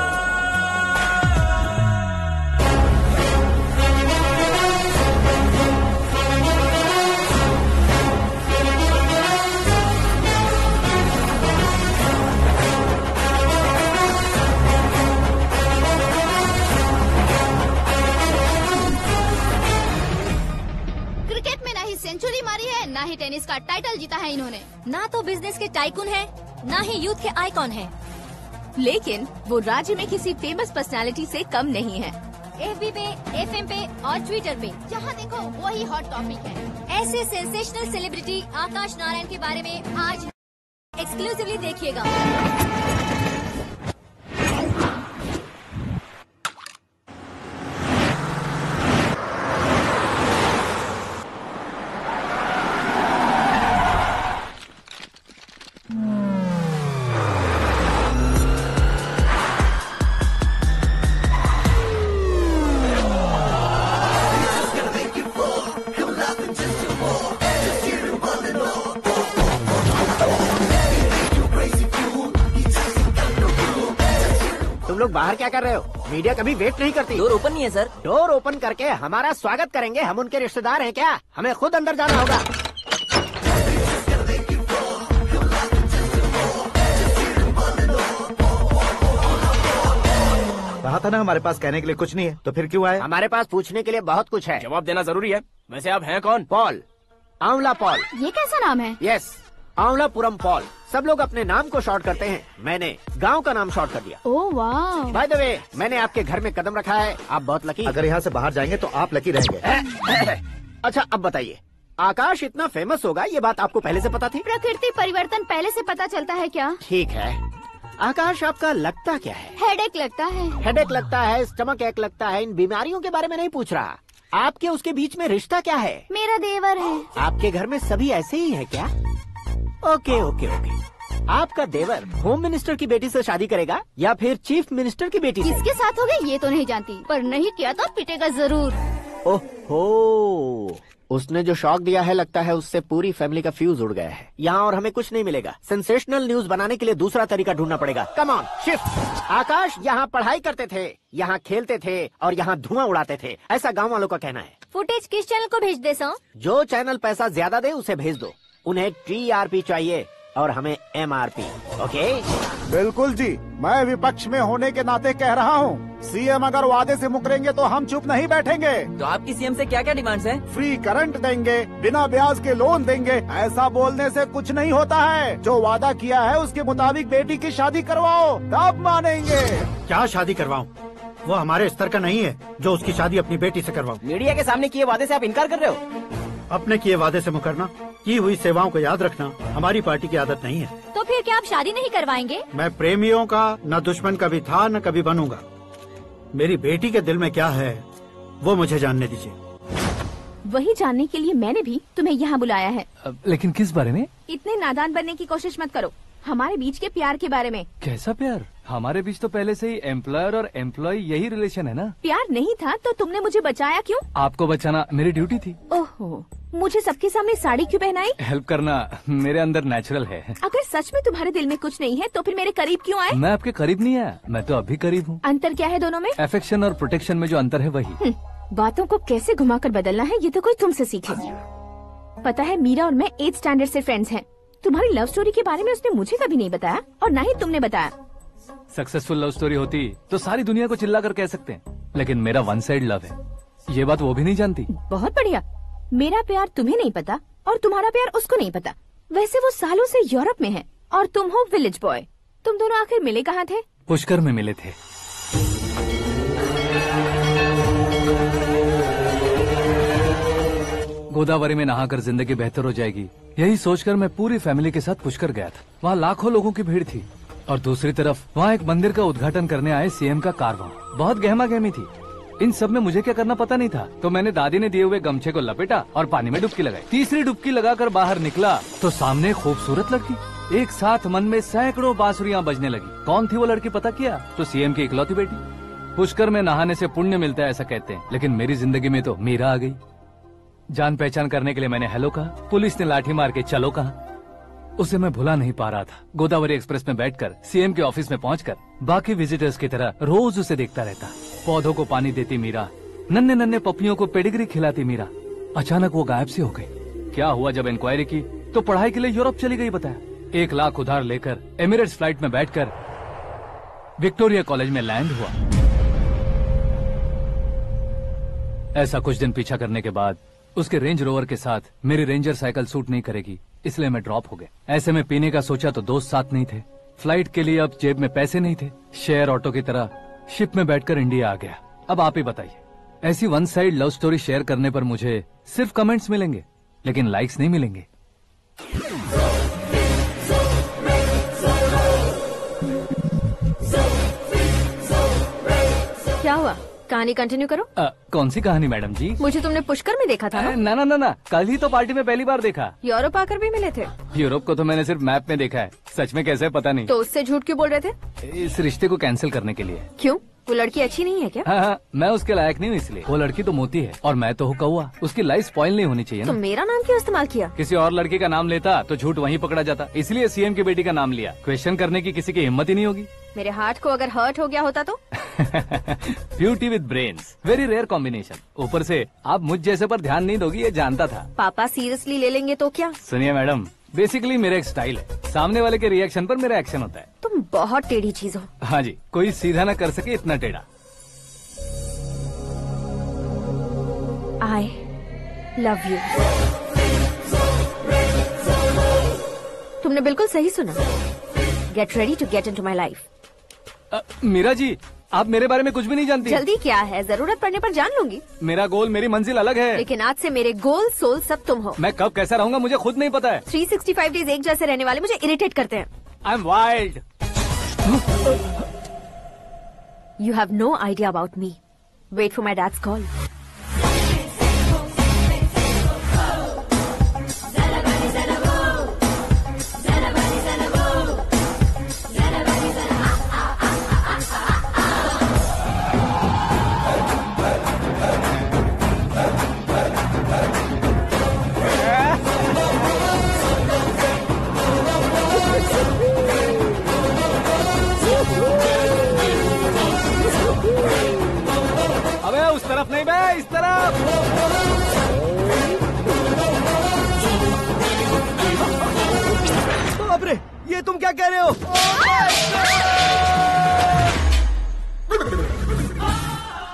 सेंचुरी मारी है, ना ही टेनिस का टाइटल जीता है इन्होंने। ना तो बिजनेस के टाइकून है, ना ही यूथ के आइकॉन है। लेकिन वो राज्य में किसी फेमस पर्सनालिटी से कम नहीं है। FB पे, FM पे और ट्विटर पे जहाँ देखो वही हॉट टॉपिक है। ऐसे सेंसेशनल सेलिब्रिटी आकाश नारायण के बारे में आज एक्सक्लूसिवली देखिएगा। बाहर क्या कर रहे हो? मीडिया कभी वेट नहीं करती। डोर ओपन नहीं है सर। डोर ओपन करके हमारा स्वागत करेंगे। हम उनके रिश्तेदार हैं क्या? हमें खुद अंदर जाना होगा। कहा था ना हमारे पास कहने के लिए कुछ नहीं है, तो फिर क्यों आए? हमारे पास पूछने के लिए बहुत कुछ है। जवाब देना जरूरी है। वैसे आप हैं कौन? पॉल, आंवला पॉल। ये कैसा नाम है? Yes, Aanwalapuram Paul. सब लोग अपने नाम को शॉर्ट करते हैं, मैंने गांव का नाम शॉर्ट कर दिया। ओह वाह। बाय द वे, मैंने आपके घर में कदम रखा है, आप बहुत लकी। अगर यहाँ से बाहर जाएंगे तो आप लकी रहेंगे। अच्छा अब बताइए, आकाश इतना फेमस होगा ये बात आपको पहले से पता थी? प्रकृति परिवर्तन पहले से पता चलता है क्या? ठीक है, आकाश आपका लगता क्या है? हेडेक लगता है। हेडेक लगता है, स्टमक एक लगता है, इन बीमारियों के बारे में नहीं पूछ रहा। आपके उसके बीच में रिश्ता क्या है? मेरा देवर है। आपके घर में सभी ऐसे ही है क्या? Okay okay okay. आपका देवर होम मिनिस्टर की बेटी से शादी करेगा या फिर चीफ मिनिस्टर की बेटी से? किसके साथ होगा ये तो नहीं जानती, पर नहीं किया तो पिटेगा जरूर। ओहो, उसने जो शॉक दिया है लगता है उससे पूरी फैमिली का फ्यूज उड़ गया है। यहाँ और हमें कुछ नहीं मिलेगा। सेंसेशनल न्यूज बनाने के लिए दूसरा तरीका ढूंढना पड़ेगा। Come on shift. आकाश यहाँ पढ़ाई करते थे, यहाँ खेलते थे और यहाँ धुआं उड़ाते थे, ऐसा गाँव वालों का कहना है। फुटेज किस चैनल को भेज दे सो? जो चैनल पैसा ज्यादा दे उसे भेज दो। उन्हें TRP चाहिए और हमें MRP। ओके? बिल्कुल जी, मैं विपक्ष में होने के नाते कह रहा हूँ, सीएम अगर वादे से मुकरेंगे तो हम चुप नहीं बैठेंगे। तो आपकी सीएम से क्या क्या डिमांड्स हैं? फ्री करंट देंगे, बिना ब्याज के लोन देंगे। ऐसा बोलने से कुछ नहीं होता है। जो वादा किया है उसके मुताबिक बेटी की शादी करवाओ, तब मानेंगे। क्या शादी करवाऊं? वो हमारे स्तर का नहीं है जो उसकी शादी अपनी बेटी से करवाऊं। मीडिया के सामने किए वादे से आप इनकार कर रहे हो? अपने किए वादे से मुकरना, की हुई सेवाओं को याद रखना हमारी पार्टी की आदत नहीं है। तो फिर क्या आप शादी नहीं करवाएंगे? मैं प्रेमियों का न दुश्मन कभी था न कभी बनूंगा। मेरी बेटी के दिल में क्या है वो मुझे जानने दीजिए। वही जानने के लिए मैंने भी तुम्हें यहाँ बुलाया है। लेकिन किस बारे में? इतने नादान बनने की कोशिश मत करो। हमारे बीच के प्यार के बारे में। कैसा प्यार? हमारे बीच तो पहले से ही एम्प्लॉयर और एम्प्लॉय यही रिलेशन है ना। प्यार नहीं था तो तुमने मुझे बचाया क्यों? आपको बचाना मेरी ड्यूटी थी। ओहो, मुझे सबके सामने साड़ी क्यों पहनाई? हेल्प करना मेरे अंदर नेचुरल है। अगर सच में तुम्हारे दिल में कुछ नहीं है तो फिर मेरे करीब क्यों आए? मैं आपके करीब नहीं आया, मैं तो अभी करीब हूँ। अंतर क्या है दोनों में? अफेक्शन और प्रोटेक्शन में जो अंतर है वही। बातों को कैसे घुमाकर बदलना है ये तो कोई तुमसे सीखे। पता है, मीरा और मैं 8th स्टैंडर्ड से फ्रेंड्स हैं। तुम्हारी लव स्टोरी के बारे में उसने मुझे कभी नहीं बताया और न ही तुमने बताया। सक्सेसफुल लव स्टोरी होती तो सारी दुनिया को चिल्ला कर कह सकते हैं, लेकिन मेरा वन साइड लव है, ये बात वो भी नहीं जानती। बहुत बढ़िया। मेरा प्यार तुम्हें नहीं पता और तुम्हारा प्यार उसको नहीं पता। वैसे वो सालों से यूरोप में है और तुम हो विलेज बॉय। तुम दोनों आखिर मिले कहाँ थे? पुष्कर में मिले थे। गोदावरी में नहाकर जिंदगी बेहतर हो जाएगी, यही सोचकर मैं पूरी फैमिली के साथ पुष्कर गया था। वहाँ लाखों लोगों की भीड़ थी और दूसरी तरफ वहाँ एक मंदिर का उद्घाटन करने आए सीएम का कारवां। बहुत गहमा गहमी थी। इन सब में मुझे क्या करना पता नहीं था, तो मैंने दादी ने दिए हुए गमछे को लपेटा और पानी में डुबकी लगाई। तीसरी डुबकी लगाकर बाहर निकला तो सामने खूबसूरत लड़की। एक साथ मन में सैकड़ों बांसुरियां बजने लगी। कौन थी वो लड़की पता किया? तो सीएम की इकलौती बेटी। पुष्कर में नहाने से पुण्य मिलता है ऐसा कहते हैं, लेकिन मेरी जिंदगी में तो मीरा आ गई। जान पहचान करने के लिए मैंने हेलो कहा, पुलिस ने लाठी मार के चलो कहा। उसे मैं भुला नहीं पा रहा था। गोदावरी एक्सप्रेस में बैठकर सीएम के ऑफिस में पहुंचकर बाकी विजिटर्स की तरह रोज उसे देखता रहता। पौधों को पानी देती मीरा, नन्हे नन्हे पपियों को पेडिग्री खिलाती मीरा। अचानक वो गायब सी हो गई। क्या हुआ? जब इंक्वायरी की तो पढ़ाई के लिए यूरोप चली गई बताया। 1 लाख उधार लेकर एमिरेट्स फ्लाइट में बैठकर विक्टोरिया कॉलेज में लैंड हुआ। ऐसा कुछ दिन पीछा करने के बाद उसके रेंज रोवर के साथ मेरी रेंजर साइकिल सूट नहीं करेगी, इसलिए मैं ड्रॉप हो गया। ऐसे में पीने का सोचा तो दोस्त साथ नहीं थे। फ्लाइट के लिए अब जेब में पैसे नहीं थे। शेयर ऑटो की तरह शिप में बैठकर इंडिया आ गया। अब आप ही बताइए, ऐसी one side love story share करने पर मुझे सिर्फ कमेंट्स मिलेंगे, लेकिन लाइक्स नहीं मिलेंगे। क्या हुआ? कहानी कंटिन्यू करो। कौन सी कहानी मैडम जी? मुझे तुमने पुष्कर में देखा था ना? ना, कल ही तो पार्टी में पहली बार देखा। यूरोप आकर भी मिले थे? यूरोप को तो मैंने सिर्फ मैप में देखा है, सच में कैसे पता नहीं। तो उससे झूठ क्यों बोल रहे थे? इस रिश्ते को कैंसिल करने के लिए। क्यों? वो लड़की अच्छी नहीं है क्या? हाँ, मैं उसके लायक नहीं हूँ इसलिए। वो लड़की तो मोती है और मैं तो हूँ कौवा। उसकी लाइफ स्पॉइल नहीं होनी चाहिए ना। तो मेरा नाम क्यों इस्तेमाल किया? किसी और लड़की का नाम लेता तो झूठ वहीं पकड़ा जाता, इसलिए सीएम की बेटी का नाम लिया। क्वेश्चन करने की किसी की हिम्मत ही नहीं होगी। मेरे हार्ट को अगर हर्ट हो गया होता तो? Beauty with brains, very rare combination. ऊपर से आप मुझ जैसे पर ध्यान नहीं दोगी ये जानता था। पापा सीरियसली ले लेंगे तो क्या? सुनिए मैडम, बेसिकली मेरा एक स्टाइल है, सामने वाले के रिएक्शन पर मेरा एक्शन होता है। तुम बहुत टेढ़ी चीज हो। हाँ जी, कोई सीधा न कर सके इतना टेढ़ा। I love you. तुमने बिल्कुल सही सुना। Get ready to get into my life. Meera ji, आप मेरे बारे में कुछ भी नहीं जानती। जल्दी क्या है, जरूरत पड़ने पर जान लूंगी। मेरा गोल, मेरी मंजिल अलग है। लेकिन आज से मेरे गोल सोल सब तुम हो। मैं कब कैसा रहूंगा मुझे खुद नहीं पता है। 365 डेज एक जैसे रहने वाले मुझे इरिटेट करते हैं। I am wild. You have no idea about me. Wait for my dad's call. अबे उस तरफ नहीं बे, इस तरफ। बाप रे, ये तुम क्या कह रहे हो?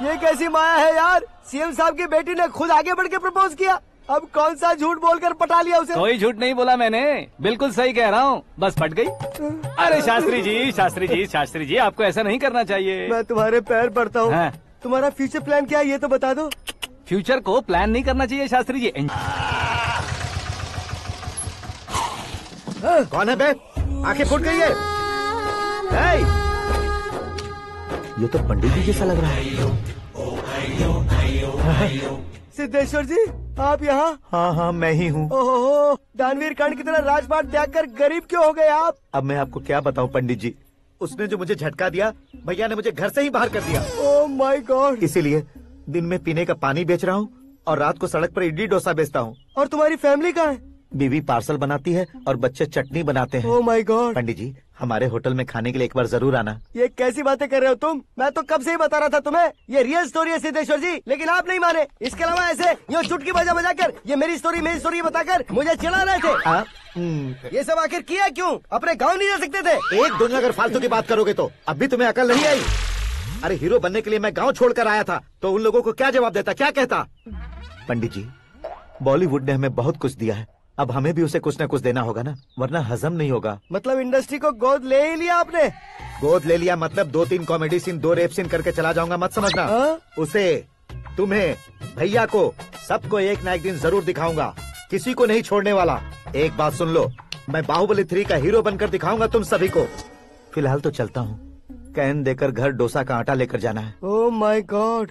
ये कैसी माया है यार? सीएम साहब की बेटी ने खुद आगे बढ़ के प्रपोज किया। अब कौन सा झूठ बोलकर पटा लिया उसे? कोई झूठ नहीं बोला मैंने, बिल्कुल सही कह रहा हूँ, बस फट गई। अरे शास्त्री जी, शास्त्री जी, शास्त्री जी, आपको ऐसा नहीं करना चाहिए। मैं तुम्हारे पैर पड़ता हूँ। हाँ। तुम्हारा फ्यूचर प्लान क्या है ये तो बता दो। फ्यूचर को प्लान नहीं करना चाहिए शास्त्री जी। कौन है बे? आंखें फूट गई है। hey! ये तो पंडित जी जैसा लग रहा है। सिद्धेश्वर जी, आप यहाँ? हाँ हाँ, मैं ही हूँ। ओहो, दानवीर कर्ण की तरह राजपाट त्याग कर गरीब क्यों हो गए आप? अब मैं आपको क्या बताऊँ पंडित जी, उसने जो मुझे झटका दिया, भैया ने मुझे घर से ही बाहर कर दिया। ओह माय गॉड। इसीलिए दिन में पीने का पानी बेच रहा हूँ और रात को सड़क पर इडली डोसा बेचता हूँ। और तुम्हारी फैमिली कहाँ है? बीवी पार्सल बनाती है और बच्चे चटनी बनाते हैं। ओह माय गॉड। पंडित जी, हमारे होटल में खाने के लिए एक बार जरूर आना। ये कैसी बातें कर रहे हो तुम? मैं तो कब से ही बता रहा था तुम्हें, ये रियल स्टोरी है सिद्धेश्वर जी, लेकिन आप नहीं माने। इसके अलावा ऐसे यूँ चुटकी बजा बजा कर ये मेरी स्टोरी बताकर मुझे चिढ़ा रहे थे। ये सब आखिर किया क्यों? अपने गाँव नहीं जा सकते थे? एक दुनिया अगर फालतू की बात करोगे तो अब भी तुम्हें अकल नहीं आई। अरे हीरो बनने के लिए मैं गाँव छोड़कर आया था तो उन लोगों को क्या जवाब देता, क्या कहता? पंडित जी, बॉलीवुड ने हमें बहुत कुछ दिया है, अब हमें भी उसे कुछ न कुछ देना होगा ना, वरना हजम नहीं होगा। मतलब इंडस्ट्री को गोद ले ही लिया आपने? गोद ले लिया मतलब 2-3 कॉमेडी सीन, 2 रेप सीन करके चला जाऊंगा मत समझना। उसे, तुम्हें, भैया को, सबको एक ना एक दिन जरूर दिखाऊंगा, किसी को नहीं छोड़ने वाला। एक बात सुन लो, मैं बाहुबली 3 का हीरो बनकर दिखाऊंगा तुम सभी को। फिलहाल तो चलता हूँ, कैन देकर घर डोसा का आटा लेकर जाना है। Oh my God.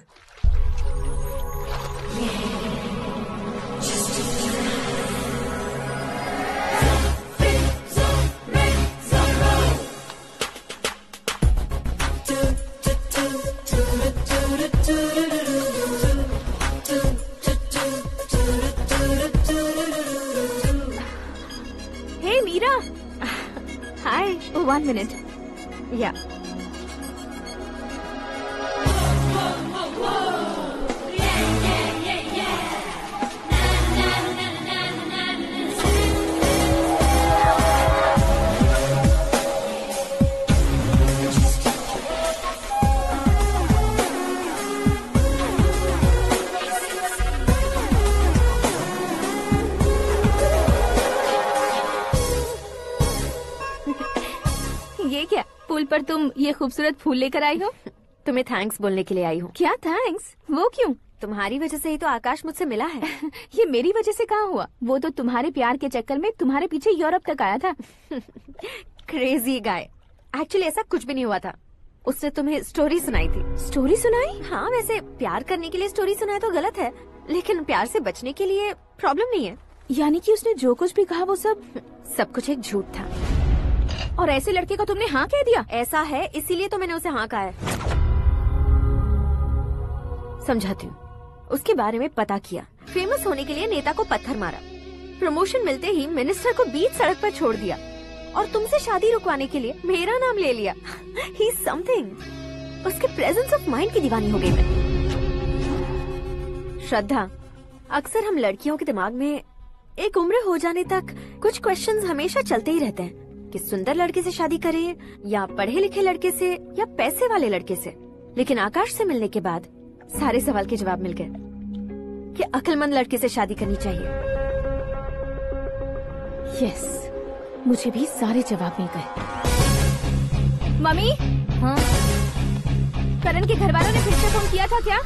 Hey Meera, hi. 1 minute. या ये क्या, पुल पर तुम ये खूबसूरत फूल लेकर आई हो? तुम्हें थैंक्स बोलने के लिए आई हूँ। क्या थैंक्स? वो क्यों? तुम्हारी वजह से ही तो आकाश मुझसे मिला है। ये मेरी वजह से कहाँ हुआ? वो तो तुम्हारे प्यार के चक्कर में तुम्हारे पीछे यूरोप तक आया था। Crazy guy. एक्चुअली ऐसा कुछ भी नहीं हुआ था, उसने तुम्हें स्टोरी सुनाई थी। स्टोरी सुनाई? हाँ, वैसे प्यार करने के लिए स्टोरी सुनाए तो गलत है, लेकिन प्यार से बचने के लिए प्रॉब्लम नहीं है। यानी कि उसने जो कुछ भी कहा वो सब कुछ एक झूठ था। और ऐसे लड़के को तुमने हाँ कह दिया? ऐसा है, इसीलिए तो मैंने उसे हाँ कहा है। समझाती हूँ। उसके बारे में पता किया, फेमस होने के लिए नेता को पत्थर मारा, प्रमोशन मिलते ही मिनिस्टर को बीच सड़क पर छोड़ दिया और तुमसे शादी रुकवाने के लिए मेरा नाम ले लिया। ही समथिंग। उसके प्रेजेंस ऑफ माइंड की दीवानी हो गई मैं। श्रद्धा, अक्सर हम लड़कियों के दिमाग में एक उम्र हो जाने तक कुछ क्वेश्चंस हमेशा चलते ही रहते हैं कि सुंदर लड़के से शादी करें या पढ़े लिखे लड़के से या पैसे वाले लड़के से। लेकिन आकाश से मिलने के बाद सारे सवाल के जवाब मिल गए कि अक्लमंद लड़के से शादी करनी चाहिए। यस, मुझे भी सारे जवाब मिल गए। मम्मी, हाँ? करण के घर वालों ने फिर से फोन किया था क्या?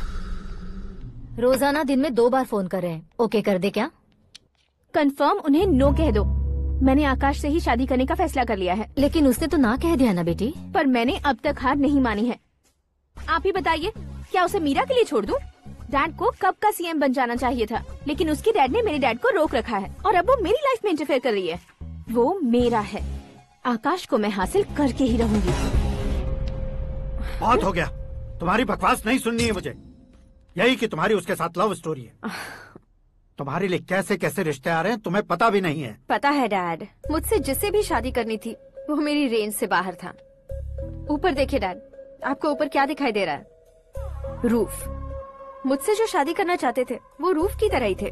रोजाना दिन में 2 बार फोन कर रहे हैं। ओके कर दे क्या? कंफर्म उन्हें नो कह दो। मैंने आकाश से ही शादी करने का फैसला कर लिया है। लेकिन उसने तो ना कह दिया ना बेटी। पर मैंने अब तक हार नहीं मानी है। आप ही बताइए, क्या उसे मीरा के लिए छोड़ दूं? डैड को कब का सीएम बन जाना चाहिए था, लेकिन उसकी डैड ने मेरे डैड को रोक रखा है और अब वो मेरी लाइफ में इंटरफेयर कर रही है। वो मेरा है। आकाश को मैं हासिल करके ही रहूंगी। बहुत हो गया, तुम्हारी बकवास नहीं सुननी है मुझे। यही कि तुम्हारी उसके साथ लव स्टोरी है। तुम्हारे लिए कैसे कैसे रिश्ते आ रहे हैं तुम्हें पता भी नहीं है। पता है डैड, मुझसे जिसे भी शादी करनी थी वो मेरी रेंज से बाहर था। ऊपर देखिए डैड, आपको ऊपर क्या दिखाई दे रहा है? रूफ। मुझसे जो शादी करना चाहते थे वो रूफ की तरह ही थे।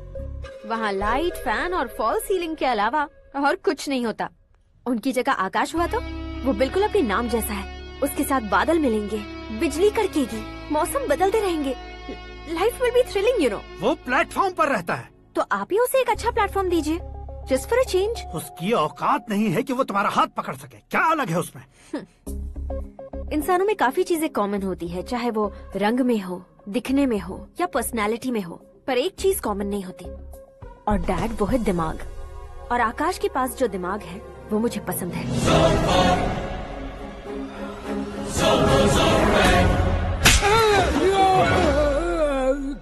वहाँ लाइट, फैन और फॉल सीलिंग के अलावा और कुछ नहीं होता। उनकी जगह आकाश हुआ तो वो बिल्कुल अपने नाम जैसा है। उसके साथ बादल मिलेंगे, बिजली कड़केगी, मौसम बदलते रहेंगे। Life will be thrilling, you know. वो प्लेटफॉर्म पर रहता है तो आप ही उसे एक अच्छा प्लेटफॉर्म दीजिए, जस्ट फॉर अ चेंज। उसकी औकात नहीं है कि वो तुम्हारा हाथ पकड़ सके। क्या अलग है उसमें? इंसानों में काफी चीजें कॉमन होती है, चाहे वो रंग में हो, दिखने में हो या पर्सनालिटी में हो, पर एक चीज कॉमन नहीं होती, और डैड वो है दिमाग। और आकाश के पास जो दिमाग है वो मुझे पसंद है।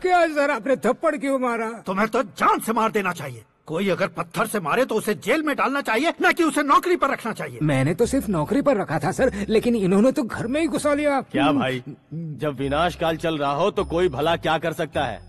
क्या सर, आपने थप्पड़ क्यों मारा? तुम्हें तो जान से मार देना चाहिए। कोई अगर पत्थर से मारे तो उसे जेल में डालना चाहिए, न कि उसे नौकरी पर रखना चाहिए। मैंने तो सिर्फ नौकरी पर रखा था सर, लेकिन इन्होंने तो घर में ही घुसा लिया। क्या भाई, जब विनाश काल चल रहा हो तो कोई भला क्या कर सकता है?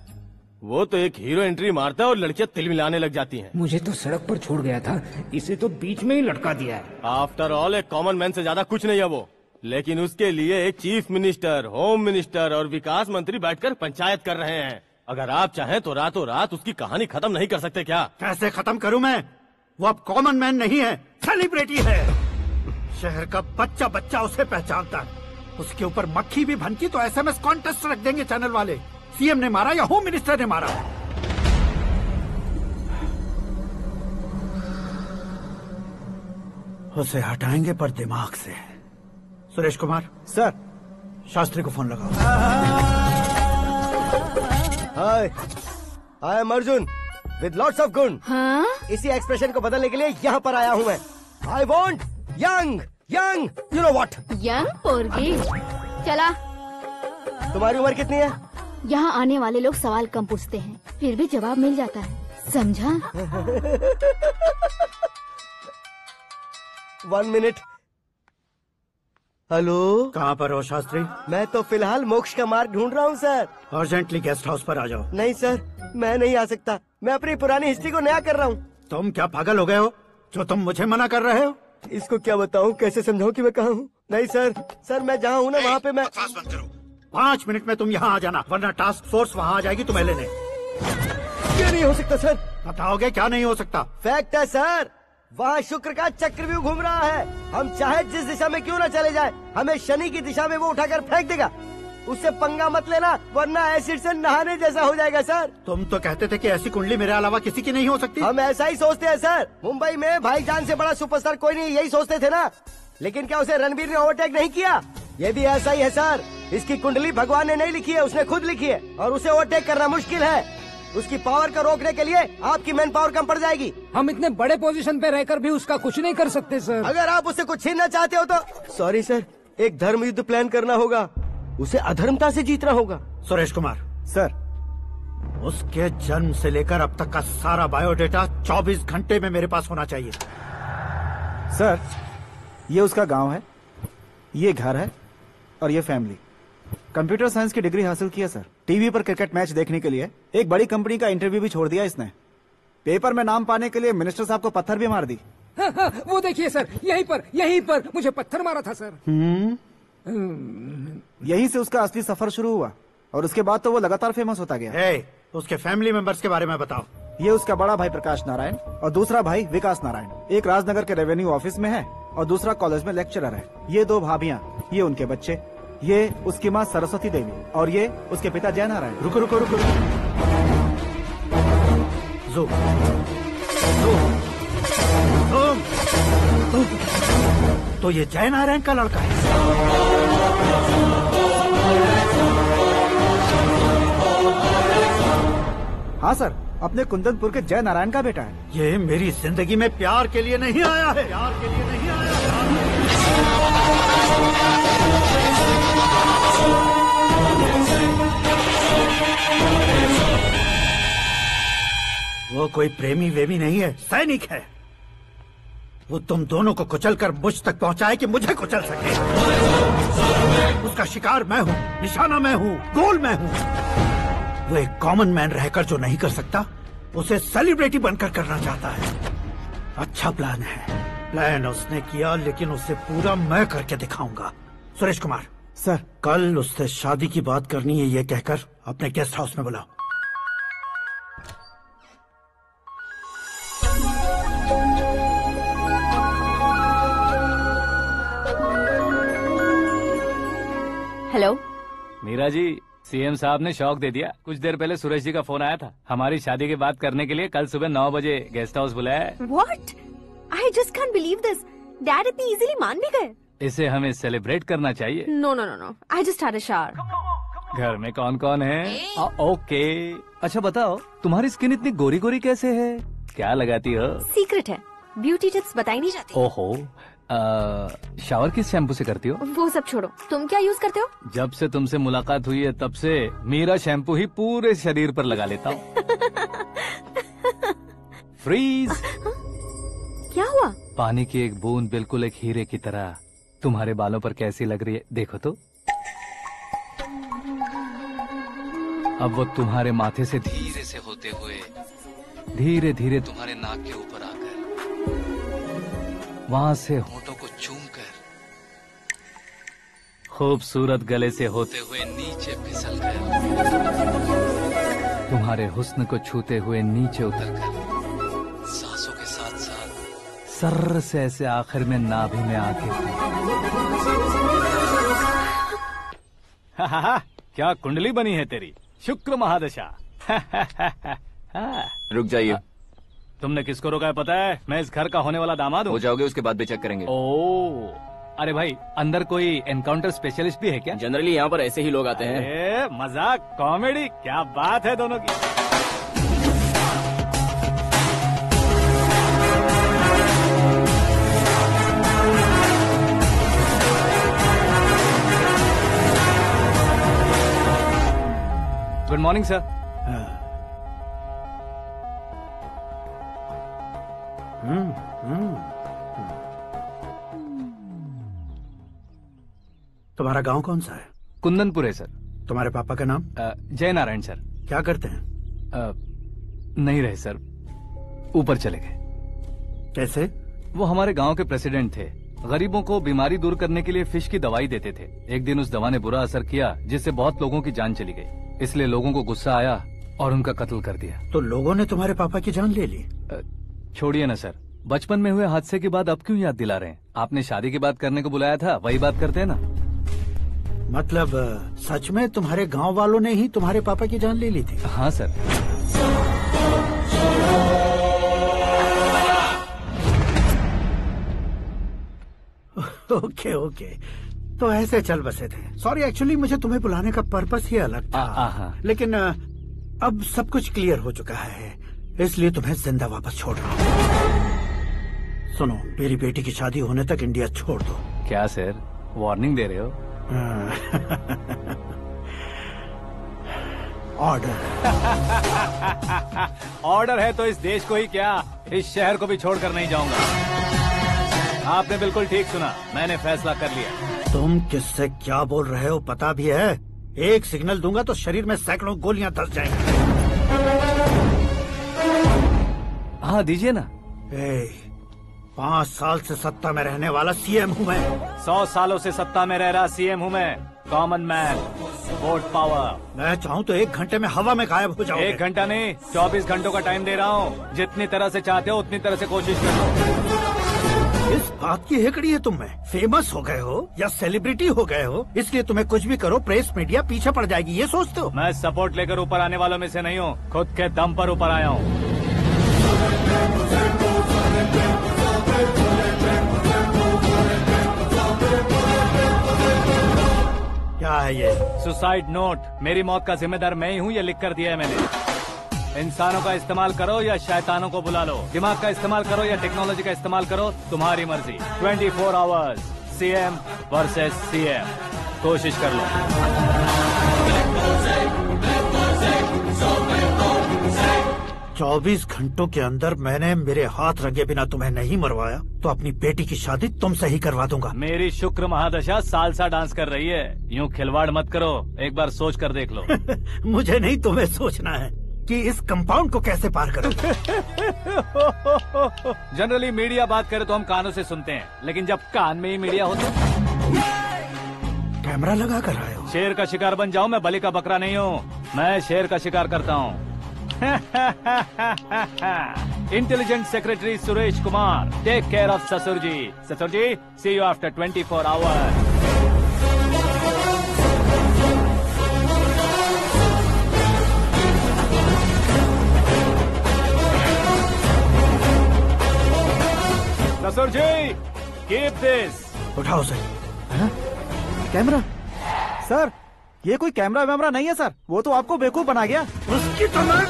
वो तो एक हीरो एंट्री मारता है और लड़कियां तिल मिलाने लग जाती हैं। मुझे तो सड़क पर छोड़ गया था, इसे तो बीच में ही लटका दिया है। आफ्टर ऑल एक कॉमन मैन से ज्यादा कुछ नहीं है वो, लेकिन उसके लिए एक चीफ मिनिस्टर, होम मिनिस्टर और विकास मंत्री बैठकर पंचायत कर रहे हैं। अगर आप चाहें तो रातों रात उसकी कहानी खत्म नहीं कर सकते क्या? कैसे खत्म करूं मैं? वो अब कॉमन मैन नहीं है, सेलिब्रिटी है। शहर का बच्चा बच्चा उसे पहचानता है। उसके ऊपर मक्खी भी भनकी तो एसएमएस कॉन्टेस्ट रख देंगे चैनल वाले। सीएम ने मारा या होम मिनिस्टर ने मारा। उसे हटाएंगे पर दिमाग से। सुरेश कुमार सर, शास्त्री को फोन लगाओ। Hi, I am Arjun with lots of गुण। हाँ? इसी एक्सप्रेशन को बदलने के लिए यहाँ पर आया हूँ मैं। I want young young, you know what? Young पोरगी। चला। तुम्हारी उम्र कितनी है? यहाँ आने वाले लोग सवाल कम पूछते हैं, फिर भी जवाब मिल जाता है, समझा? 1 मिनट। हेलो, कहाँ पर हो शास्त्री? मैं तो फिलहाल मोक्ष का मार्ग ढूंढ रहा हूँ सर। अर्जेंटली गेस्ट हाउस पर आ जाओ। नहीं सर, मैं नहीं आ सकता। मैं अपनी पुरानी हिस्ट्री को नया कर रहा हूँ। तुम क्या पागल हो गए हो जो तुम मुझे मना कर रहे हो? इसको क्या बताऊँ, कैसे समझाऊँ कि मैं कहाँ हूँ? नहीं सर, सर मैं जहाँ हूँ ना वहाँ पे मैं। 5 मिनट में तुम यहाँ आ जाना, वरना टास्क फोर्स वहाँ आ जाएगी तुम्हें लेने। क्या नहीं हो सकता सर? बताओगे क्या नहीं हो सकता? फैक्ट है सर, वहाँ शुक्र का चक्रव्यूह घूम रहा है। हम चाहे जिस दिशा में क्यों न चले जाए, हमें शनि की दिशा में वो उठाकर फेंक देगा। उससे पंगा मत लेना, वरना एसिड से नहाने जैसा हो जाएगा सर। तुम तो कहते थे कि ऐसी कुंडली मेरे अलावा किसी की नहीं हो सकती। हम ऐसा ही सोचते हैं सर। मुंबई में भाईजान से बड़ा सुपरस्टार कोई नहीं, यही सोचते थे ना। लेकिन क्या उसे रणबीर ने ओवरटेक नहीं किया? ये भी ऐसा ही है सर। इसकी कुंडली भगवान ने नहीं लिखी है, उसने खुद लिखी है, और उसे ओवरटेक करना मुश्किल है। उसकी पावर को रोकने के लिए आपकी मैन पावर कम पड़ जाएगी। हम इतने बड़े पोजीशन पे रहकर भी उसका कुछ नहीं कर सकते सर। अगर आप उससे कुछ छीनना चाहते हो तो सॉरी सर, एक धर्म युद्ध प्लान करना होगा। उसे अधर्मता से जीतना होगा। सुरेश कुमार सर, उसके जन्म से लेकर अब तक का सारा बायोडेटा 24 घंटे में मेरे पास होना चाहिए। सर, ये उसका गांव है, ये घर है और ये फैमिली। कंप्यूटर साइंस की डिग्री हासिल की है सर। टीवी पर क्रिकेट मैच देखने के लिए एक बड़ी कंपनी का इंटरव्यू भी छोड़ दिया इसने। पेपर में नाम पाने के लिए मिनिस्टर साहब को पत्थर भी मार दी। वो देखिए सर, यहीं पर मुझे पत्थर मारा था सर। यहीं से उसका असली सफर शुरू हुआ और उसके बाद तो वो लगातार फेमस होता गया। उसके फैमिली मेंबर्स के बारे में बताओ। ये उसका बड़ा भाई प्रकाश नारायण और दूसरा भाई विकास नारायण। एक राजनगर के रेवेन्यू ऑफिस में है और दूसरा कॉलेज में लेक्चरर है। ये 2 भाभियां, ये उनके बच्चे, ये उसकी माँ सरस्वती देवी और ये उसके पिता जय नारायण। रुको रुको रुको, तो ये जय नारायण का लड़का है। हाँ सर, अपने कुंदनपुर के जय नारायण का बेटा है। ये मेरी जिंदगी में प्यार के लिए नहीं आया है, प्यार के लिए नहीं आया वो कोई प्रेमी वेमी नहीं है, सैनिक है। वो तुम दोनों को कुचलकर मुझ तक पहुंचाए कि मुझे कुचल सके। उसका शिकार मैं हूँ, निशाना मैं हूँ, गोल मैं हूँ। वो एक कॉमन मैन रहकर जो नहीं कर सकता, उसे सेलिब्रिटी बनकर करना चाहता है। अच्छा प्लान है, प्लान उसने किया, लेकिन उसे पूरा मैं करके दिखाऊंगा। सुरेश कुमार सर, कल उससे शादी की बात करनी है, ये कहकर अपने गेस्ट हाउस में बुलाओ। हेलो मीरा जी, सीएम साहब ने शौक दे दिया। कुछ देर पहले सुरेश जी का फोन आया था, हमारी शादी की बात करने के लिए कल सुबह 9 बजे गेस्ट हाउस बुलाया है। What? I just can't believe this. Dad इतनी इजीली मान भी गए? इसे हमें सेलिब्रेट करना चाहिए। No, no, no, no. I just had a shower. घर में कौन कौन है? ओके। अच्छा बताओ, तुम्हारी स्किन इतनी गोरी गोरी कैसे है? क्या लगाती हो? सीक्रेट है, ब्यूटी टिप्स बताई नहीं जाती। ओहो, शावर किस शैम्पू से करती हो? वो सब छोड़ो, तुम क्या यूज करते हो? जब से तुमसे मुलाकात हुई है तब से मेरा शैम्पू ही पूरे शरीर पर लगा लेता हूँ। फ्रीज। क्या हुआ? पानी की एक बूंद बिल्कुल एक हीरे की तरह तुम्हारे बालों पर कैसी लग रही है, देखो तो। अब वो तुम्हारे माथे से धीरे से होते हुए धीरे धीरे तुम्हारे नाक के ऊपर आकर वहां से होठों को चूमकर खूबसूरत गले से होते हुए नीचे फिसलकर तुम्हारे हुस्न को छूते हुए नीचे उतरकर सांसों के साथ साथ सर से ऐसे आखिर में नाभि में आके क्या कुंडली बनी है तेरी, शुक्र महादशा। रुक जाइए। तुमने किसको रोका है पता है? मैं इस घर का होने वाला दामाद हूँ। हो जाओगे उसके बाद भी चेक करेंगे। ओ, अरे भाई, अंदर कोई एनकाउंटर स्पेशलिस्ट भी है क्या? जनरली यहाँ पर ऐसे ही लोग आते हैं। मजाक, कॉमेडी, क्या बात है दोनों की। Good morning sir. तुम्हारा गांव कौन सा है? कुंदनपुर है सर। तुम्हारे पापा का नाम? जय नारायण सर। क्या करते हैं? नहीं रहे सर, ऊपर चले गए। कैसे? वो हमारे गांव के प्रेसिडेंट थे। गरीबों को बीमारी दूर करने के लिए फिश की दवाई देते थे। एक दिन उस दवा ने बुरा असर किया जिससे बहुत लोगों की जान चली गई। इसलिए लोगों को गुस्सा आया और उनका कत्ल कर दिया। तो लोगों ने तुम्हारे पापा की जान ले ली? छोड़िए ना सर, बचपन में हुए हादसे के बाद अब क्यों याद दिला रहे हैं? आपने शादी की बात करने को बुलाया था, वही बात करते हैं ना। मतलब सच में तुम्हारे गांव वालों ने ही तुम्हारे पापा की जान ले ली थी? हाँ सर। ओके ओके, तो ऐसे चल बसे थे। सॉरी, एक्चुअली मुझे तुम्हें बुलाने का पर्पस ही अलग था। लेकिन अब सब कुछ क्लियर हो चुका है, इसलिए तुम्हें जिंदा वापस छोड़ रहा हूँ। सुनो, मेरी बेटी की शादी होने तक इंडिया छोड़ दो। क्या सर, वार्निंग दे रहे हो? ऑर्डर। ऑर्डर है तो इस देश को ही क्या, इस शहर को भी छोड़कर नहीं जाऊंगा। आपने बिल्कुल ठीक सुना, मैंने फैसला कर लिया। तुम किससे क्या बोल रहे हो पता भी है? एक सिग्नल दूंगा तो शरीर में सैकड़ों गोलियां धस जाएंगी। हाँ दीजिए ना। 5 साल से सत्ता में रहने वाला सीएम हूँ मैं। 100 सालों से सत्ता में रह रहा सीएम हूँ मैं। Common man, vote power. मैं चाहूँ तो 1 घंटे में हवा में गायब हो जाओगे। 1 घंटा नहीं, 24 घंटों का टाइम दे रहा हूँ। जितनी तरह से चाहते हो उतनी तरह से कोशिश कर लो। इस बात की हेकड़ी है तुम में। फेमस हो गए हो या सेलिब्रिटी हो गए हो, इसलिए तुम्हें कुछ भी करो प्रेस मीडिया पीछे पड़ जाएगी, ये सोचते हो? मैं सपोर्ट लेकर ऊपर आने वालों में से नहीं हूँ, खुद के दम पर ऊपर आया हूँ। क्या है ये? Suicide note. मेरी मौत का जिम्मेदार मैं ही हूँ, ये लिख कर दिया है मैंने। इंसानों का इस्तेमाल करो या शैतानों को बुला लो, दिमाग का इस्तेमाल करो या टेक्नोलॉजी का इस्तेमाल करो, तुम्हारी मर्जी। 24 आवर्स, सीएम वर्सेस सीएम, कोशिश कर लो। 24 घंटों के अंदर मैंने मेरे हाथ रंगे बिना तुम्हें नहीं मरवाया तो अपनी बेटी की शादी तुमसे ही करवा दूंगा। मेरी शुक्र महादशा सालसा डांस कर रही है, यूँ खिलवाड़ मत करो, एक बार सोच कर देख लो। मुझे नहीं, तुम्हें सोचना है कि इस कंपाउंड को कैसे पार करो। जनरली मीडिया बात करे तो हम कानों से सुनते हैं, लेकिन जब कान में ही मीडिया हो तो कैमरा लगा कर आए हो। शेर का शिकार बन जाऊं, मैं बलि का बकरा नहीं हूँ, मैं शेर का शिकार करता हूँ। Intelligent secretary Suresh Kumar, take care of ससुर जी। ससुर ji, see you after 24 hours. ससुर जी, कीप दिस। उठाओ सर। कैमरा? सर, ये कोई कैमरा वैमरा नहीं है सर, वो तो आपको बेवकूफ बना गया। उसकी तो मैं...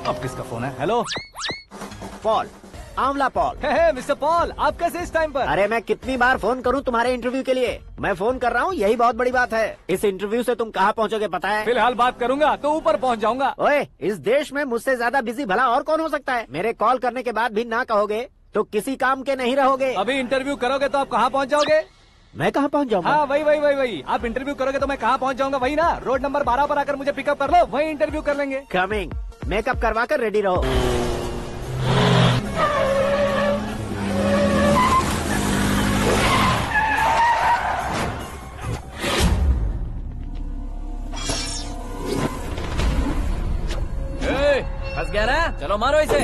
अब किसका फोन है? हेलो पॉल, आंवला पॉल। मिस्टर पॉल, आप कैसे इस टाइम पर? अरे मैं कितनी बार फोन करूं तुम्हारे इंटरव्यू के लिए? मैं फोन कर रहा हूं, यही बहुत बड़ी बात है। इस इंटरव्यू से तुम कहां पहुंचोगे पता है? फिलहाल बात करूंगा तो ऊपर पहुंच जाऊंगा। ओए, इस देश में मुझसे ज्यादा बिजी भला और कौन हो सकता है? मेरे कॉल करने के बाद भी ना कहोगे तो किसी काम के नहीं रहोगे। अभी इंटरव्यू करोगे तो आप कहाँ पहुँच जाओगे? मैं कहाँ पहुँच जाऊंगा? हाँ, वही। आप इंटरव्यू करोगे तो मैं कहाँ पहुँच जाऊंगा? वही ना, रोड नंबर 12 पर आकर मुझे पिकअप कर लो, वही इंटरव्यू कर लेंगे। कमिंग। मेकअप करवा कर रेडी रहो। फंस गया ना? चलो मारो इसे।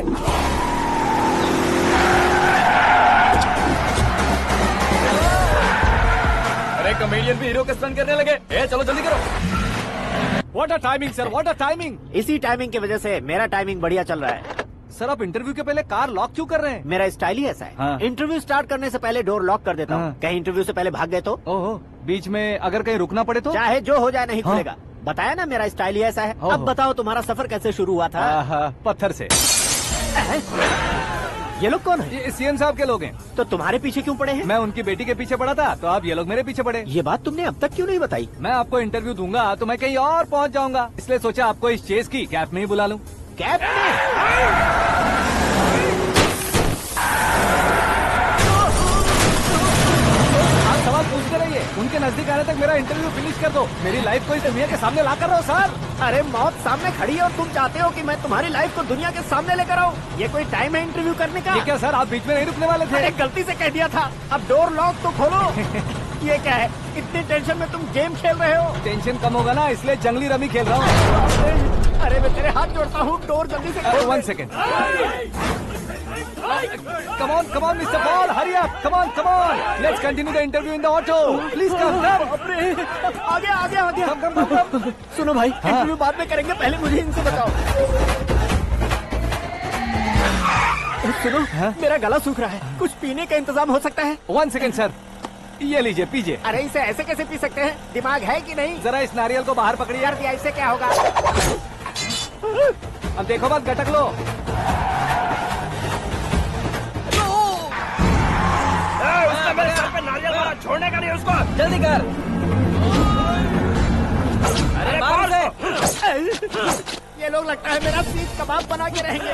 अरे कॉमेडियन भी हीरो के स्टंट करने लगे। चलो जल्दी करो। What a timing sir, what a timing. इसी टाइमिंग की वजह से मेरा टाइमिंग बढ़िया चल रहा है। सर, आप इंटरव्यू के पहले कार लॉक क्यों कर रहे हैं? मेरा स्टाइल ही ऐसा है। हाँ। इंटरव्यू स्टार्ट करने से पहले डोर लॉक कर देता हूँ। कहीं इंटरव्यू से पहले भाग गए तो? ओहो, बीच में अगर कहीं रुकना पड़े तो? चाहे जो हो जाए नहीं खुलेगा। बताया ना, मेरा स्टाइल ही ऐसा है। अब बताओ तुम्हारा सफर कैसे शुरू हुआ था? पत्थर से। ये लोग कौन है? ये सीएम साहब के लोग हैं। तो तुम्हारे पीछे क्यों पड़े हैं? मैं उनकी बेटी के पीछे पड़ा था, तो आप ये लोग मेरे पीछे पड़े। ये बात तुमने अब तक क्यों नहीं बताई? मैं आपको इंटरव्यू दूंगा तो मैं कहीं और पहुंच जाऊंगा, इसलिए सोचा आपको इस चेस की कैप में ही बुला लूं। कैप में? आप सवाल पूछते रहिए, उनके नजदीक आने तक मेरा इंटरव्यू फिनिश कर दो। मेरी लाइफ को इस दुनिया के सामने ला कर रहो सर। अरे मौत सामने खड़ी है और तुम चाहते हो कि मैं तुम्हारी लाइफ को दुनिया के सामने लेकर आऊं? ये कोई टाइम है इंटरव्यू करने का? ये क्या सर, आप बीच में नहीं रुकने वाले थे? अरे गलती से कह दिया था। अब डोर लॉक तो खोलो। ये क्या है? इतनी टेंशन में तुम गेम खेल रहे हो? टेंशन कम होगा ना, इसलिए जंगली रमी खेल रहा हूँ। अरे मैं तेरे हाथ जोड़ता हूँ, डोर जल्दी से खोल। 1 second. Come on, Mr. Paul, hurry up! Come on! Let's continue the interview in the auto. Please come. आगे। Come. सुनो भाई, इंटरव्यू बाद में करेंगे, पहले मुझे इनसे बताओ। सुनो, मेरा गला सूख रहा है, कुछ पीने का इंतजाम हो सकता है? 1 सेकेंड सर, ये लीजिए, पीजिए। अरे इसे ऐसे कैसे पी सकते हैं? दिमाग है कि नहीं? जरा इस नारियल को बाहर पकड़िए। यार दिया, इससे क्या होगा? अब देखो मत, गटक लो। उसने मेरे सर पे नारियल मारा, छोड़ने का नहीं उसको। जल्दी कर। अरे मार उसे। ये लोग लगता है मेरा सीख कबाब बना के रहेंगे।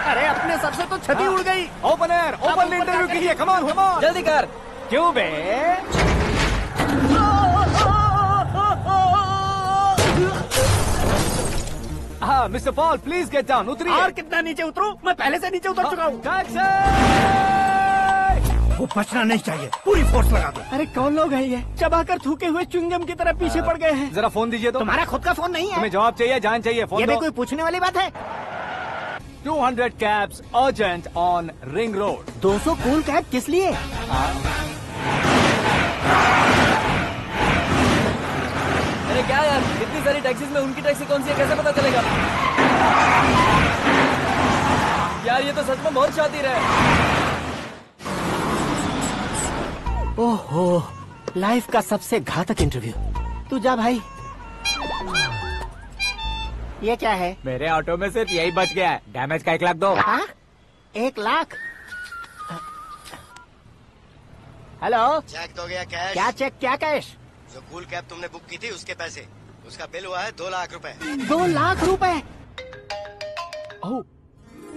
अरे अपने सबसे तो छठी उड़ गई। ओपनर ओपन इंटरव्यू कीजिए, कम ऑन जल्दी कर। क्यों बे? हाँ mister Paul please get down, उतरिए। और कितना नीचे उतरूं? मैं पहले से नीचे उतर चुका हूँ। वो बचना नहीं चाहिए, पूरी फोर्स लगा दो। अरे कौन लोग हैं ये? चबाकर थूके हुए च्युइंगम की तरह पीछे पड़ गए हैं। जरा फोन दीजिए तो। तुम्हारा खुद का फोन नहीं है? तुम्हें जवाब चाहिए, जान चाहिए, फोन ये दो। भी कोई पूछने वाली बात है? 200 cabs urgent on Ring Road. 200 cool cab किस लिए? अरे क्या यार, इतनी सारी टैक्सीज में उनकी टैक्सी कौन सी है, कैसे पता चलेगा? यार ये तो सच में बहुत शातिर है। ओहो, लाइफ का सबसे घातक इंटरव्यू। तू जा भाई। ये क्या है? मेरे ऑटो में सिर्फ यही बच गया है, डैमेज का 1 लाख दो। हाँ? 1 लाख? हेलो, चेक तो गया कैश? क्या चेक, क्या कैश? जो कूल कैब तुमने बुक की थी उसके पैसे, उसका बिल हुआ है 2 लाख रुपए। 2 लाख रुपए?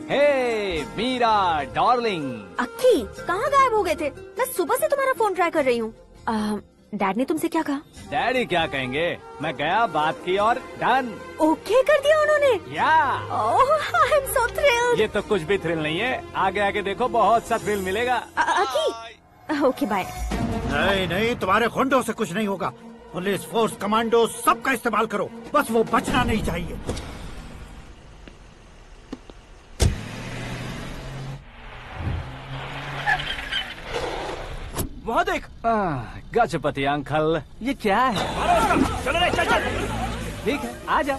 हे मीरा डार्लिंग। अक्की कहाँ गायब हो गए थे? मैं सुबह से तुम्हारा फोन ट्राई कर रही हूँ। डैड ने तुमसे क्या कहा? डैडी क्या कहेंगे, मैं गया, बात की और डन। ओके कर दिया उन्होंने? या आई एम सो थ्रिल्ड। ये तो कुछ भी थ्रिल नहीं है, आगे आगे देखो बहुत सा थ्रिल मिलेगा। अक्की ओके बाय। नहीं नहीं, तुम्हारे गुंडों से कुछ नहीं होगा। पुलिस फोर्स, कमांडो सबका इस्तेमाल करो, बस वो बचना नहीं चाहिए। वहाँ देख। गजपति अंकल, ये क्या है? चलो रे, चल चल। ठीक है, आ जा।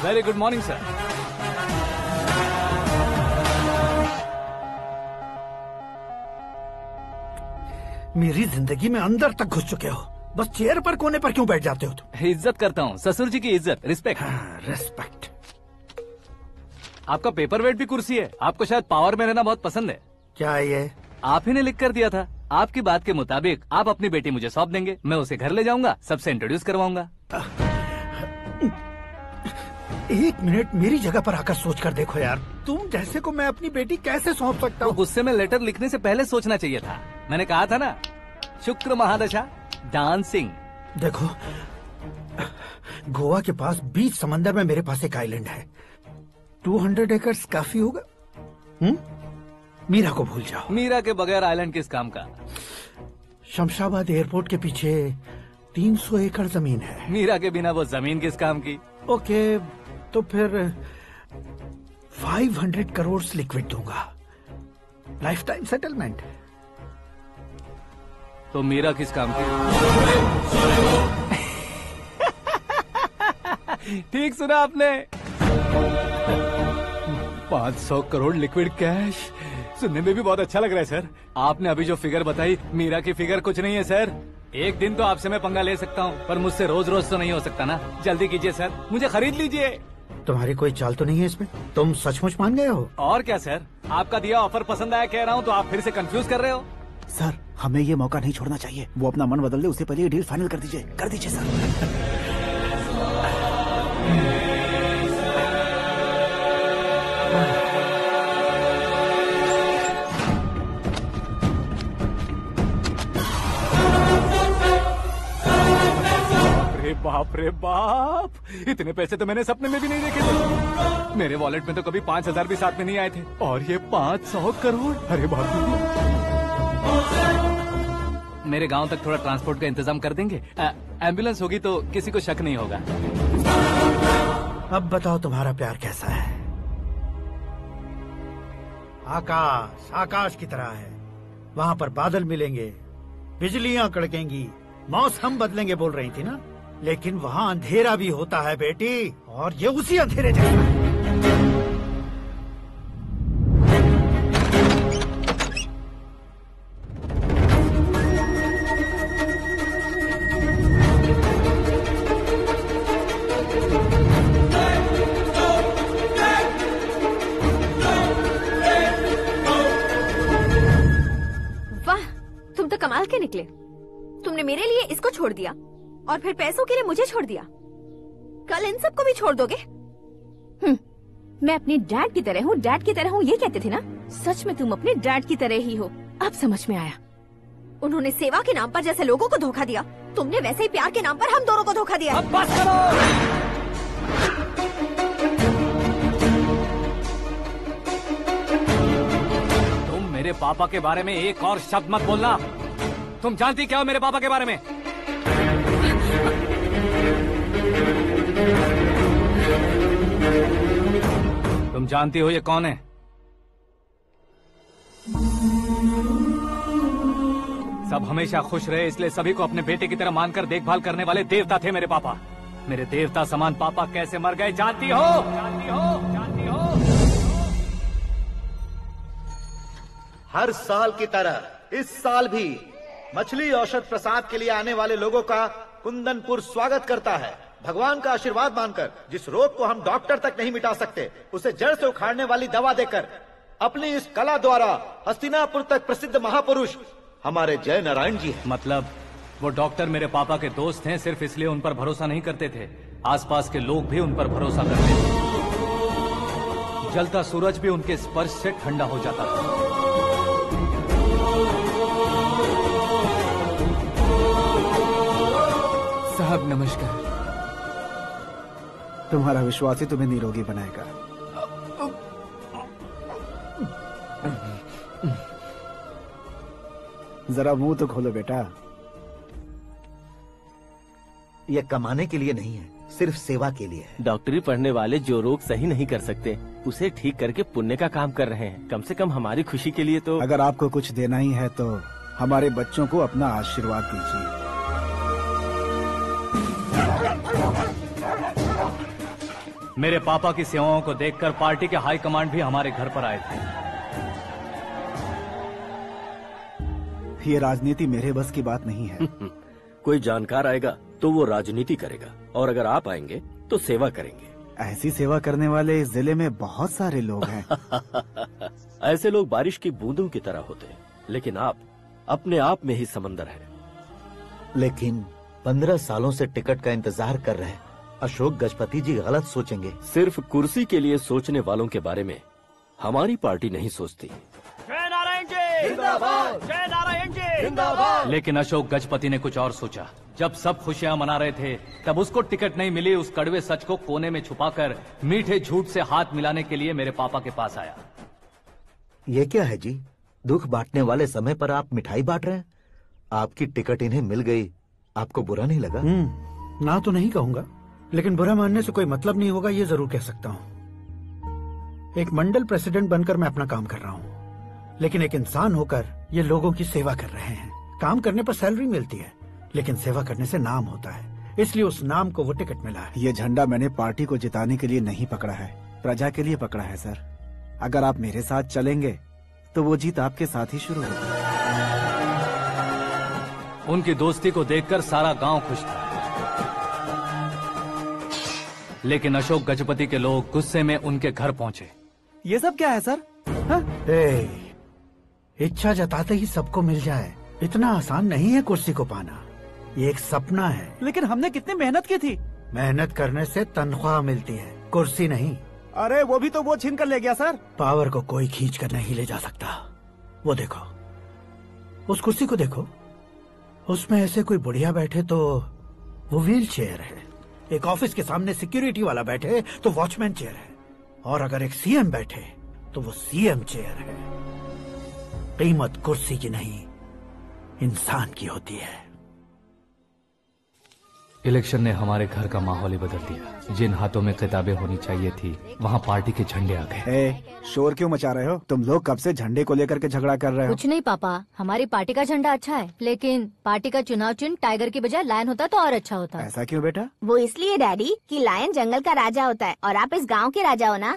Very good morning sir. मेरी जिंदगी में अंदर तक घुस चुके हो, बस चेयर पर कोने पर क्यों बैठ जाते हो तुम? इज्जत करता हूँ, ससुर जी की इज्जत, रिस्पेक्ट। रिस्पेक्ट। आपका पेपर वेट भी कुर्सी है, आपको शायद पावर में रहना बहुत पसंद है। क्या ये? आप ही ने लिख कर दिया था। आपकी बात के मुताबिक आप अपनी बेटी मुझे सौंप देंगे, मैं उसे घर ले जाऊंगा, सबसे इंट्रोड्यूस करवाऊंगा। 1 मिनट मेरी जगह पर आकर सोच कर देखो यार, तुम जैसे को मैं अपनी बेटी कैसे सौंप सकता हूँ? गुस्से में लेटर लिखने से पहले सोचना चाहिए था। मैंने कहा था ना, शुक्र महादशा डांसिंग। देखो गोवा के पास बीच समंदर में मेरे पास एक आइलैंड है। 200 एकर्स काफी होगा। मीरा को भूल जाओ। मीरा के बगैर आइलैंड किस काम का? शमशाबाद एयरपोर्ट के पीछे 300 एकड़ जमीन है। मीरा के बिना वो जमीन किस काम की? ओके, तो फिर 500 करोड़ लिक्विड दूंगा, लाइफ टाइम सेटलमेंट। तो मीरा किस काम की? ठीक सुना आपने। 500 करोड़ लिक्विड कैश सुनने में भी बहुत अच्छा लग रहा है सर। आपने अभी जो फिगर बताई, मीरा की फिगर कुछ नहीं है सर। एक दिन तो आपसे मैं पंगा ले सकता हूँ, पर मुझसे रोज रोज तो नहीं हो सकता ना। जल्दी कीजिए सर, मुझे खरीद लीजिए। तुम्हारी कोई चाल तो नहीं है इसमें? तुम सचमुच मान गए हो? और क्या सर, आपका दिया ऑफर पसंद आया कह रहा हूँ, तो आप फिर से कंफ्यूज कर रहे हो। सर, हमें ये मौका नहीं छोड़ना चाहिए। वो अपना मन बदल दे, उससे पहले ये डील फाइनल कर दीजिए। कर दीजिए सर। बाप रे बाप, इतने पैसे तो मैंने सपने में भी नहीं देखे थे। मेरे वॉलेट में तो कभी 5,000 भी साथ में नहीं आए थे, और ये 500 करोड़। अरे बाप रे। मेरे गांव तक थोड़ा ट्रांसपोर्ट का इंतजाम कर देंगे? एम्बुलेंस होगी तो किसी को शक नहीं होगा। अब बताओ तुम्हारा प्यार कैसा है? आकाश आकाश की तरह है। वहाँ पर बादल मिलेंगे, बिजलियां कड़केंगी, मौसम बदलेंगे बोल रही थी ना। लेकिन वहाँ अंधेरा भी होता है बेटी, और ये उसी अंधेरे जैसा है। वाह, तुम तो कमाल के निकले। तुमने मेरे लिए इसको छोड़ दिया और फिर पैसों के लिए मुझे छोड़ दिया। कल इन सबको भी छोड़ दोगे? मैं अपने डैड की तरह हूँ, डैड की तरह हूँ, ये कहते थे ना। सच में तुम अपने डैड की तरह ही हो। अब समझ में आया। उन्होंने सेवा के नाम पर जैसे लोगों को धोखा दिया, तुमने वैसे ही प्यार के नाम पर हम दोनों को धोखा दिया। अब बस करो। तुम मेरे पापा के बारे में एक और शब्द मत बोलना। तुम जानती क्या हो मेरे पापा के बारे में? तुम जानती हो ये कौन है? सब हमेशा खुश रहे इसलिए सभी को अपने बेटे की तरह मानकर देखभाल करने वाले देवता थे मेरे पापा। मेरे देवता समान पापा कैसे मर गए जानती हो? जानती हो? जानती हो? हर साल की तरह इस साल भी मछली औषध प्रसाद के लिए आने वाले लोगों का कुंदनपुर स्वागत करता है। भगवान का आशीर्वाद मानकर जिस रोग को हम डॉक्टर तक नहीं मिटा सकते, उसे जड़ से उखाड़ने वाली दवा देकर अपनी इस कला द्वारा हस्तिनापुर तक प्रसिद्ध महापुरुष हमारे जय नारायण जी हैं। मतलब वो डॉक्टर मेरे पापा के दोस्त हैं, सिर्फ इसलिए उन पर भरोसा नहीं करते थे, आसपास के लोग भी उन पर भरोसा करते थे। जलता सूरज भी उनके स्पर्श से ठंडा हो जाता था। साहब नमस्कार। तुम्हारा विश्वास ही तुम्हें निरोगी बनाएगा। जरा मुंह तो खोलो बेटा। यह कमाने के लिए नहीं है, सिर्फ सेवा के लिए है। डॉक्टरी पढ़ने वाले जो रोग सही नहीं कर सकते, उसे ठीक करके पुण्य का काम कर रहे हैं। कम से कम हमारी खुशी के लिए तो। अगर आपको कुछ देना ही है तो हमारे बच्चों को अपना आशीर्वाद दीजिए। मेरे पापा की सेवाओं को देखकर पार्टी के हाई कमांड भी हमारे घर पर आए थे। ये राजनीति मेरे बस की बात नहीं है। कोई जानकार आएगा तो वो राजनीति करेगा, और अगर आप आएंगे तो सेवा करेंगे। ऐसी सेवा करने वाले इस जिले में बहुत सारे लोग हैं। ऐसे लोग बारिश की बूंदों की तरह होते हैं, लेकिन आप अपने आप में ही समंदर हैं। लेकिन 15 सालों से टिकट का इंतजार कर रहे अशोक गजपति जी गलत सोचेंगे। सिर्फ कुर्सी के लिए सोचने वालों के बारे में हमारी पार्टी नहीं सोचती। जय नारायण जी जिंदाबाद। जय नारायण जी लेकिन अशोक गजपति ने कुछ और सोचा। जब सब खुशियां मना रहे थे तब उसको टिकट नहीं मिली। उस कड़वे सच को कोने में छुपाकर मीठे झूठ से हाथ मिलाने के लिए मेरे पापा के पास आया। ये क्या है जी? दुख बांटने वाले समय पर आप मिठाई बांट रहे हैं। आपकी टिकट इन्हें मिल गई, आपको बुरा नहीं लगा? ना तो नहीं कहूंगा, लेकिन बुरा मानने से कोई मतलब नहीं होगा, ये जरूर कह सकता हूँ। एक मंडल प्रेसिडेंट बनकर मैं अपना काम कर रहा हूँ, लेकिन एक इंसान होकर ये लोगों की सेवा कर रहे हैं। काम करने पर सैलरी मिलती है, लेकिन सेवा करने से नाम होता है, इसलिए उस नाम को वो टिकट मिला है। ये झंडा मैंने पार्टी को जिताने के लिए नहीं पकड़ा है, प्रजा के लिए पकड़ा है सर। अगर आप मेरे साथ चलेंगे तो वो जीत आपके साथ ही शुरू होगी। उनकी दोस्ती को देखकर सारा गांव खुश था, लेकिन अशोक गजपति के लोग गुस्से में उनके घर पहुंचे। ये सब क्या है सर? इच्छा जताते ही सबको मिल जाए, इतना आसान नहीं है कुर्सी को पाना। ये एक सपना है। लेकिन हमने कितनी मेहनत की थी। मेहनत करने से तनख्वाह मिलती है, कुर्सी नहीं। अरे वो भी तो वो छीन कर ले गया सर। पावर को कोई खींच कर नहीं ले जा सकता। वो देखो, उस कुर्सी को देखो, उसमें ऐसे कोई बुढ़िया बैठे तो वो व्हील चेयर है, एक ऑफिस के सामने सिक्योरिटी वाला बैठे तो वॉचमैन चेयर है, और अगर एक सीएम बैठे तो वो सीएम चेयर है। कीमत कुर्सी की नहीं, इंसान की होती है। इलेक्शन ने हमारे घर का माहौल ही बदल दिया। जिन हाथों में किताबें होनी चाहिए थी वहाँ पार्टी के झंडे आ गए। शोर क्यों मचा रहे हो? तुम लोग कब से झंडे को लेकर के झगड़ा कर रहे हो? कुछ नहीं पापा, हमारी पार्टी का झंडा अच्छा है, लेकिन पार्टी का चुनाव चिन्ह टाइगर की बजाय लायन होता तो और अच्छा होता। ऐसा क्यों बेटा? वो इसलिए डैडी कि लायन जंगल का राजा होता है और आप इस गांव के राजा हो ना।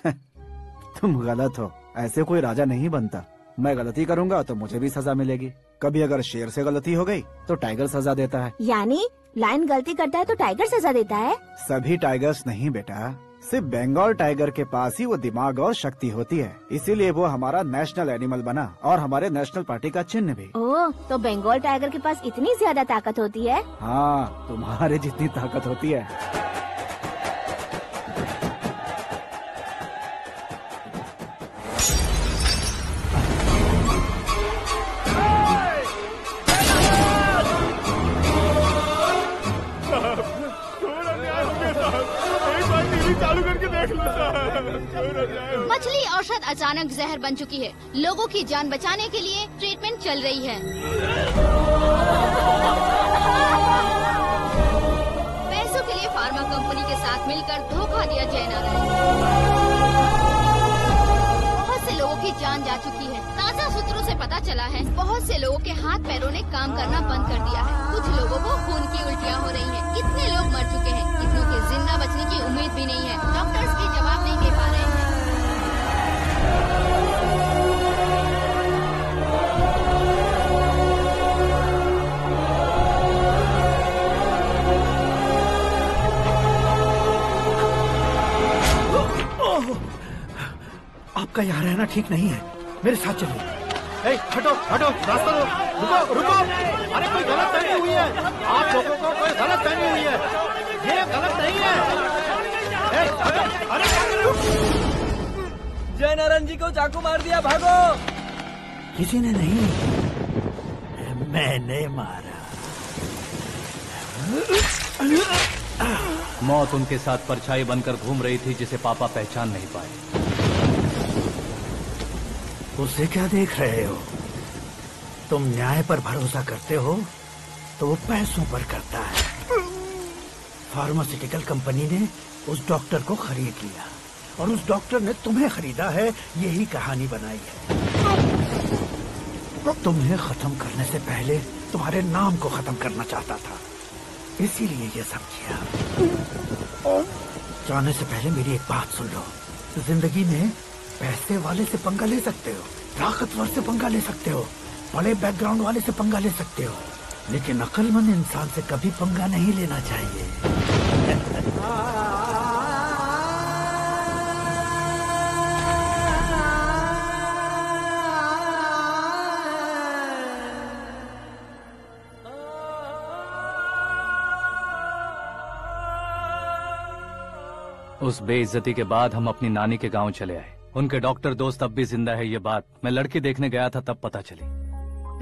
तुम गलत हो, ऐसे कोई राजा नहीं बनता। मैं गलती करूंगा तो मुझे भी सजा मिलेगी। कभी अगर शेर से गलती हो गई तो टाइगर सजा देता है। यानी लायन गलती करता है तो टाइगर सजा देता है? सभी टाइगर्स नहीं बेटा, सिर्फ बंगाल टाइगर के पास ही वो दिमाग और शक्ति होती है, इसीलिए वो हमारा नेशनल एनिमल बना और हमारे नेशनल पार्टी का चिन्ह भी। ओह, तो बंगाल टाइगर के पास इतनी ज्यादा ताकत होती है? हाँ, तुम्हारे जितनी ताकत होती है। मछली औषध अचानक जहर बन चुकी है। लोगों की जान बचाने के लिए ट्रीटमेंट चल रही है। पैसों के लिए फार्मा कंपनी के साथ मिलकर धोखा दिया जयनारायण। बहुत से लोगों की जान जा चुकी है। ताजा सूत्रों से पता चला है बहुत से लोगों के हाथ पैरों ने काम करना बंद कर दिया है। कुछ लोगों को खून की उल्टियाँ हो रही हैं। कितने लोग मर चुके हैं, कितनों के जिंदा बचने की उम्मीद भी नहीं है। डॉक्टर्स भी जवाब नहीं दे पा रहे हैं। आपका यहाँ रहना ठीक नहीं है, मेरे साथ चलिए। हटो हटो, रास्ता दो, रुको रुको। अरे कोई गलत फहमी हुई है, आप लोगों को कोई गलत फहमी हुई है, ये गलत नहीं है। हटो, अरे जयनारायण जी को चाकू मार दिया, भागो। किसी ने नहीं, मैंने मारा। मौत उनके साथ परछाई बनकर घूम रही थी, जिसे पापा पहचान नहीं पाए। उसे क्या देख रहे हो? तुम न्याय पर भरोसा करते हो तो वो पैसों पर करता है। फार्मास्यूटिकल कंपनी ने उस डॉक्टर को खरीद लिया और उस डॉक्टर ने तुम्हें खरीदा है, यही कहानी बनाई है। तुम्हें खत्म करने से पहले तुम्हारे नाम को खत्म करना चाहता था, इसीलिए ये सब किया। जाने से पहले मेरी एक बात सुन लो। जिंदगी में पैसे वाले से पंगा ले सकते हो, ताकतवर से पंगा ले सकते हो, बड़े बैकग्राउंड वाले से पंगा ले सकते हो, लेकिन अक्लमंद इंसान से कभी पंगा नहीं लेना चाहिए। उस बेइज्जती के बाद हम अपनी नानी के गांव चले आए। उनके डॉक्टर दोस्त अब भी जिंदा है, ये बात मैं लड़की देखने गया था तब पता चली।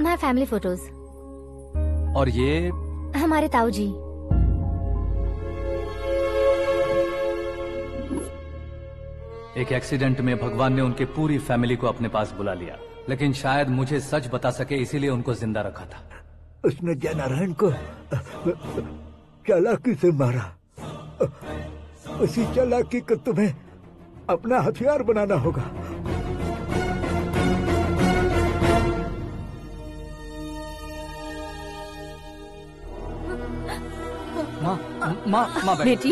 My family photos. और ये हमारे ताऊ जी। एक एक्सीडेंट में भगवान ने उनकी पूरी फैमिली को अपने पास बुला लिया, लेकिन शायद मुझे सच बता सके इसीलिए उनको जिंदा रखा था। उसने जयनारायण को चालाकी से मारा। उसी चालाकी को तुम्हें अपना हथियार बनाना होगा। माँ माँ माँ बेटी।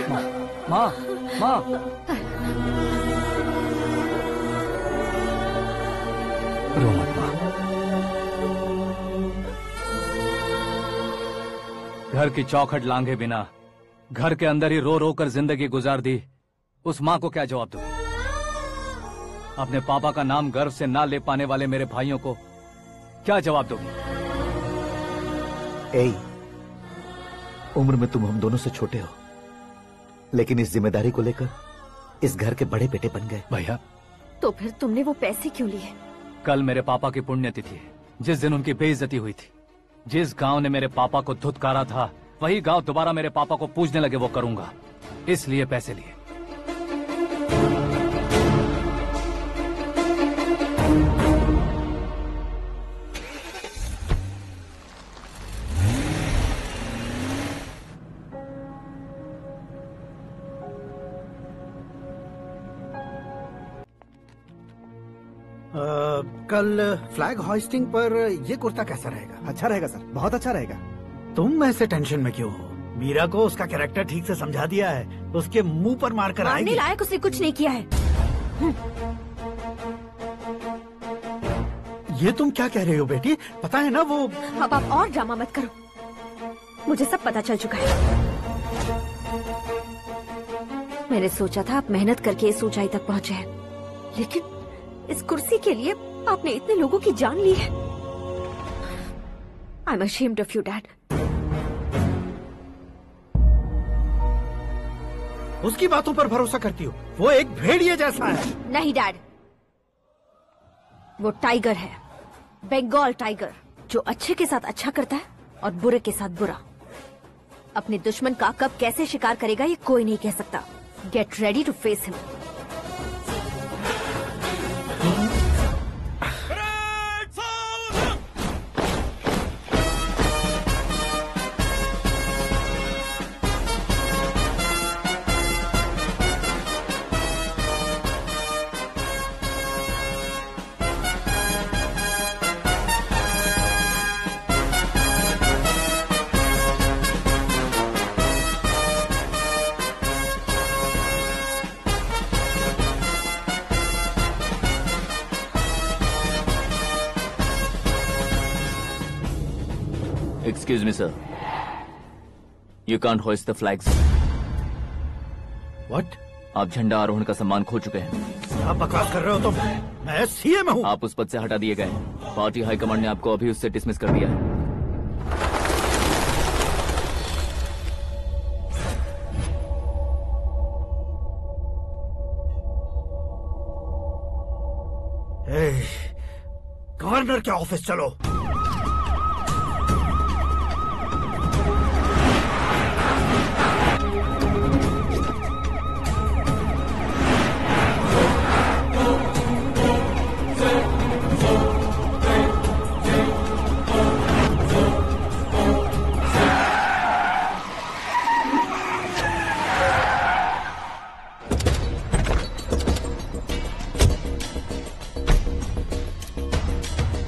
माँ माँ माँ रो मत माँ। घर की चौखट लांघे बिना घर के अंदर ही रो रो कर जिंदगी गुजार दी उस माँ को क्या जवाब दूं? अपने पापा का नाम गर्व से ना ले पाने वाले मेरे भाइयों को क्या जवाब दोगी? ए, उम्र में तुम हम दोनों से छोटे हो, लेकिन इस जिम्मेदारी को लेकर इस घर के बड़े बेटे बन गए। भैया, तो फिर तुमने वो पैसे क्यों लिए? कल मेरे पापा की पुण्यतिथि है, जिस दिन उनकी बेइज्जती हुई थी। जिस गांव ने मेरे पापा को धुतकारा था, वही गांव दोबारा मेरे पापा को पूजने लगे वो करूंगा, इसलिए पैसे लिए। कल फ्लैग होइस्टिंग पर ये कुर्ता कैसा रहेगा? अच्छा रहेगा सर, बहुत अच्छा रहेगा। तुम ऐसे टेंशन में क्यों हो? मीरा को उसका कैरेक्टर ठीक से समझा दिया है, उसके मुंह पर मारकर आएगी। मारने लायक उसने कुछ नहीं किया है। ये तुम क्या कह रहे हो बेटी? पता है ना वो। अब आप और ड्रामा मत करो, मुझे सब पता चल चुका है। मैंने सोचा था आप मेहनत करके इस ऊंचाई तक पहुंचे हैं, लेकिन इस कुर्सी के लिए आपने इतने लोगों की जान ली है। I am ashamed of you, Dad. उसकी बातों पर भरोसा करती हो? वो एक भेड़िए जैसा है। नहीं डैड, वो टाइगर है, बंगाल टाइगर, जो अच्छे के साथ अच्छा करता है और बुरे के साथ बुरा। अपने दुश्मन का कब कैसे शिकार करेगा ये कोई नहीं कह सकता। Get ready to face him. Excuse me, sir. You can't hoist the flags. What? आप झंडा आरोहण का सम्मान खो चुके हैं। आप बकवास कर रहे हो तुम? मैं सीएम हूँ। आप उस पद से हटा दिए गए। पार्टी हाईकमांड ने आपको अभी उससे डिसमिस कर दिया है। गवर्नर के ऑफिस चलो।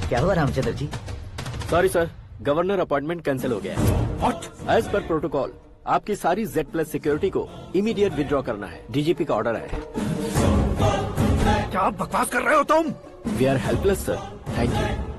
क्या हुआ Ramchandra ji? Sorry sir, governor appointment cancel हो गया है। What? एज पर प्रोटोकॉल आपकी सारी Z+ सिक्योरिटी को इमीडिएट विड्रॉ करना है। डीजीपी का ऑर्डर है। क्या बकवास कर रहे हो तुम? We are helpless sir, thank you.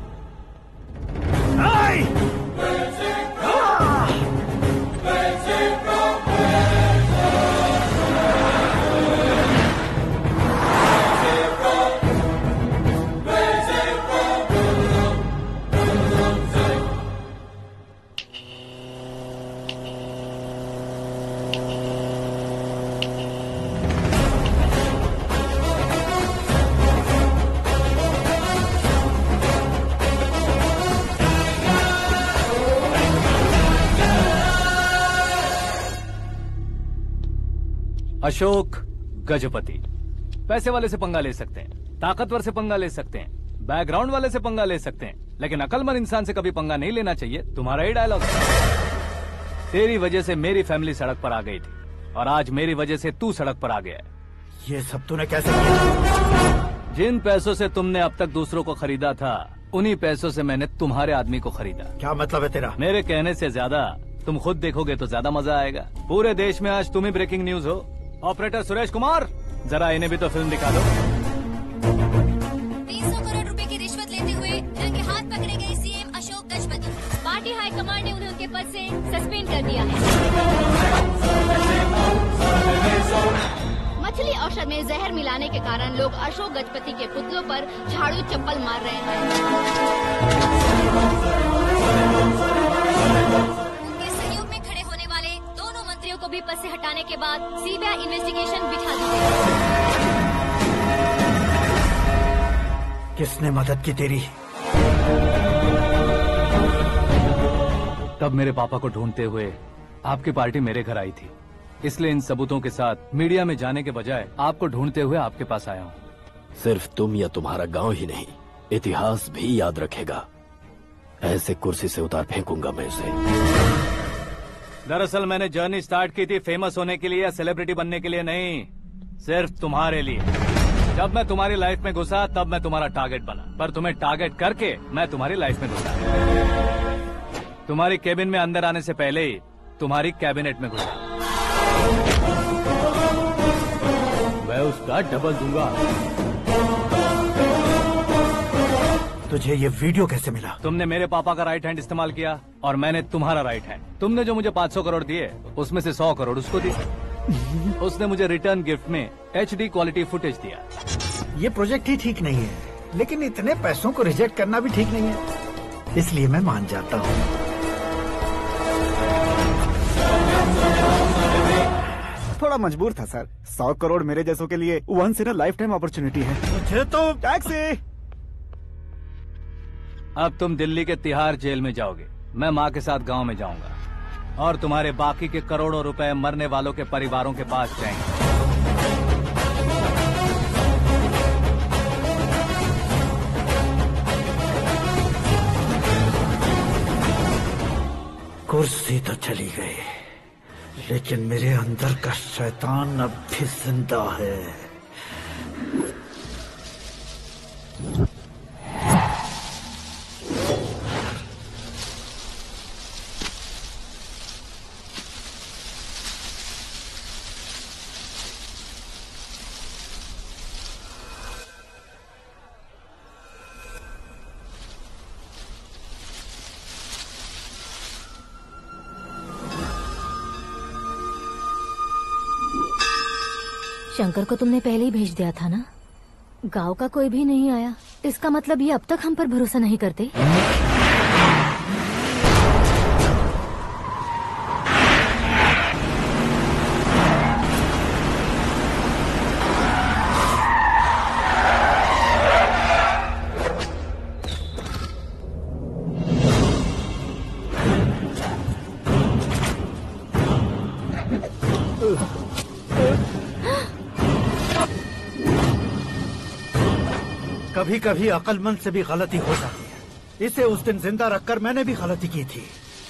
Ashok Gajapati. पैसे वाले से पंगा ले सकते हैं, ताकतवर से पंगा ले सकते हैं, बैकग्राउंड वाले से पंगा ले सकते हैं, लेकिन अकलमंद इंसान से कभी पंगा नहीं लेना चाहिए। तुम्हारा ही डायलॉग। तेरी वजह से मेरी फैमिली सड़क पर आ गई थी और आज मेरी वजह से तू सड़क पर आ गया है। ये सब तूने कैसे किया? जिन पैसों से तुमने अब तक दूसरों को खरीदा था, उन्हीं पैसों से मैंने तुम्हारे आदमी को खरीदा। क्या मतलब है तेरा? मेरे कहने से ज्यादा तुम खुद देखोगे तो ज्यादा मजा आएगा। पूरे देश में आज तुम ही ब्रेकिंग न्यूज हो। ऑपरेटर सुरेश कुमार, जरा इन्हें भी तो फिल्म दिखा दो। 300 करोड़ रुपए की रिश्वत लेते हुए रंगे हाथ पकड़े गए CM Ashok Gajapati. Party high command ने उन्हें उनके पद से सस्पेंड कर दिया है। मछली औषध में जहर मिलाने के कारण लोग अशोक गजपति के पुतलों पर झाड़ू चप्पल मार रहे हैं। उनके सहयोग में खड़े होने वाले दोनों मंत्रियों को भी पद से हटाने के बाद सीबीआई इन्वेस्टिगेशन बिठा दी गई। किसने मदद की तेरी? तब मेरे पापा को ढूंढते हुए आपकी पार्टी मेरे घर आई थी, इसलिए इन सबूतों के साथ मीडिया में जाने के बजाय आपको ढूंढते हुए आपके पास आया हूँ। सिर्फ तुम या तुम्हारा गांव ही नहीं, इतिहास भी याद रखेगा। ऐसे कुर्सी से उतार फेंकूंगा मैं उसे। दरअसल मैंने जर्नी स्टार्ट की थी फेमस होने के लिए या सेलिब्रिटी बनने के लिए नहीं, सिर्फ तुम्हारे लिए। जब मैं तुम्हारी लाइफ में घुसा तब मैं तुम्हारा टारगेट बना, पर तुम्हें टारगेट करके मैं तुम्हारी लाइफ में घुसा। तुम्हारी केबिन में अंदर आने से पहले ही तुम्हारी कैबिनेट में घुसा। मैं उसका डबल दूंगा। तुझे ये वीडियो कैसे मिला? तुमने मेरे पापा का राइट हैंड इस्तेमाल किया और मैंने तुम्हारा राइट हैंड। तुमने जो मुझे 500 करोड़ दिए उसमें से 100 करोड़ उसको दिए। उसने मुझे रिटर्न गिफ्ट में HD क्वालिटी फुटेज दिया। ये प्रोजेक्ट ही ठीक नहीं है, लेकिन इतने पैसों को रिजेक्ट करना भी ठीक नहीं है, इसलिए मैं मान जाता हूँ। थोड़ा मजबूर था सर। 100 करोड़ मेरे जैसों के लिए once in a lifetime opportunity है। मुझे तो टैक्सी। अब तुम दिल्ली के तिहाड़ जेल में जाओगे, मैं माँ के साथ गांव में जाऊंगा और तुम्हारे बाकी के करोड़ों रुपए मरने वालों के परिवारों के पास जाएंगे। कुर्सी तो चली गई, लेकिन मेरे अंदर का शैतान अब भी जिंदा है। शंकर को तुमने पहले ही भेज दिया था ना? गांव का कोई भी नहीं आया, इसका मतलब ये अब तक हम पर भरोसा नहीं करते। कभी कभी अक्लमंद से भी गलती हो जाती है। इसे उस दिन जिंदा रखकर मैंने भी गलती की थी।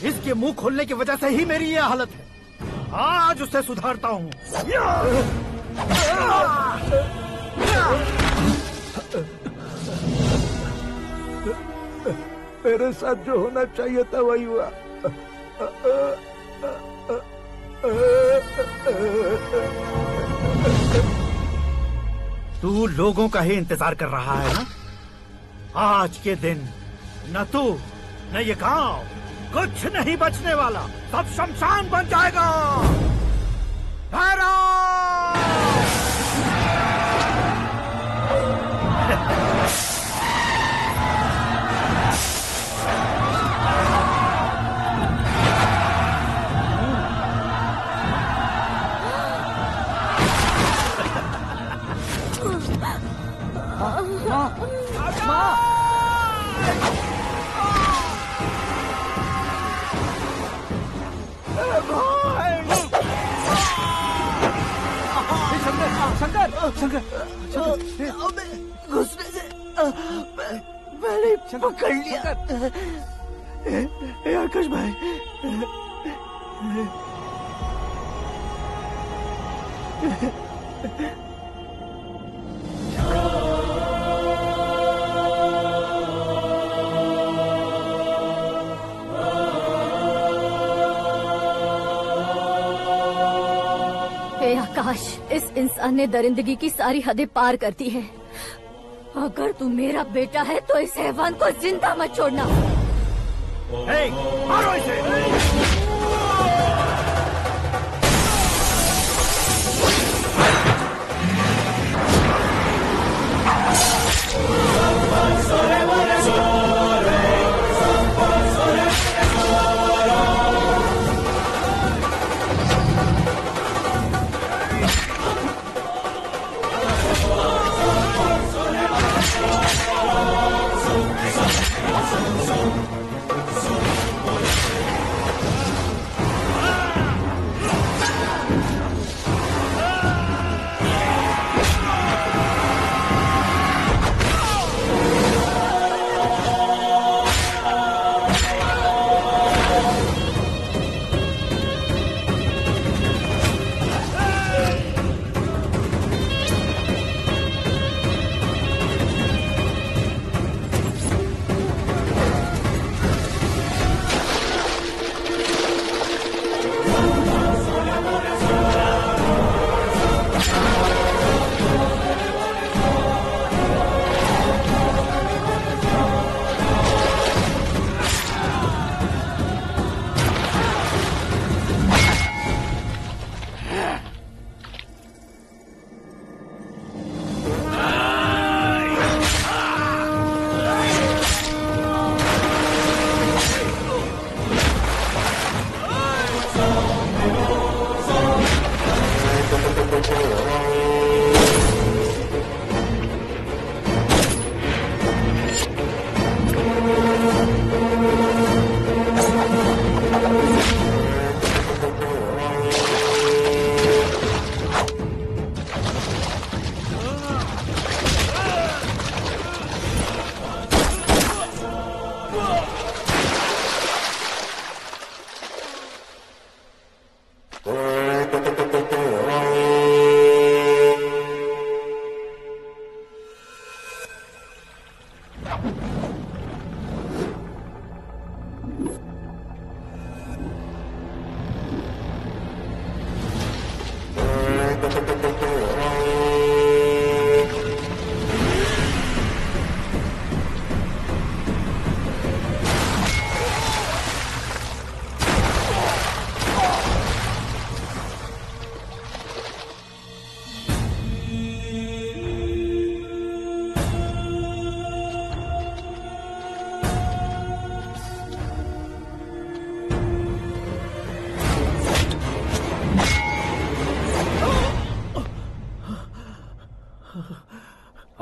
इसके मुंह खोलने की वजह से ही मेरी ये हालत है। आज उसे सुधारता हूँ। मेरे साथ जो होना चाहिए था वही हुआ। तू लोगों का ही इंतजार कर रहा है ना? आज के दिन न तू न ये गांव कुछ नहीं बचने वाला, सब शमशान बन जाएगा। घुसने से मैंने पकड़ लिया। आकाश भाई, हे आकाश, इस इंसान ने दरिंदगी की सारी हदें पार कर दी है। अगर तू मेरा बेटा है तो इस हैवान को जिंदा मत छोड़ना। मारो इसे।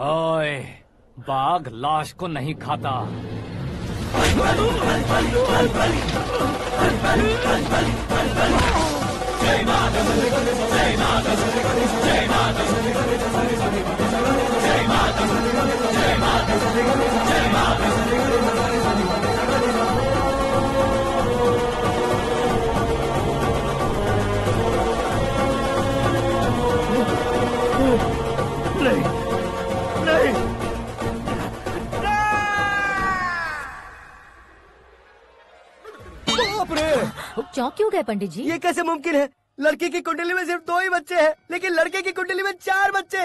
ओए, बाघ लाश को नहीं खाता। नहीं, नहीं। बाप रे! चौंक क्यों गए पंडित जी? ये कैसे मुमकिन है? लड़की की कुंडली में सिर्फ 2 ही बच्चे हैं, लेकिन लड़के की कुंडली में 4 बच्चे।